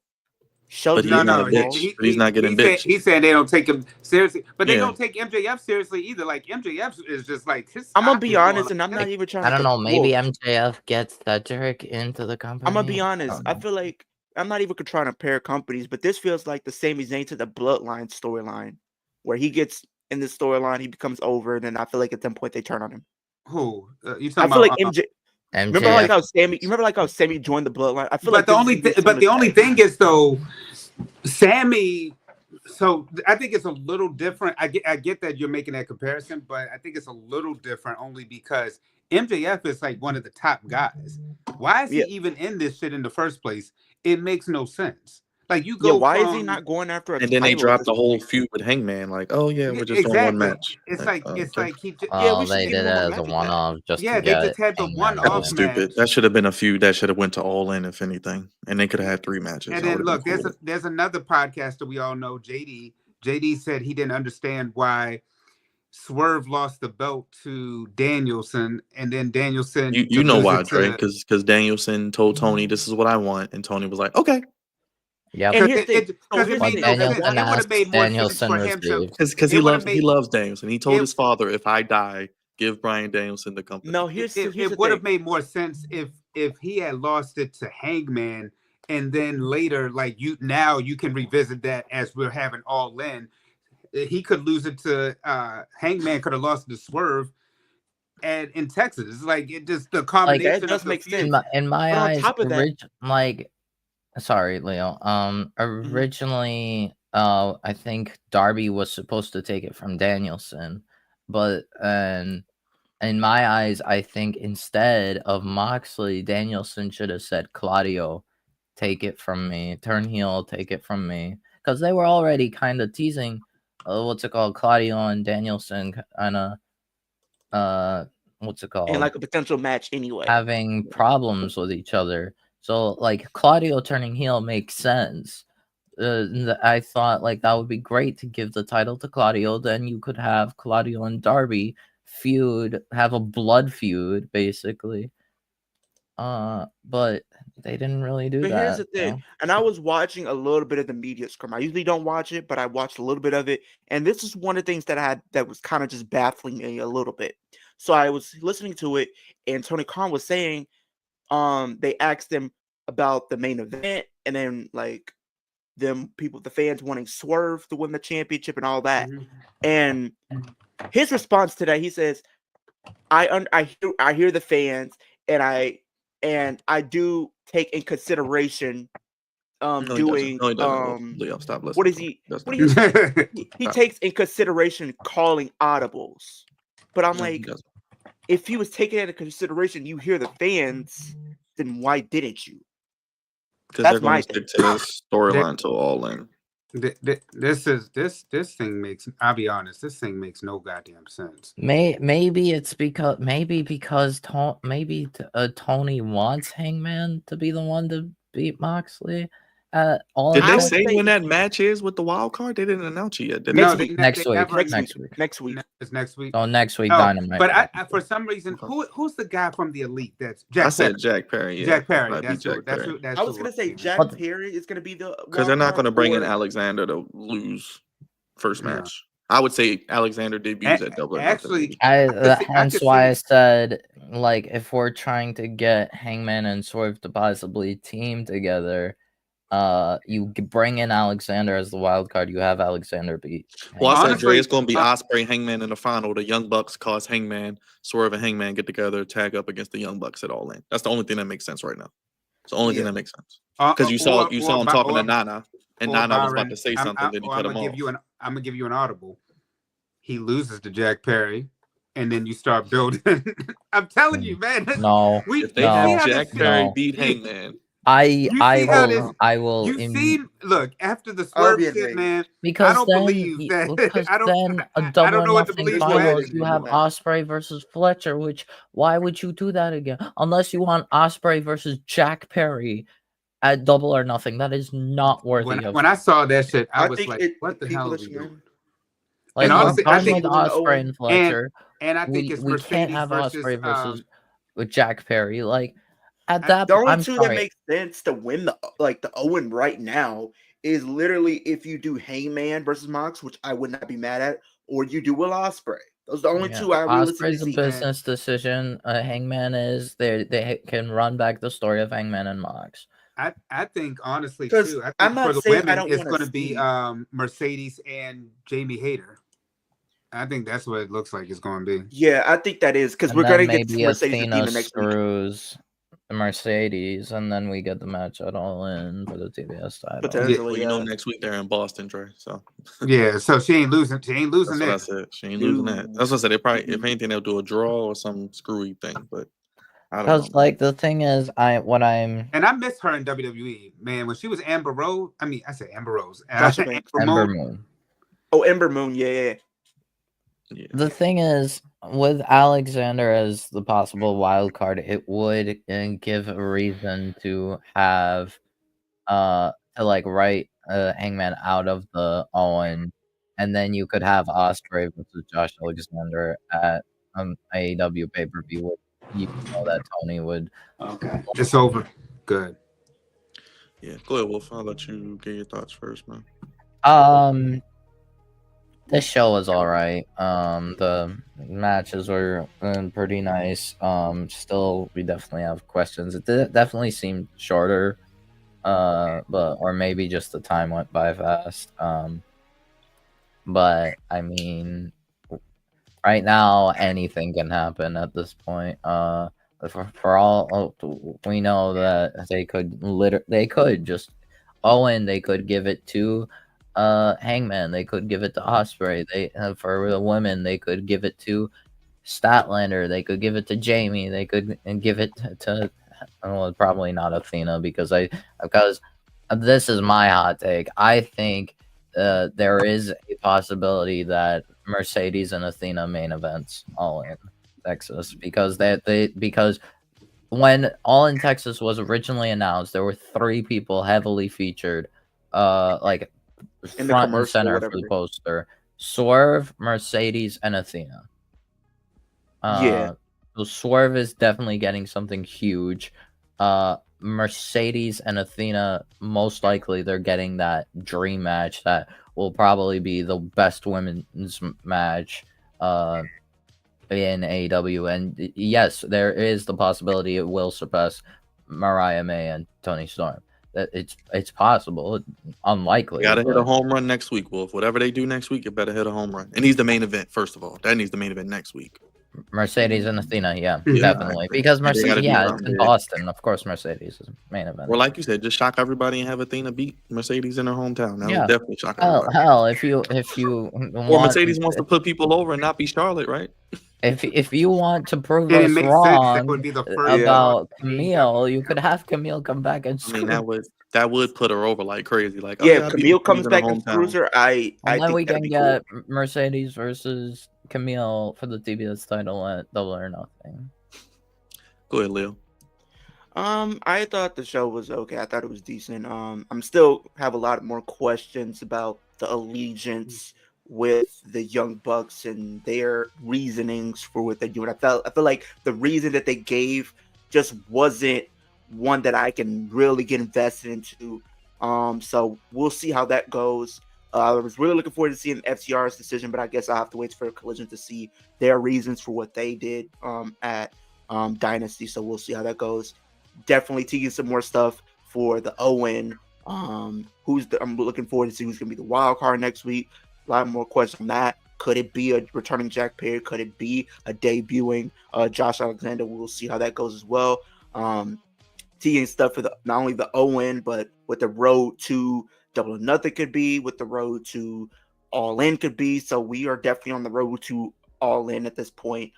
But Shelby he's is not a bald. bitch. But he's not getting bitched. He's saying they don't take him seriously, but they Yeah. don't take MJF seriously either. Like MJF is just like his. I'm gonna stock be is going honest, up. and I'm not even trying I to. don't know. Maybe Well, MJF gets Cedric into the company. I'm gonna be honest. don't I know. feel like I'm not even trying to pair companies, but this feels like the Sami Zayn to the Bloodline storyline, where he gets in the storyline, he becomes over, and then I feel like at some point they turn on him. Who you I talking feel about? like MJ. MJF. Remember like how Sammy? You remember like how Sammy joined the Bloodline? I feel like But the only thing is though, Sammy. So I think it's a little different. I get that you're making that comparison, but I think it's a little different only because MJF is like one of the top guys. Why is he even in this shit in the first place? It makes no sense. Like you go. why is he not going after a And then they title at dropped this the whole point? feud with Hangman. Like, oh yeah, we're just doing exactly. one match. It's okay. like he. Oh, we should they give did him it more as a matches back. one-off just Yeah, to they get just had the Hangman one-off That over. was stupid. match. That should have been a feud that should have went to All In, if anything. And they could have had 3 matches. And I then would've been look, cool with it. there's another podcaster we all know, JD. JD said he didn't understand why Swerve lost the belt to Danielson, and then Danielson. You know why, Dre? Because Danielson told Tony, "This is what I want," and Tony was like, "Okay." Yep. And here's the thing. Because it What made no sense. Danielson It would have asked, made more sense Danielson for him to. received. Because It he would've loves Danielson. He told it- his father, "If I die, give Bryan Danielson the company." No, here's It the would have thing. made more sense if he had lost it to Hangman, and then later, like you can revisit that as we're having All In. He could lose it to Hangman. Could have lost it to Swerve. and in Texas. It's like it just the That combination does of the make feud. sense. in my But on eyes, top of that, like, sorry, Leo. Originally, I think Darby was supposed to take it from Danielson, but in my eyes, I think instead of Moxley, Danielson should have said, Claudio, take it from me. Turn heel, take it from me. Because they were already kind of teasing, what's it called? Claudio and Danielson kind of, what's it and called? like a potential match anyway. Having problems with each other. So, like, Claudio turning heel makes sense. I thought, like, that would be great to give the title to Claudio. Then you could have Claudio and Darby feud, have a blood feud, basically. But they didn't really do But that. here's the you thing, know? and I was watching a little bit of the media scrum. I usually don't watch it, but I watched a little bit of it, and this is one of the things that was kind of just baffling me a little bit. So I was listening to it, and Tony Khan was saying, they asked him about the main event, and then like the fans wanting Swerve to win the championship and all that, and his response to that, he says, I hear the fans, and I do take in consideration No, he doesn't. doing No, he doesn't. Leo, stop listening. what is to him. he That's what not do true. you he takes in consideration calling audibles. But I'm No, he like, doesn't. if he was taking into consideration you hear the fans, then why didn't you? Because they're That's going my to thing. stick to this storyline till all in. This thing makes. I'll be honest. This thing makes no goddamn sense. Maybe it's because Tony wants Hangman to be the one to beat Moxley. All Did I'm they I saying- would say when say that match is with the wild card? They didn't announce it yet. Did No, they? next they week. never- Next week. Next week. It's next week. Oh, next week, Oh, Dynamite. but I for some reason, who's the guy from the Elite? That's Jack I said Perry. Jack Perry. Yeah, Jack Perry. Might be That's who. Jack That's Perry. who. That's I was who gonna say was. Jack But- Perry is gonna be the Because they're not going to bring in or- Alexander to lose first Yeah. match. I would say Alexander debuts at Double or Nothing. Actually, Hence could why I see- said, like, if we're trying to get Hangman and Swerve to possibly team together, you bring in Alexander as the wild card. You have Alexander beat. Well, I said Honestly, Dre, it's going to be Osprey Hangman in the final. The Young Bucks cause Hangman, Swerve, and Hangman get together, tag up against the Young Bucks at All In. That's the only thing that makes sense right now. It's the only thing that makes sense. Because you saw him talking to Nana, and Nana was about to say something, then he cut him off. I'm gonna give you an audible. He loses to Jack Perry, and then you start building. I'm telling you, man. No, If they No. have see how Jack this- Perry no. beat Hangman, You see how this- I will. You seen? Look, after the I'll Swerve be shit, enraged. man. Because I don't then, believe that- because I don't- then a I double don't know or what to nothing believe what finals, happened you in have that. Osprey versus Fletcher. Which why would you do that again? Unless you want Osprey versus Jack Perry at Double or Nothing. That is not worthy of. When I saw that shit, I was think like, "What the people hell are that we should doing?" win. Like, and honestly, I'm I done think with he won Osprey the and Fletcher. and I think it's we can't Mercedes have versus Osprey versus with Jack Perry. Like at I- that, The only I'm two sorry. that make sense to win the Owen right now is literally if you do Hangman versus Mox, which I would not be mad at, or you do Will Osprey. Those are the only Yeah, two I realistically Osprey's a see. business decision. Hangman is they can run back the story of Hangman and Mox. I think honestly 'Cause too. I think I'm not for the saying I women, don't it's wanna going to be see- Mercedes and Jamie Hayter. I think that's what it looks like it's going to be. Yeah, I think that is because And we're then gonna get maybe Mercedes and Athena Demon next week. screws the Mercedes, and then we get the match at All In for the TBS title. Potentially, well, you know, next week they're in Boston, Dre. So Yeah, so she ain't losing. She ain't losing that's what I that. said. She ain't losing that. That's what I said. They probably, if anything, they'll do a draw or some screwy thing. But I don't know. Because like the thing is, And I miss her in WWE, man. When she was Amber Rose, I said Amber Rose. Sasha Banks. Ember Moon. Moon. Oh, Ember Moon, yeah. Yeah. The thing is, with Alexander as the possible wild card, it would give a reason to have to like write Hangman out of the Owen, and then you could have Osprey versus Josh Alexander at AEW pay per view. You know that Tony would. Okay, it's over. Good. Yeah, go ahead, Wolf. I'll let you get your thoughts first, man. This show was all right. The matches were pretty nice. Still, we definitely have questions. It definitely seemed shorter, or maybe just the time went by fast. But I mean, Right now, anything can happen at this point. For all we know that they could just Owen. They could give it to Hangman. They could give it to Osprey. They for the women, they could give it to Statlander. They could give it to Jamie. They could give it to well, probably not Athena because this is my hot take. I think there is a possibility that Mercedes and Athena main events All In Texas because when All In Texas was originally announced, there were 3 people heavily featured, like In the front and commercial or center for whatever. the poster: Swerve, Mercedes, and Athena. Yeah. So Swerve is definitely getting something huge. Mercedes and Athena, most likely they're getting that dream match that will probably be the best women's match in AEW. And yes, there is the possibility it will surpass Mariah May and Tony Storm. That it's possible, unlikely. You gotta hit a but home run next week, Wolf. Whatever they do next week, you better hit a home run. It needs the main event, first of all. That needs the main event next week. Mercedes and Athena, yeah, Yeah, definitely. I agree. Because They Mercedes, gotta do yeah, it's something in big. Boston. Of course, Mercedes is main event. Well, like you said, just shock everybody and have Athena beat Mercedes in her hometown. That Yeah. would definitely shock Hell, everybody. if you Or want, Mercedes wants to put people over and not be Charlotte, right? if you want to prove and it us makes sense. That wrong would be the first about in Camille, you could have Camille come back and I mean, screw. that would put her over like crazy. Like, oh Yeah, yeah, I if beat Camille Mercedes comes in her back and screws hometown. her, I And then think we that'd can be get cool. Mercedes versus Camille for the TBS title at Double or Nothing. Go ahead, Leo. I thought the show was okay. I thought it was decent. I'm still have a lot more questions about the allegiance with the Young Bucks and their reasonings for what they're doing. I feel like the reason that they gave just wasn't one that I can really get invested into. So we'll see how that goes. I was really looking forward to seeing FTR's decision, but I guess I'll have to wait for Collision to see their reasons for what they did at Dynasty. So we'll see how that goes. Definitely teasing some more stuff for the Owen. I'm looking forward to see who's gonna be the wild card next week. A lot more questions on that. Could it be a returning Jack Perry? Could it be a debuting Josh Alexander? We'll see how that goes as well. Teasing stuff for not only the Owen, but what the road to Double or Nothing could be, what the road to All In could be. So we are definitely on the road to All In at this point.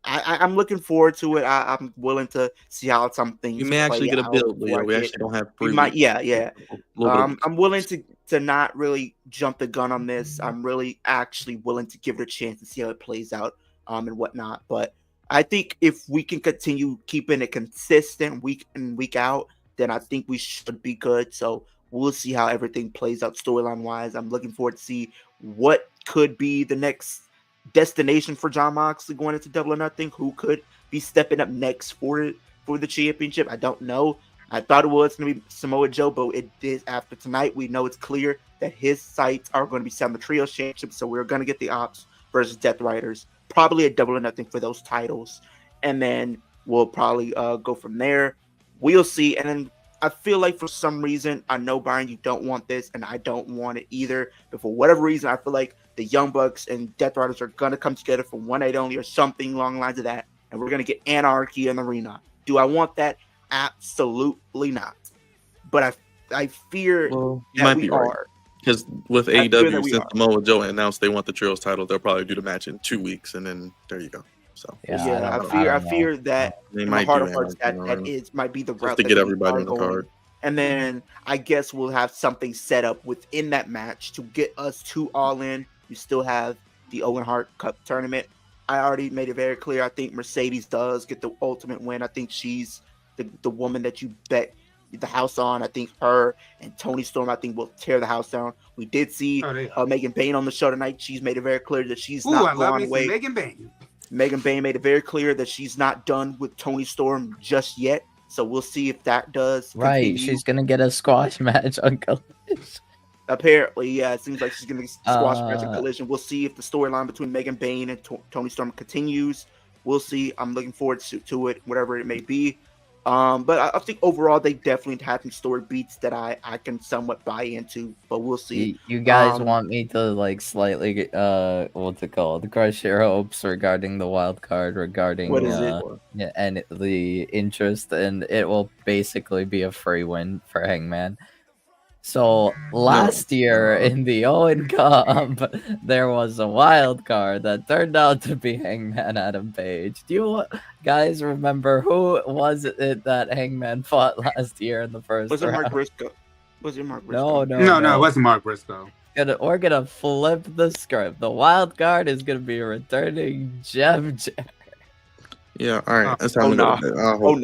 I'm looking forward to it. I'm willing to see how some things You may actually play get a out build, before Leo. I We get. actually don't have We preview. might, yeah. A little bit of I'm willing to not really jump the gun on this. I'm really actually willing to give it a chance to see how it plays out, and whatnot. But I think if we can continue keeping it consistent week in week out, then I think we should be good. So we'll see how everything plays out storyline wise. I'm looking forward to see what could be the next destination for John Moxley going into Double or Nothing. Who could be stepping up next for the championship? I don't know. I thought it was going to be Samoa Joe, but it did after tonight. We know it's clear that his sights are going to be set on the Trios Championship, so we're going to get the Ops versus Death Riders. Probably a Double or Nothing for those titles. And then we'll probably go from there. We'll see. And then I feel like for some reason, I know, Brian, you don't want this, and I don't want it either. But for whatever reason, I feel like the Young Bucks and Death Riders are going to come together for one night only or something along the lines of that. And we're going to get anarchy in the arena. Do I want that? Absolutely not. But I fear You that might we be right. are. Because with I fear that AEW, we since are. Samoa Joe announced they want the Trios title, they'll probably do the match in 2 weeks, and then there you go. So Yeah, I fear that they in my might heart do of hearts anarchy that might be the just route to that get we everybody are on the going. card. And then I guess we'll have something set up within that match to get us to All In. We still have the Owen Hart Cup tournament. I already made it very clear. I think Mercedes does get the ultimate win. I think she's the woman that you bet the house on. I think her and Tony Storm, I think, will tear the house down. We did see Megan Bain on the show tonight. She's made it very clear that she's not going away. Megan Bain. Megan Bain made it very clear that she's not done with Tony Storm just yet. So we'll see if that does right. continue. She's gonna get a squash match on Collision. Apparently, yeah, it seems like she's going to squash match a Collision. We'll see if the storyline between Megan Bain and Tony Storm continues. We'll see. I'm looking forward to it, whatever it may be. But I think overall they definitely have some story beats that I can somewhat buy into. But we'll see. You guys want me to like slightly what's it called? Crush your hopes regarding the wild card, regarding What is it? yeah, and the interest, and it will basically be a free win for Hangman. So last year in the Owen Cup, there was a wild card that turned out to be Hangman Adam Page. Do you guys remember who was it that Hangman fought last year in the first Was it Mark round? Briscoe? Was it Mark Briscoe? No, it wasn't Mark Briscoe. We're gonna flip the script. The wild card is gonna be returning Jeff Jarrett. Yeah, all right. That's Oh, time to no. go to bed. Oh,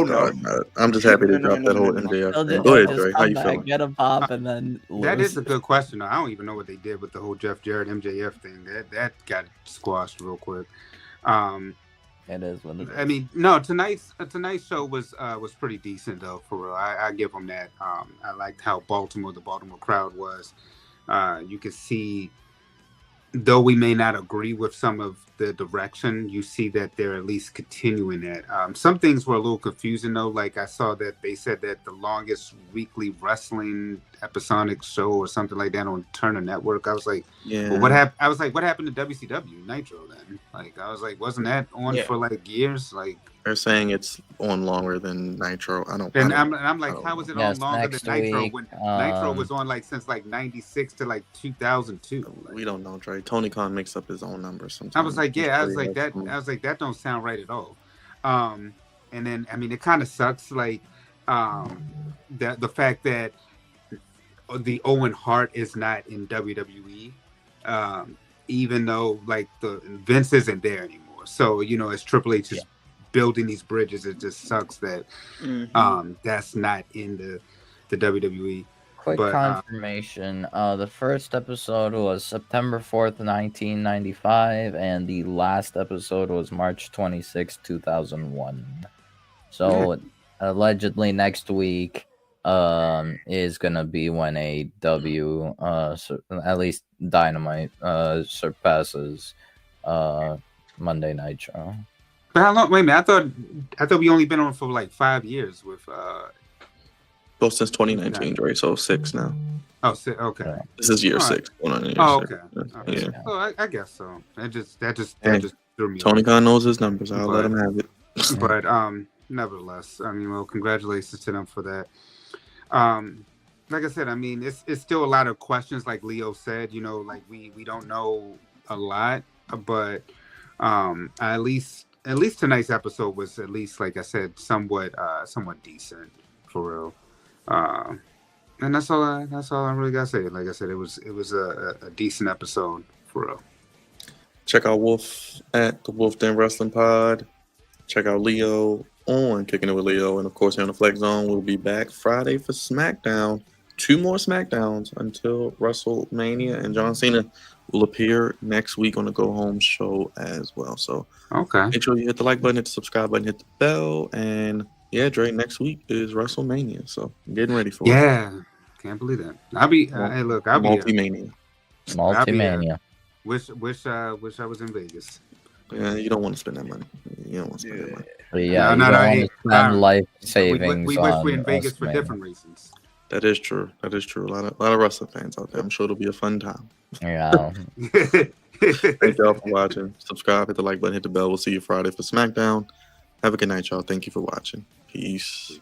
no. Oh, no. I'm just happy to No, drop that whole no. MJF He'll thing. just, Go ahead, just Dre. How come you back, feeling? get a pop, and then lose. That is a good question. Though. I don't even know what they did with the whole Jeff Jarrett MJF thing. That got squashed real quick. It is what it is. I mean, no, tonight's show was pretty decent though, for real. I give them that. I liked how the Baltimore crowd was. You can see, though we may not agree with some of the direction, you see that they're at least continuing that. Some things were a little confusing though. Like I saw that they said that the longest weekly wrestling episodic show or something like that on Turner Network. I was like, Yeah. well, what happened? I was like, what happened to WCW Nitro then? Like, I was like, wasn't that on for like years? Like, They're saying it's on longer than Nitro. I'm like, how was it Yes, on longer next than Nitro week, when Nitro was on like since like '96 to like 2002? Like, we don't know, Dre. Tony Khan makes up his own numbers sometimes. I was like, He's yeah, I was pretty like that. awesome. I was like, that don't sound right at all. And then I mean, it kind of sucks. Like, that the fact that the Owen Hart is not in WWE, even though like the Vince isn't there anymore. So you know, it's Triple H just building these bridges. It just sucks that that's not in the WWE. Quick confirmation. The first episode was September 4th, 1995, and the last episode was March 26, 2001. So allegedly next week is gonna be when AEW at least Dynamite surpasses Monday Nitro. But how long? Wait a minute. I thought we only been on for like 5 years with. Well, since 2019, Dre. So 6 now. Oh, okay. This is year All 6. Going on year okay. 6. Okay. Yeah. Well, I guess so. That just threw me. Tony Khan knows his numbers. I'll let him have it. But nevertheless, I mean, well, congratulations to them for that. Like I said, I mean, it's still a lot of questions. Like Leo said, you know, like we don't know a lot, but at least tonight's episode was at least, like I said, somewhat decent for real. And that's all I really gotta say. Like I said, it was a decent episode for real. Check out Wolf at the Wolf Den Wrestling Pod. Check out Leo on Kicking It With Leo. And of course, here on the Flex Zone, we'll be back Friday for SmackDown. 2 more SmackDowns until WrestleMania. And John Cena will appear next week on the Go Home show as well. So make sure you hit the like button, hit the subscribe button, hit the bell. And yeah, Dre, next week is WrestleMania. So I'm getting ready for it. Yeah. Can't believe that. I'll be hey, look, I'll be Multi-Mania. Wish I was in Vegas. Yeah, you don't want to spend that money. You don't want to spend that money. Yeah, you don't want to spend life savings. We wish we're in Vegas for different reasons. That is true. A lot of wrestling fans out there. I'm sure it'll be a fun time. Yeah. Thank y'all for watching. Subscribe, hit the like button, hit the bell. We'll see you Friday for SmackDown. Have a good night, y'all. Thank you for watching. Peace.